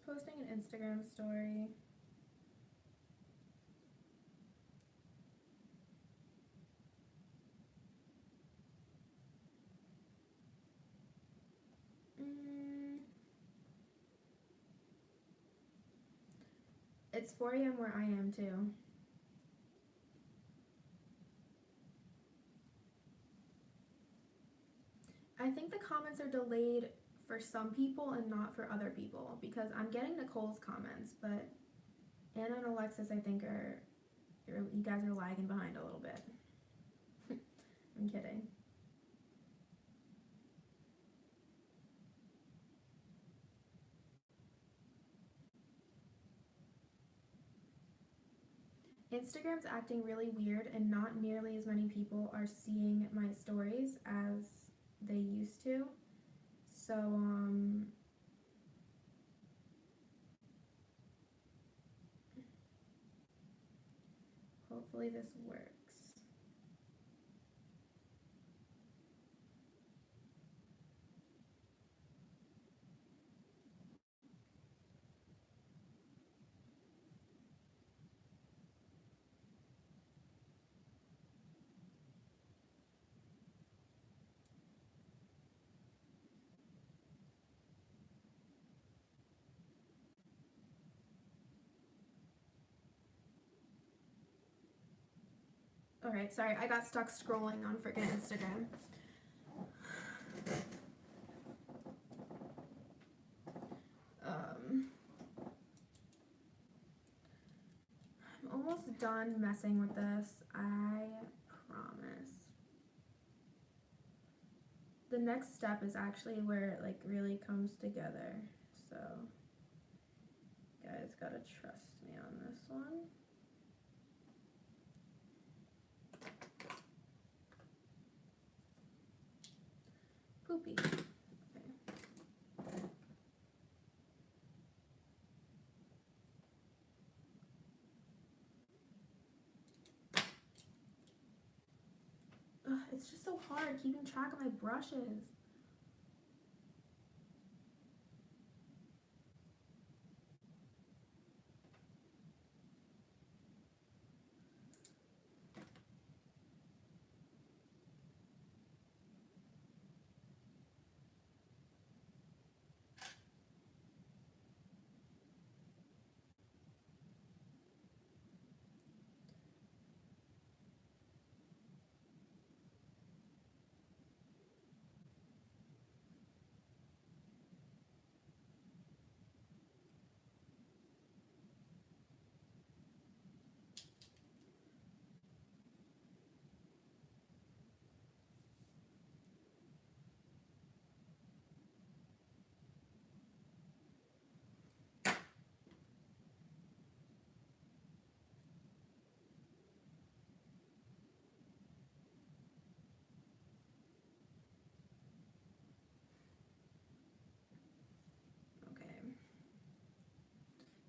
posting an Instagram story. It's 4 a.m. where I am too. I think the comments are delayed for some people and not for other people, because I'm getting Nicole's comments, but Anna and Alexis, I think, you guys are lagging behind a little bit. I'm kidding. Instagram's acting really weird, and not nearly as many people are seeing my stories as they used to. So, hopefully this works. Alright, sorry, I got stuck scrolling on freaking Instagram. I'm almost done messing with this, I promise. The next step is actually where it like really comes together, so you guys gotta trust me on this one. Poopy. Okay. Ugh, it's just so hard keeping track of my brushes.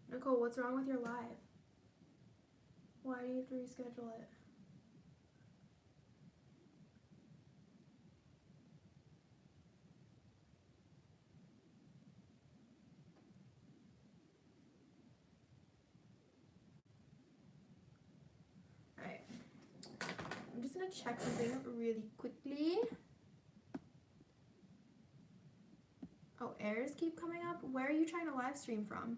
Nicole, what's wrong with your live? Why do you have to reschedule it? Alright. I'm just gonna check something really quickly. Oh, errors keep coming up? Where are you trying to live stream from?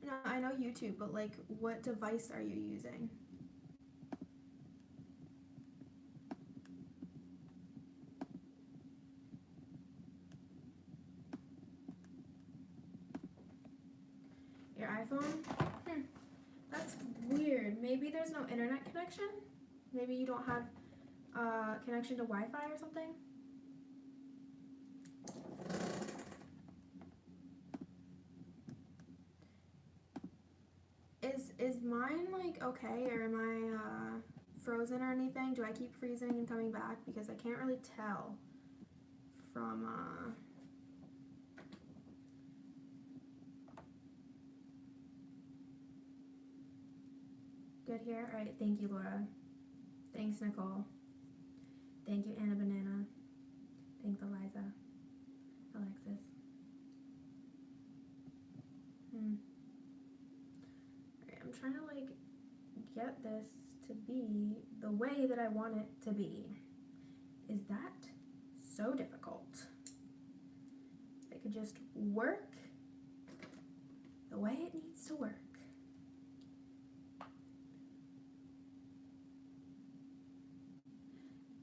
No, I know YouTube, but like, what device are you using? Your iPhone? That's weird. Maybe there's no internet connection? Maybe you don't have connection to Wi-Fi or something? Is mine like okay, or am I frozen or anything? Do I keep freezing and coming back? Because I can't really tell from Good here? Alright, thank you, Laura. Thanks, Nicole. Thank you, Anna Banana. Thanks, Eliza. Alexis. Alright, I'm trying to like get this to be the way that I want it to be. Is that so difficult? It could just work the way it needs to work.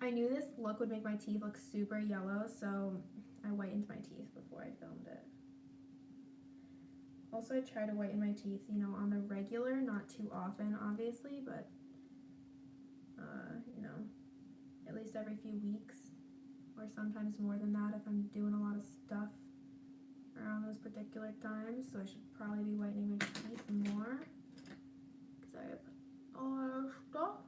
I knew this look would make my teeth look super yellow, so I whitened my teeth before I filmed it. Also, I try to whiten my teeth, you know, on the regular, not too often, obviously, but, you know, at least every few weeks, or sometimes more than that if I'm doing a lot of stuff around those particular times, so I should probably be whitening my teeth more, because I have a lot of stuff.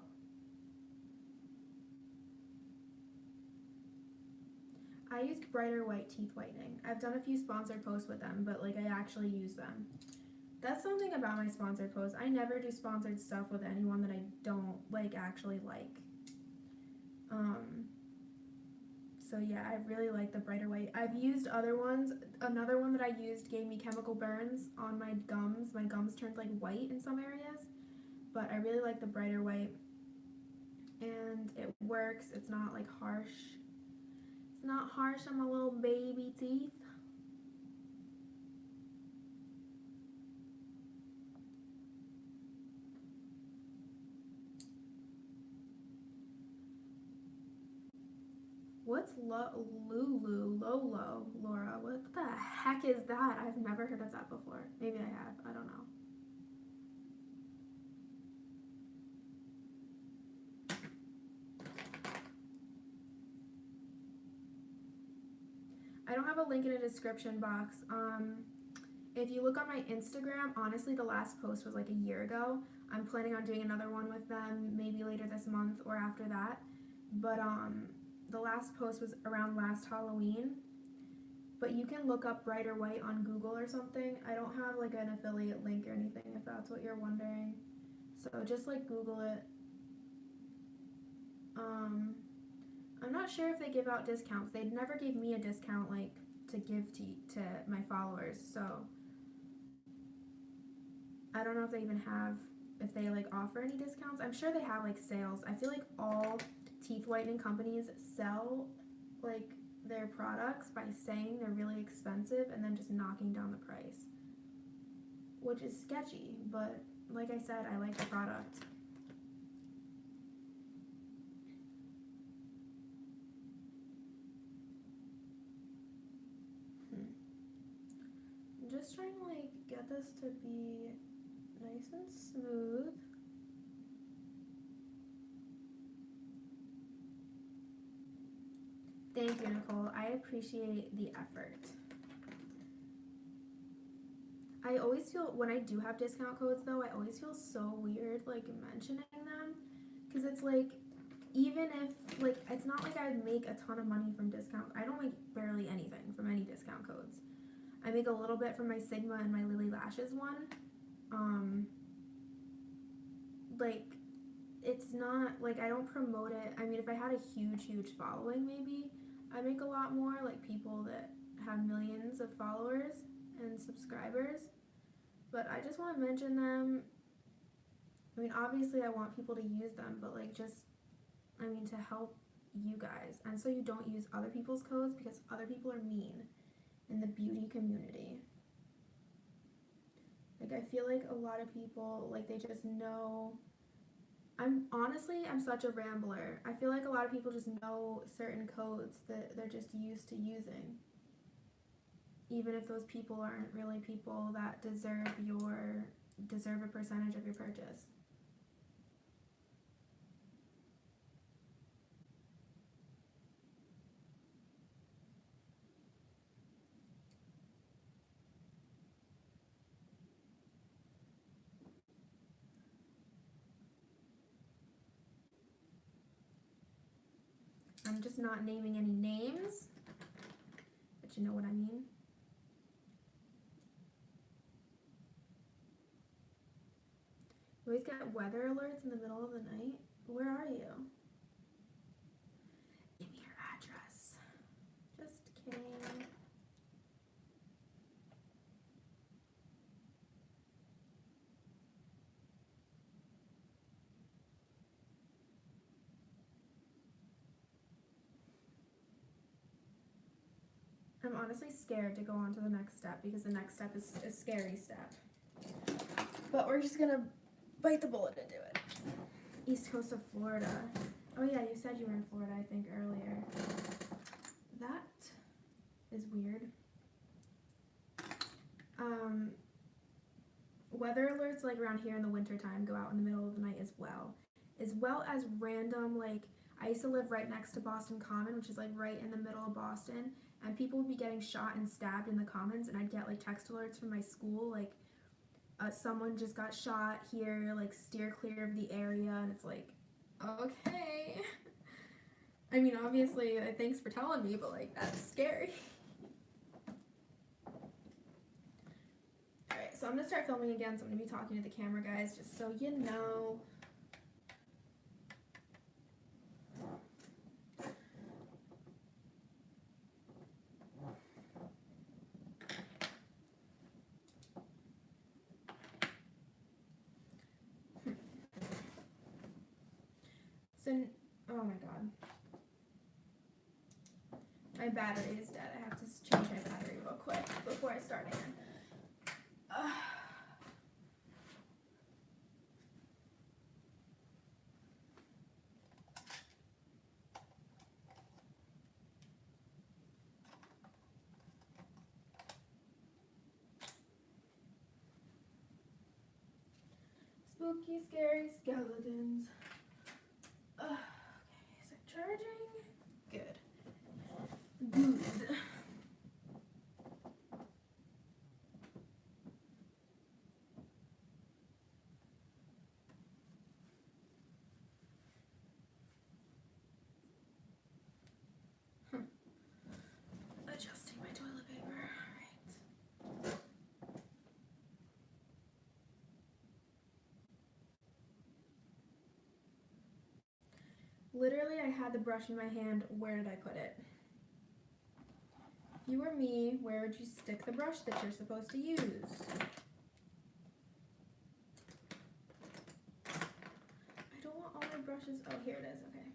I used Brighter White teeth whitening. I've done a few sponsored posts with them, but like I actually use them. That's something about my sponsored posts. I never do sponsored stuff with anyone that I don't like actually like. So yeah, I really like the Brighter White. I've used other ones. Another one that I used gave me chemical burns on my gums. My gums turned like white in some areas, but I really like the Brighter White, and it works. It's not like harsh. It's not harsh on my little baby teeth. What's Lolo, Laura? What the heck is that? I've never heard of that before. Maybe I have. I don't know. I don't have a link in a description box. If you look on my Instagram, honestly, the last post was like a year ago. I'm planning on doing another one with them maybe later this month or after that. But the last post was around last Halloween. But you can look up Brighter White on Google or something. I don't have like an affiliate link or anything if that's what you're wondering. So just like Google it. I'm not sure if they give out discounts. They never gave me a discount like to give to my followers. So I don't know if they even have, if they like offer any discounts. I'm sure they have like sales. I feel like all teeth whitening companies sell like their products by saying they're really expensive and then just knocking down the price, which is sketchy, but like I said, I like the product. I'm just trying to like get this to be nice and smooth. Thank you, Nicole. I appreciate the effort. I always feel, when I do have discount codes though, I always feel so weird like mentioning them, because it's like, even if, like, it's not like I make a ton of money from discount. I don't make barely anything from any discount codes. I make a little bit from my Sigma and my Lily Lashes one. Like, it's not, like, I don't promote it. I mean, if I had a huge following, maybe I'd make a lot more, like people that have millions of followers and subscribers. But I just want to mention them. I mean, obviously I want people to use them, but like just, I mean, to help you guys. And so you don't use other people's codes, because other people are mean in the beauty community. Like, I feel like a lot of people, like, they just know, I'm such a rambler. I feel like a lot of people just know certain codes that they're just used to using, even if those people aren't really people that deserve a percentage of your purchase. I'm just not naming any names, but you know what I mean. It always get weather alerts in the middle of the night. Where are you? Give me your address. Just kidding. I'm honestly scared to go on to the next step because the next step is a scary step. But we're just gonna bite the bullet and do it. East coast of Florida. Oh yeah, you said you were in Florida, I think, earlier. That is weird. Weather alerts like around here in the winter time go out in the middle of the night as well as random, like, I used to live right next to Boston Common, which is like right in the middle of Boston, and people would be getting shot and stabbed in the Commons, and I'd get like text alerts from my school, like, someone just got shot here, like, steer clear of the area, and it's like, okay. I mean, obviously, thanks for telling me, but, like, that's scary. Alright, so I'm gonna start filming again, so I'm gonna be talking to the camera, guys, just so you know. So, oh my god. My battery is dead. I have to change my battery real quick before I start again. Spooky, scary skeletons. Okay, is it charging? Good. Good. Adjusting my toilet paper. Alright. Literally, I had the brush in my hand. Where did I put it? If you were me, where would you stick the brush that you're supposed to use? I don't want all my brushes. Oh, here it is. Okay.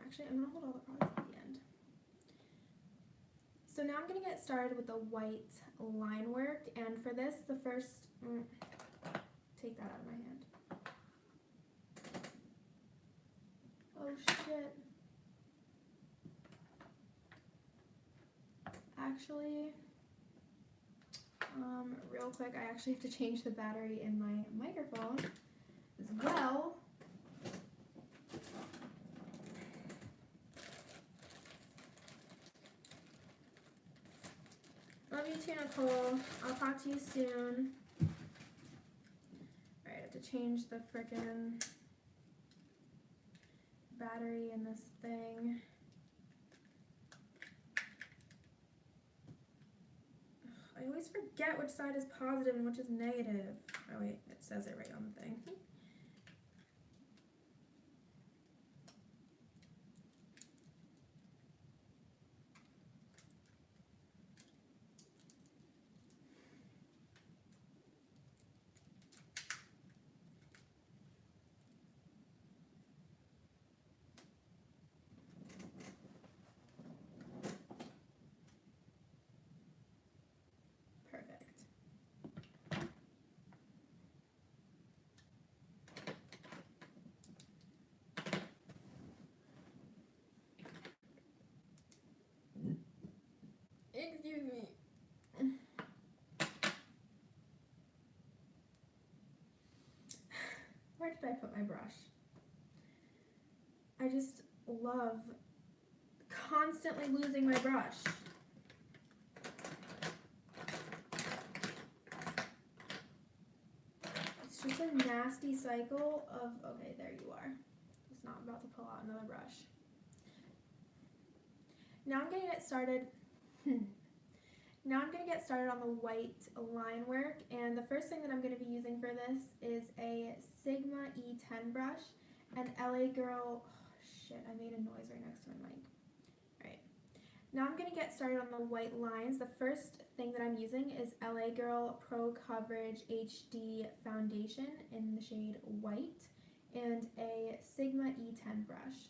Actually, I'm going to hold all the products at the end. So now I'm going to get started with the white line work, and for this, the first, take that out of my hand. Oh shit. Actually, real quick, I actually have to change the battery in my microphone as well. Love you too, Nicole. I'll talk to you soon. Alright, I have to change the frickin' battery in this thing. I always forget which side is positive and which is negative. Oh wait, it says it right on the thing. Excuse me. Where did I put my brush? I just love constantly losing my brush. It's just a nasty cycle of, okay, there you are. Just not about to pull out another brush. Now I'm going to get started. Now I'm going to get started on the white line work, and the first thing that I'm going to be using for this is a Sigma E10 brush, and LA Girl, oh shit, I made a noise right next to my mic. Alright, now I'm going to get started on the white lines. The first thing that I'm using is LA Girl Pro Coverage HD Foundation in the shade White, and a Sigma E10 brush.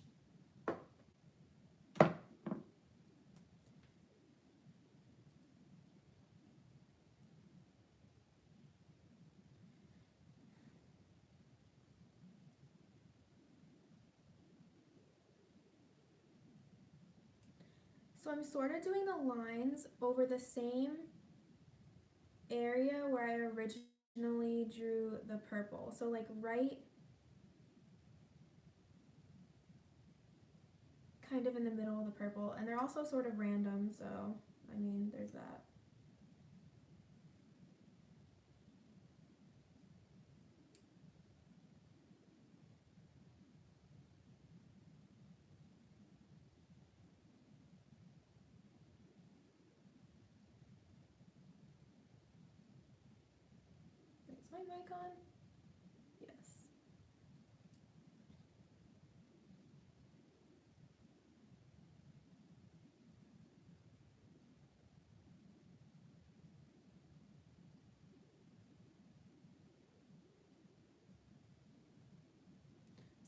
So I'm sort of doing the lines over the same area where I originally drew the purple. So like right kind of in the middle of the purple. And they're also sort of random, so I mean there's that. Is my mic on? Yes.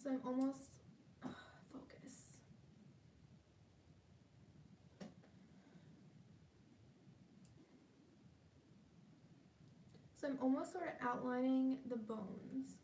So I'm almost, focus. So I'm almost sort of outlining the bones.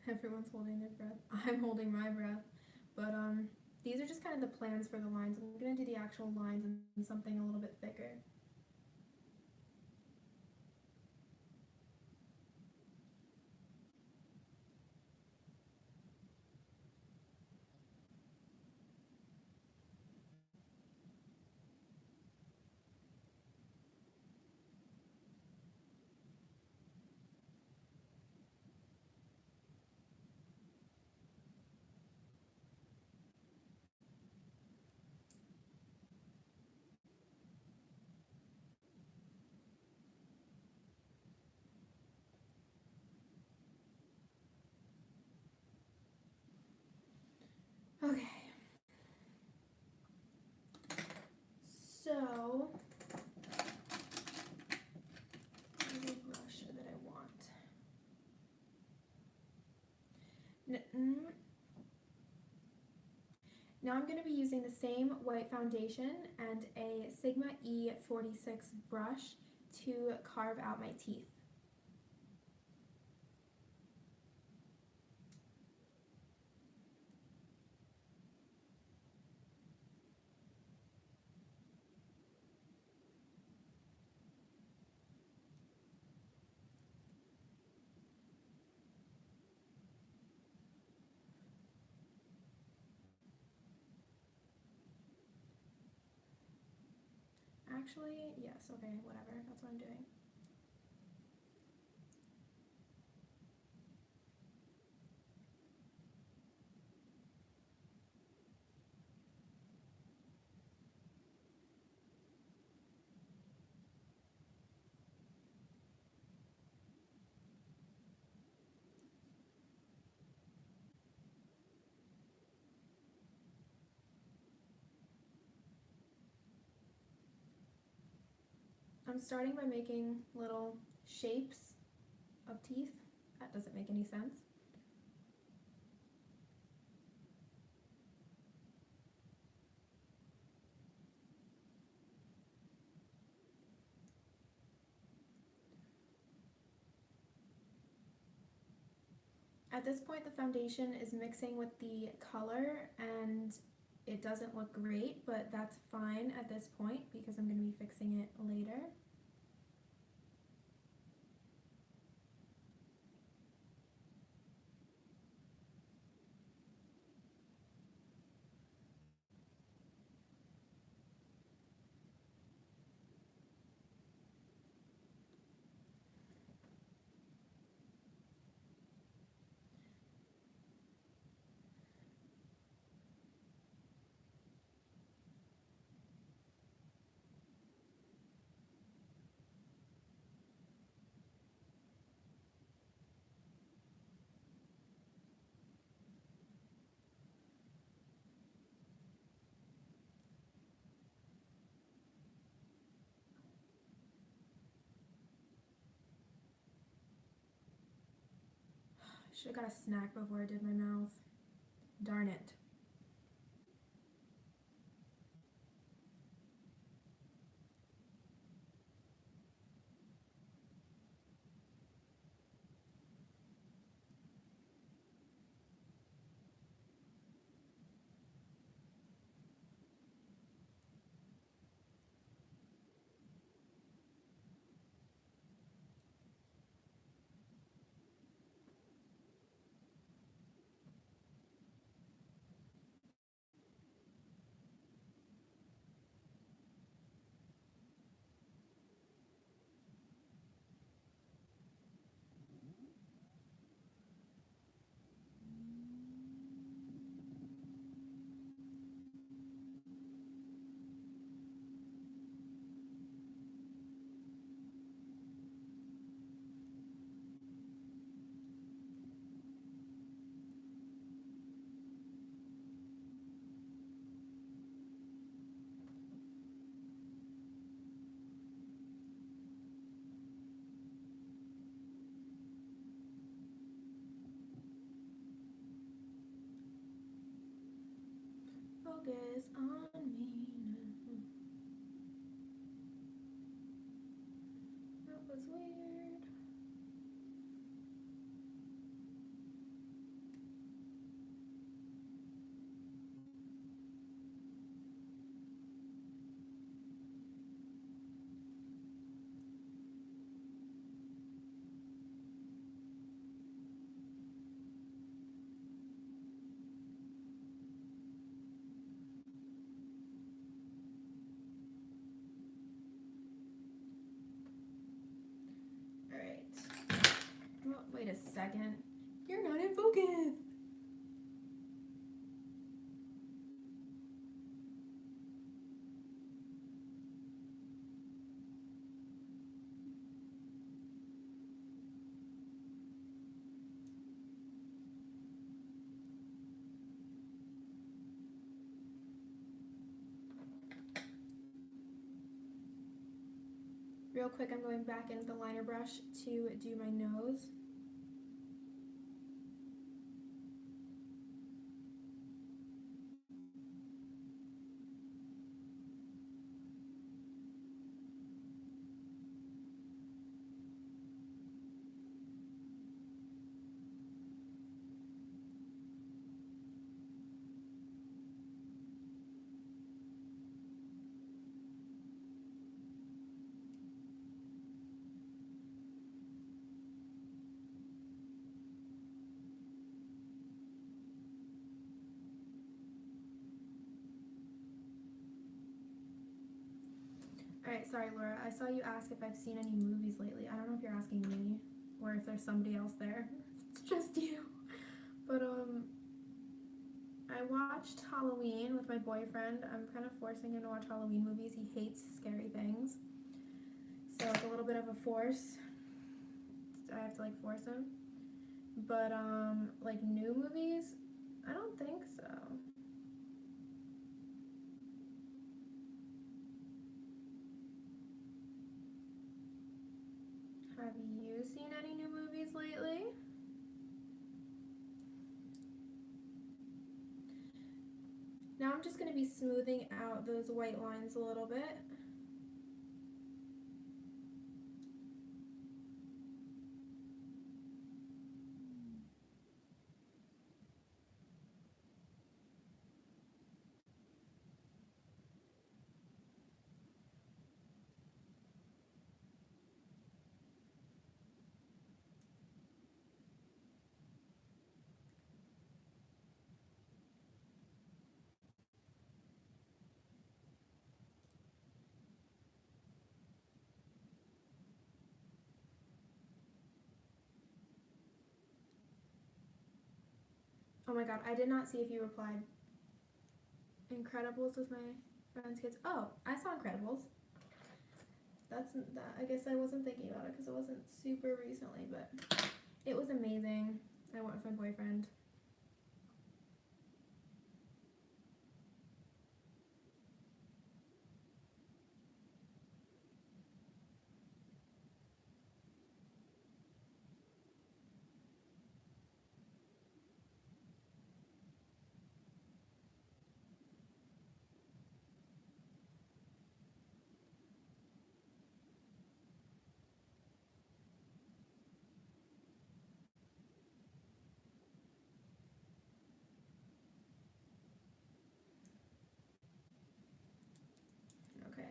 Everyone's holding their breath. I'm holding my breath. But these are just kind of the plans for the lines. I'm going to do the actual lines in something a little bit thicker. Okay. So, where's the brush that I want? Now I'm going to be using the same white foundation and a Sigma E46 brush to carve out my teeth. Actually, yes, okay, whatever, that's what I'm doing. I'm starting by making little shapes of teeth. That doesn't make any sense. At this point, the foundation is mixing with the color and it doesn't look great, but that's fine at this point because I'm going to be fixing it later. I should have got a snack before I did my mouth. Darn it. Focus on me now. That was weird. Alright. Well, wait a second. You're not in focus! Real quick, I'm going back into the liner brush to do my nose. Alright, sorry Laura, I saw you ask if I've seen any movies lately. I don't know if you're asking me or if there's somebody else there. It's just you. But I watched Halloween with my boyfriend. I'm kind of forcing him to watch Halloween movies. He hates scary things. So it's a little bit of a force. I have to like force him. But like new movies, I don't think so. Have you seen any new movies lately? Now I'm just going to be smoothing out those white lines a little bit. Oh my god, I did not see if you replied. Incredibles with my friend's kids. Oh, I saw Incredibles. That's that. I guess I wasn't thinking about it because it wasn't super recently, but it was amazing. I went with my boyfriend. Okay.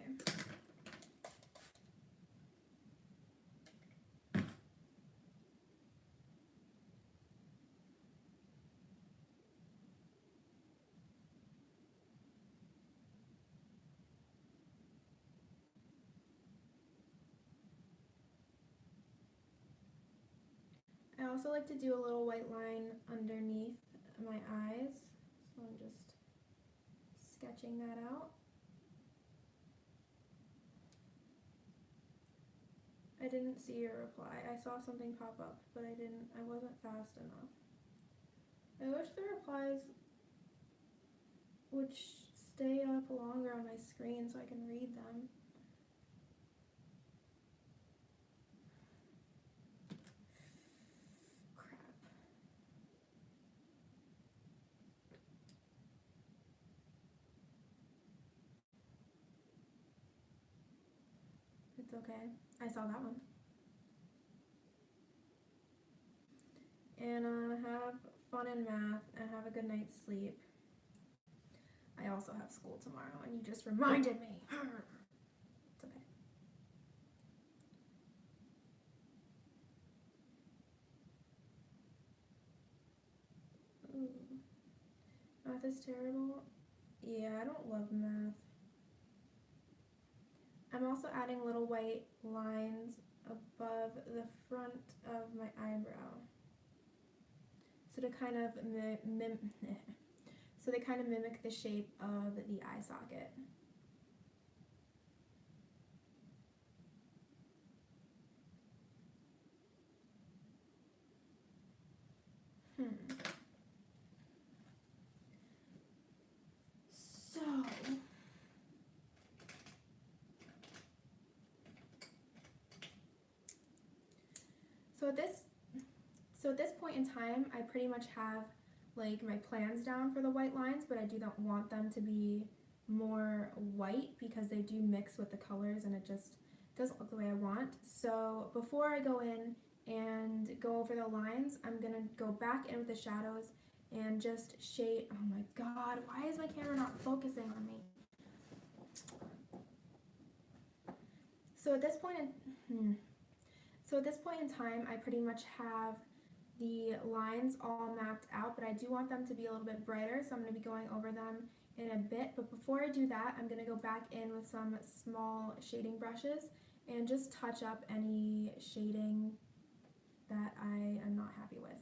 I also like to do a little white line underneath my eyes. So I'm just sketching that out. I didn't see your reply. I saw something pop up, but I wasn't fast enough. I wish the replies would stay up longer on my screen so I can read them. Crap. It's okay. I saw that one. And have fun in math and have a good night's sleep. I also have school tomorrow and you just reminded me. It's okay. Ooh. Math is terrible. Yeah, I don't love math. I'm also adding little white lines above the front of my eyebrow. So to kind of so they kind of mimic the shape of the eye socket. So at this point in time, I pretty much have like my plans down for the white lines, but I do not want them to be more white because they do mix with the colors and it just doesn't look the way I want. So before I go in and go over the lines, I'm gonna go back in with the shadows and just shade. Oh my god, why is my camera not focusing on me? So at this point in time, I pretty much have the lines all mapped out, but I do want them to be a little bit brighter, so I'm going to be going over them in a bit, but before I do that, I'm going to go back in with some small shading brushes and just touch up any shading that I am not happy with.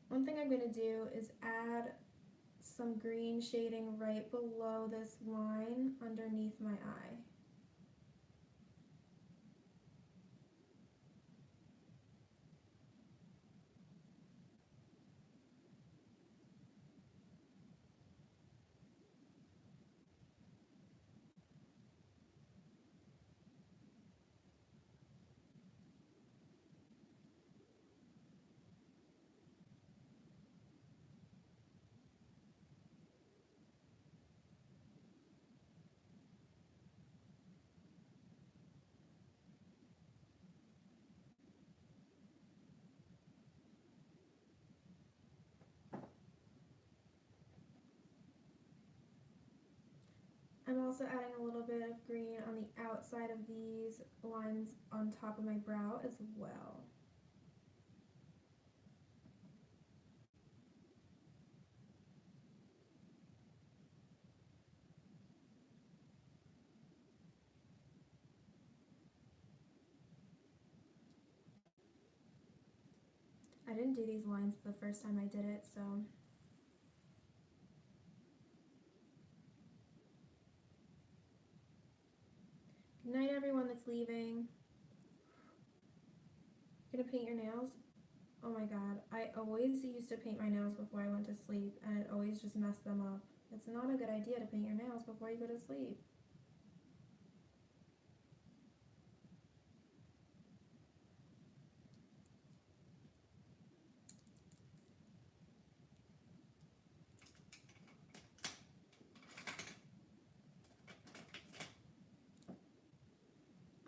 One thing I'm going to do is add some green shading right below this line underneath my eye. I'm also adding a little bit of green on the outside of these lines on top of my brow as well. I didn't do these lines the first time I did it, so good night everyone that's leaving. Gonna paint your nails? Oh my god, I always used to paint my nails before I went to sleep and it always just messed them up. It's not a good idea to paint your nails before you go to sleep.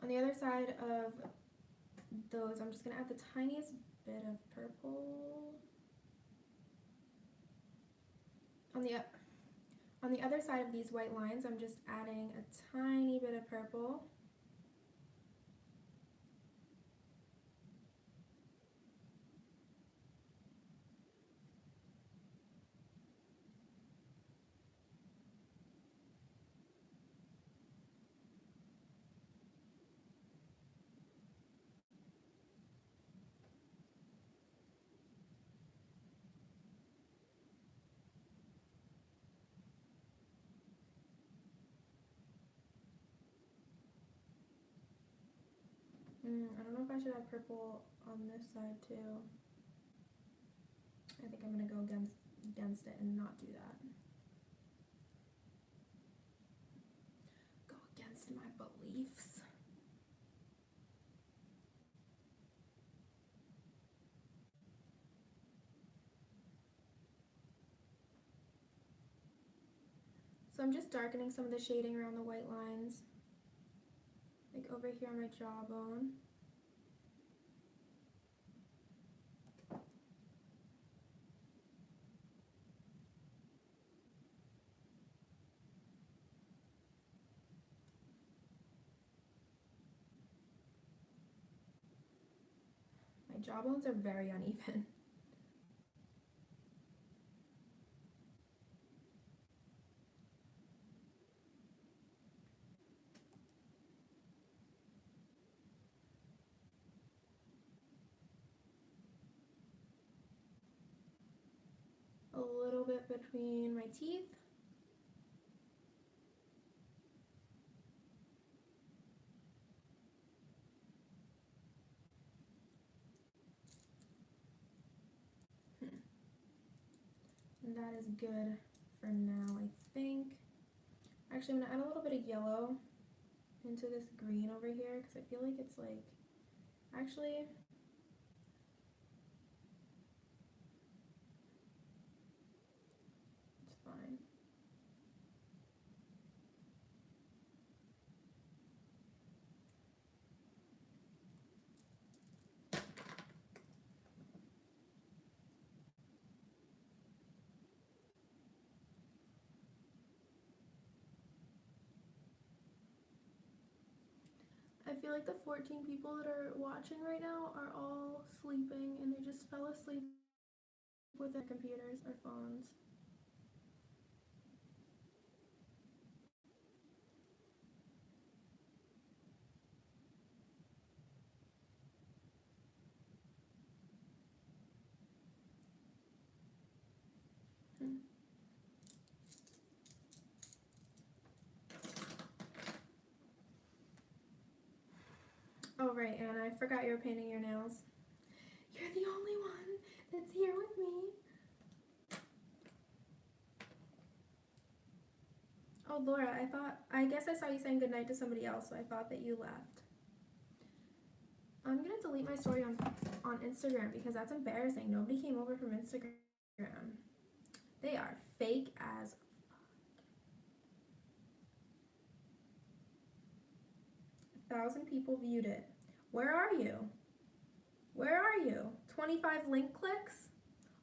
On the other side of those, I'm just going to add the tiniest bit of purple. On the other side of these white lines, I'm just adding a tiny bit of purple. I don't know if I should have purple on this side too. I think I'm going to go against it and not do that. Go against my beliefs. So I'm just darkening some of the shading around the white lines, like over here on my jawbone. My jawbones are very uneven. A little bit between my teeth. And that is good for now, I think. Actually, I'm gonna add a little bit of yellow into this green over here because I feel like it's like, actually, it's fine. I feel like the 14 people that are watching right now are all sleeping and they just fell asleep with their computers or phones. Oh right, Anna, I forgot you were painting your nails. You're the only one that's here with me. Oh Laura, I guess I saw you saying goodnight to somebody else, so I thought that you left. I'm gonna delete my story on Instagram because that's embarrassing. Nobody came over from Instagram. They are fake as fuck. 1,000 people viewed it. Where are you? Where are you? 25 link clicks?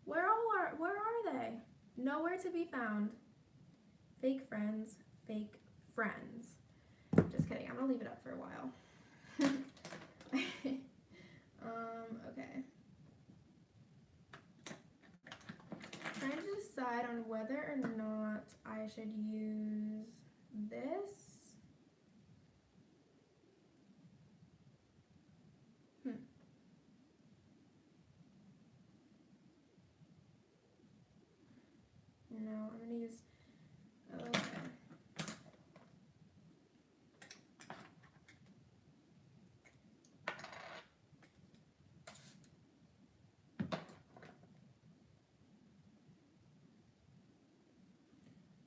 Where are they? Nowhere to be found. Fake friends, fake friends. Just kidding, I'm gonna leave it up for a while. Okay. Trying to decide on whether or not I should use this. No, I'm gonna use, okay.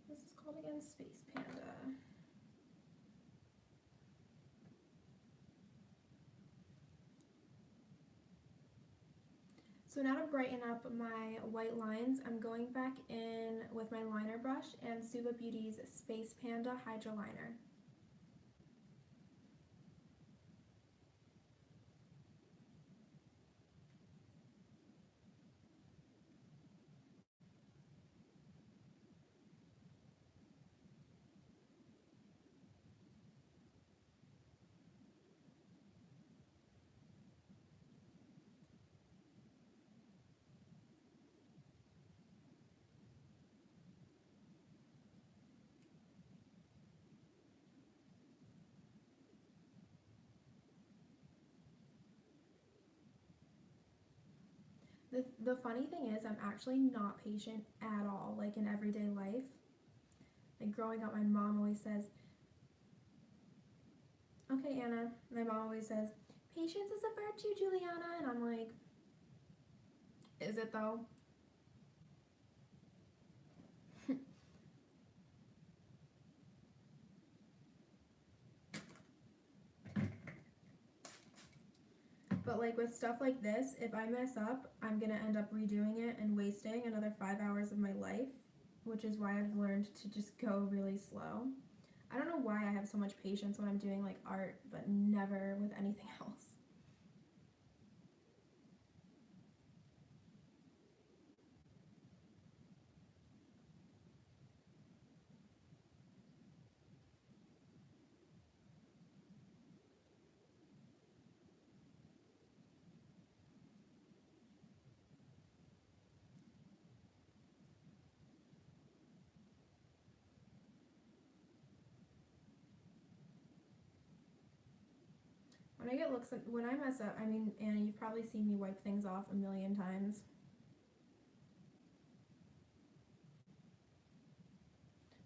This is called again Space Panda. So now to brighten up my white lines, I'm going back in with my liner brush and Suva Beauty's Space Panda Hydro Liner. The funny thing is, I'm actually not patient at all, like in everyday life. Like growing up, my mom always says, okay, Anna, my mom always says, patience is a virtue, Juliana, and I'm like, is it though? But like with stuff like this, if I mess up, I'm gonna end up redoing it and wasting another 5 hours of my life, which is why I've learned to just go really slow. I don't know why I have so much patience when I'm doing like art, but never with anything else. When I mess up, I mean, Anna, you've probably seen me wipe things off a million times.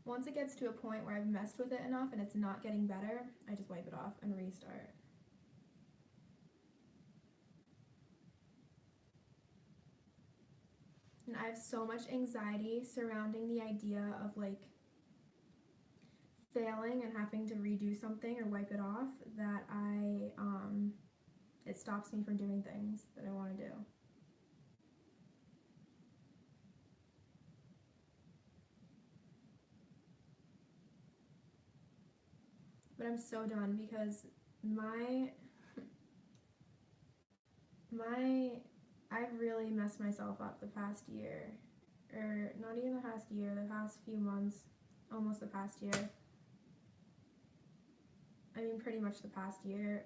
Once it gets to a point where I've messed with it enough and it's not getting better, I just wipe it off and restart. And I have so much anxiety surrounding the idea of like failing and having to redo something or wipe it off that it stops me from doing things that I want to do. But I'm so done because I've really messed myself up the past year, or not even the past year, the past few months, almost the past year. I mean, pretty much the past year.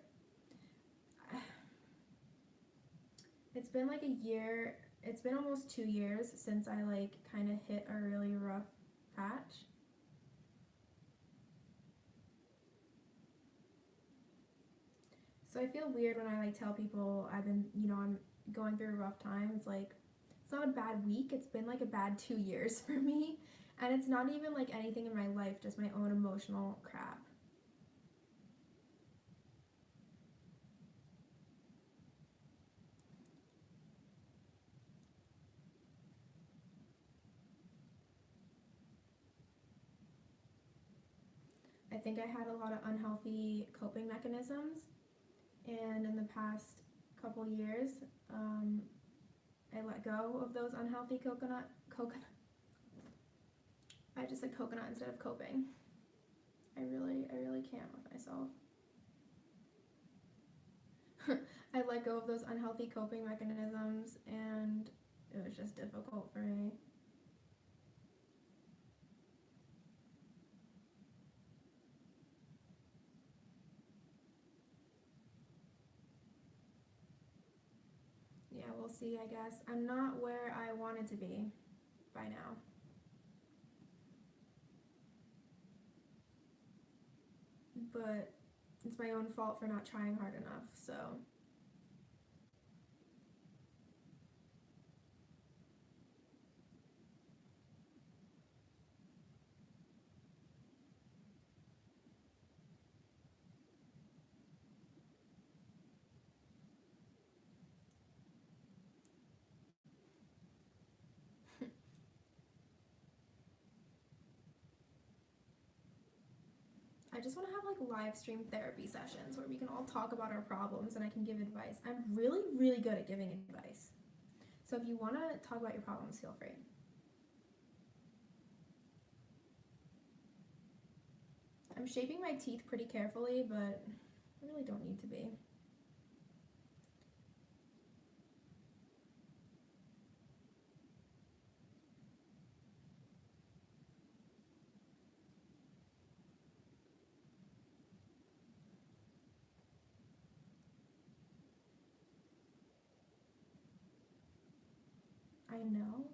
It's been like a year, it's been almost 2 years since I like kind of hit a really rough patch. So I feel weird when I like tell people I've been, I'm going through a rough time. It's like, it's not a bad week, it's been like a bad 2 years for me. And it's not even like anything in my life, just my own emotional crap. I think I had a lot of unhealthy coping mechanisms, and in the past couple years, I let go of those unhealthy coconut. I just said coconut instead of coping. I really can't with myself. I let go of those unhealthy coping mechanisms, and it was just difficult for me. Yeah, we'll see, I guess. I'm not where I wanted to be by now. But it's my own fault for not trying hard enough, so. I just want to have like live stream therapy sessions where we can all talk about our problems and I can give advice. I'm really good at giving advice. So if you want to talk about your problems, feel free. I'm shaping my teeth pretty carefully, but I really don't need to be. I know.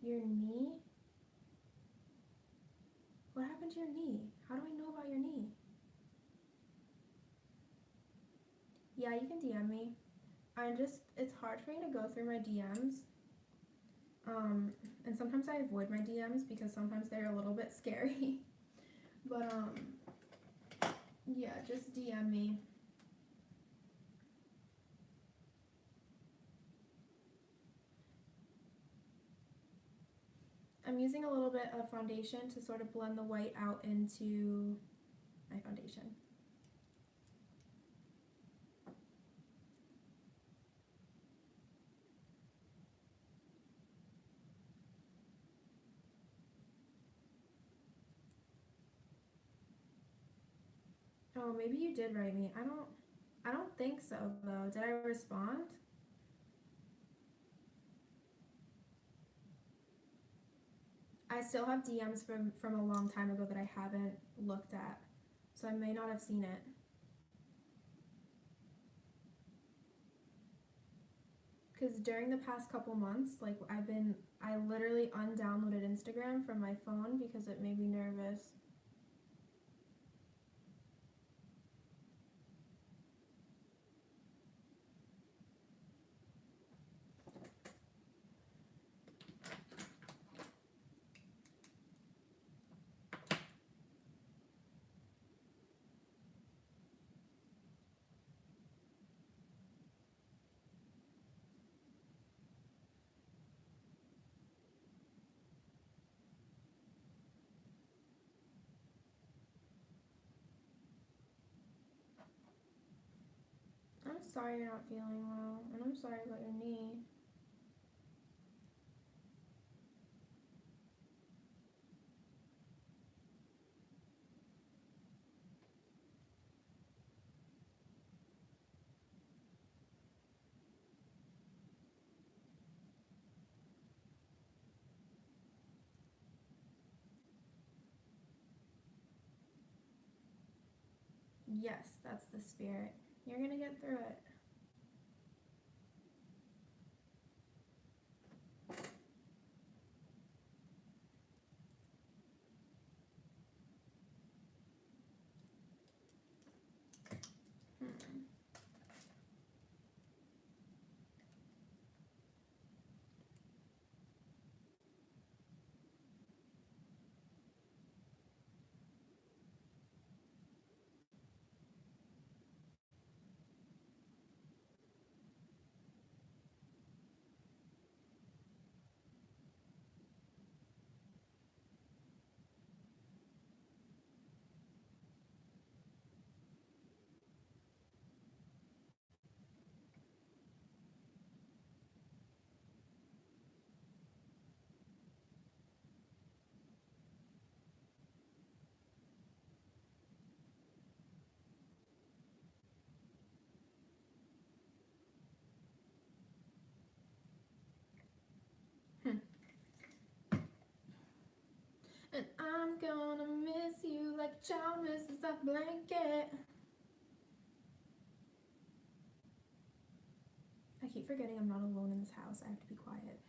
Your knee? What happened to your knee? How do I know about your knee? Yeah, you can DM me. It's hard for me to go through my DMs. And sometimes I avoid my DMs because sometimes they're a little bit scary. But, yeah, just DM me. I'm using a little bit of foundation to sort of blend the white out into my foundation. Oh, maybe you did write me. I don't think so though. Did I respond? I still have DMs from a long time ago that I haven't looked at, so I may not have seen it. Because during the past couple months, like I literally undownloaded Instagram from my phone because it made me nervous. I'm sorry you're not feeling well, and I'm sorry about your knee. Yes, that's the spirit. You're gonna get through it. And I'm gonna miss you like a child misses a blanket. I keep forgetting I'm not alone in this house. I have to be quiet.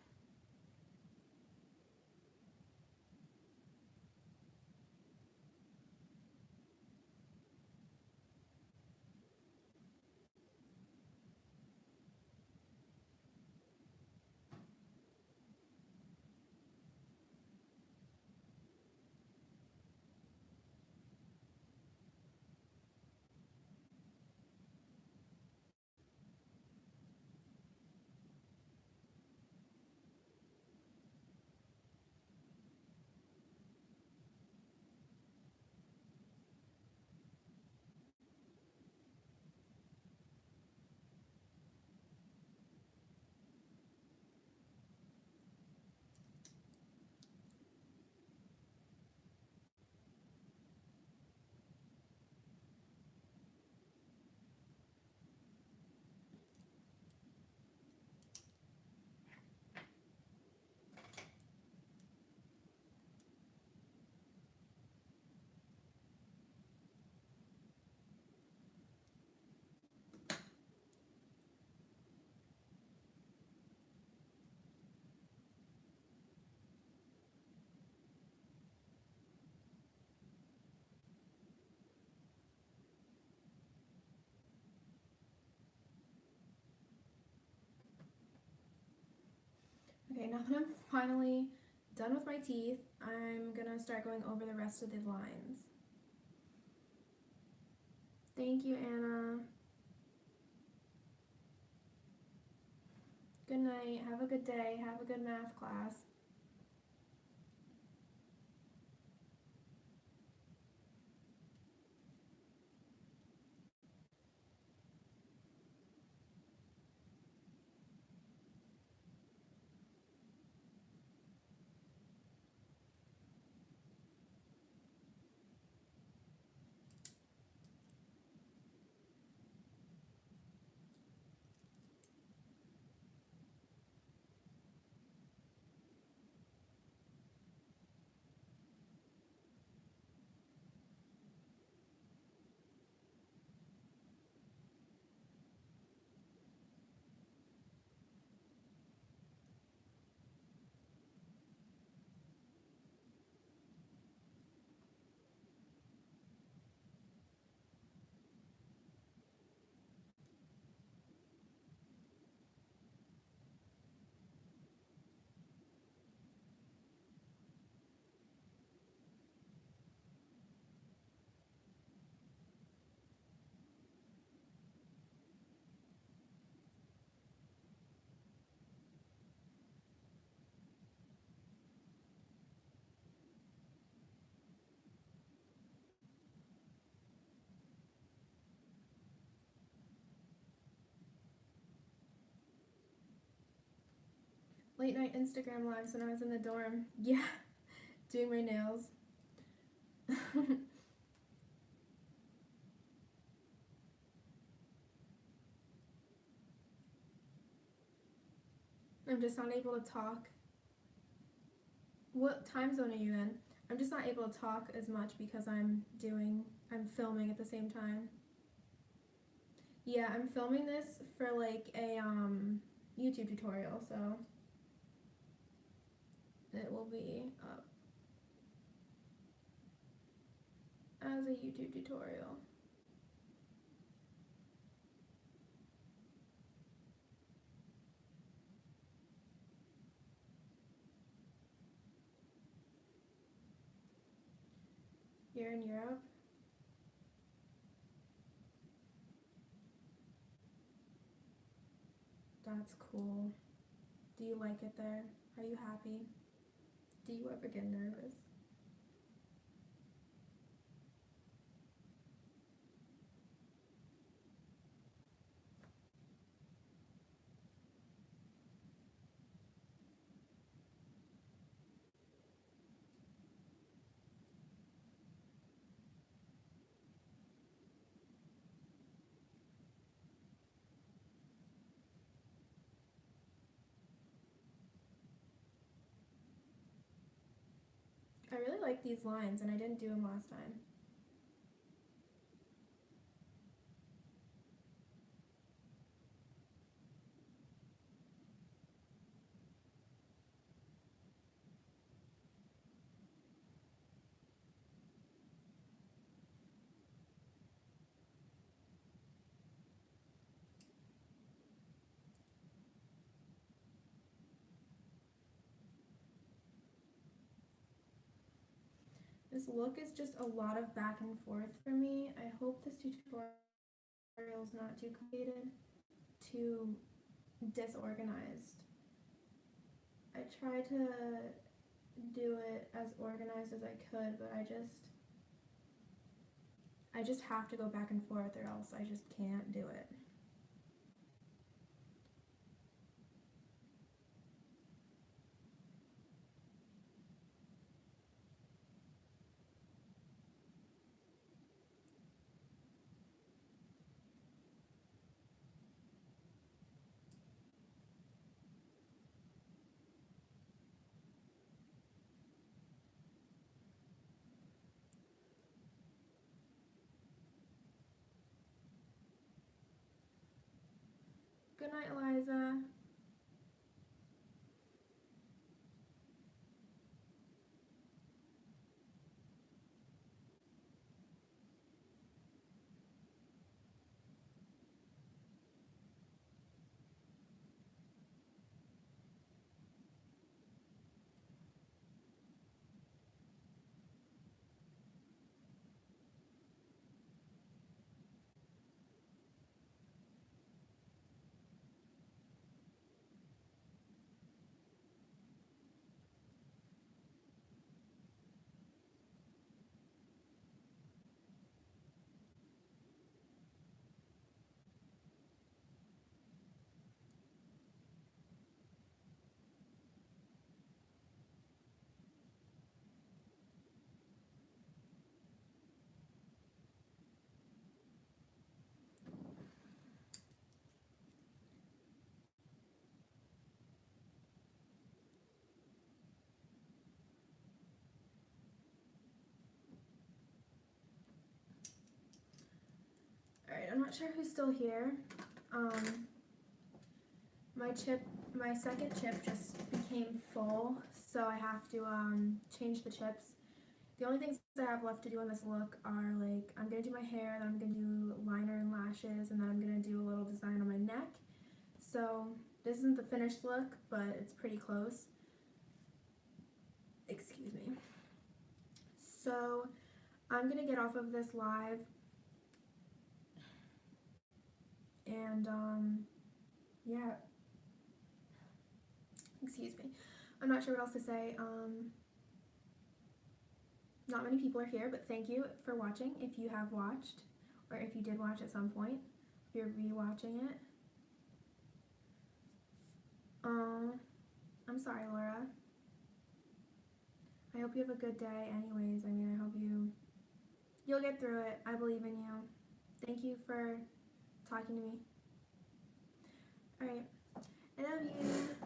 Okay, now that I'm finally done with my teeth, I'm gonna start going over the rest of the lines. Thank you, Anna. Good night. Have a good day. Have a good math class. Late night Instagram lives when I was in the dorm. Yeah, doing my nails. I'm just not able to talk. What time zone are you in? I'm just not able to talk as much because I'm filming at the same time. Yeah, I'm filming this for like a YouTube tutorial, so it will be up as a YouTube tutorial. You're in Europe? That's cool. Do you like it there? Are you happy? Do you ever get nervous? I really like these lines, and I didn't do them last time. This look is just a lot of back and forth for me. I hope this tutorial is not too complicated, too disorganized. I try to do it as organized as I could, but I just have to go back and forth or else I just can't do it. Good night, Eliza. Alright, I'm not sure who's still here. My second chip just became full, so I have to change the chips. The only things I have left to do on this look are like, I'm gonna do my hair, then I'm gonna do liner and lashes, and then I'm gonna do a little design on my neck. So this isn't the finished look, but it's pretty close. Excuse me. So I'm gonna get off of this live and yeah, excuse me, I'm not sure what else to say. Not many people are here, but thank you for watching if you have watched, or if you did watch at some point, if you're re-watching it. I'm sorry, Laura. I hope you have a good day anyways. I mean, I hope you'll get through it. I believe in you. Thank you for talking to me. Alright, I love you.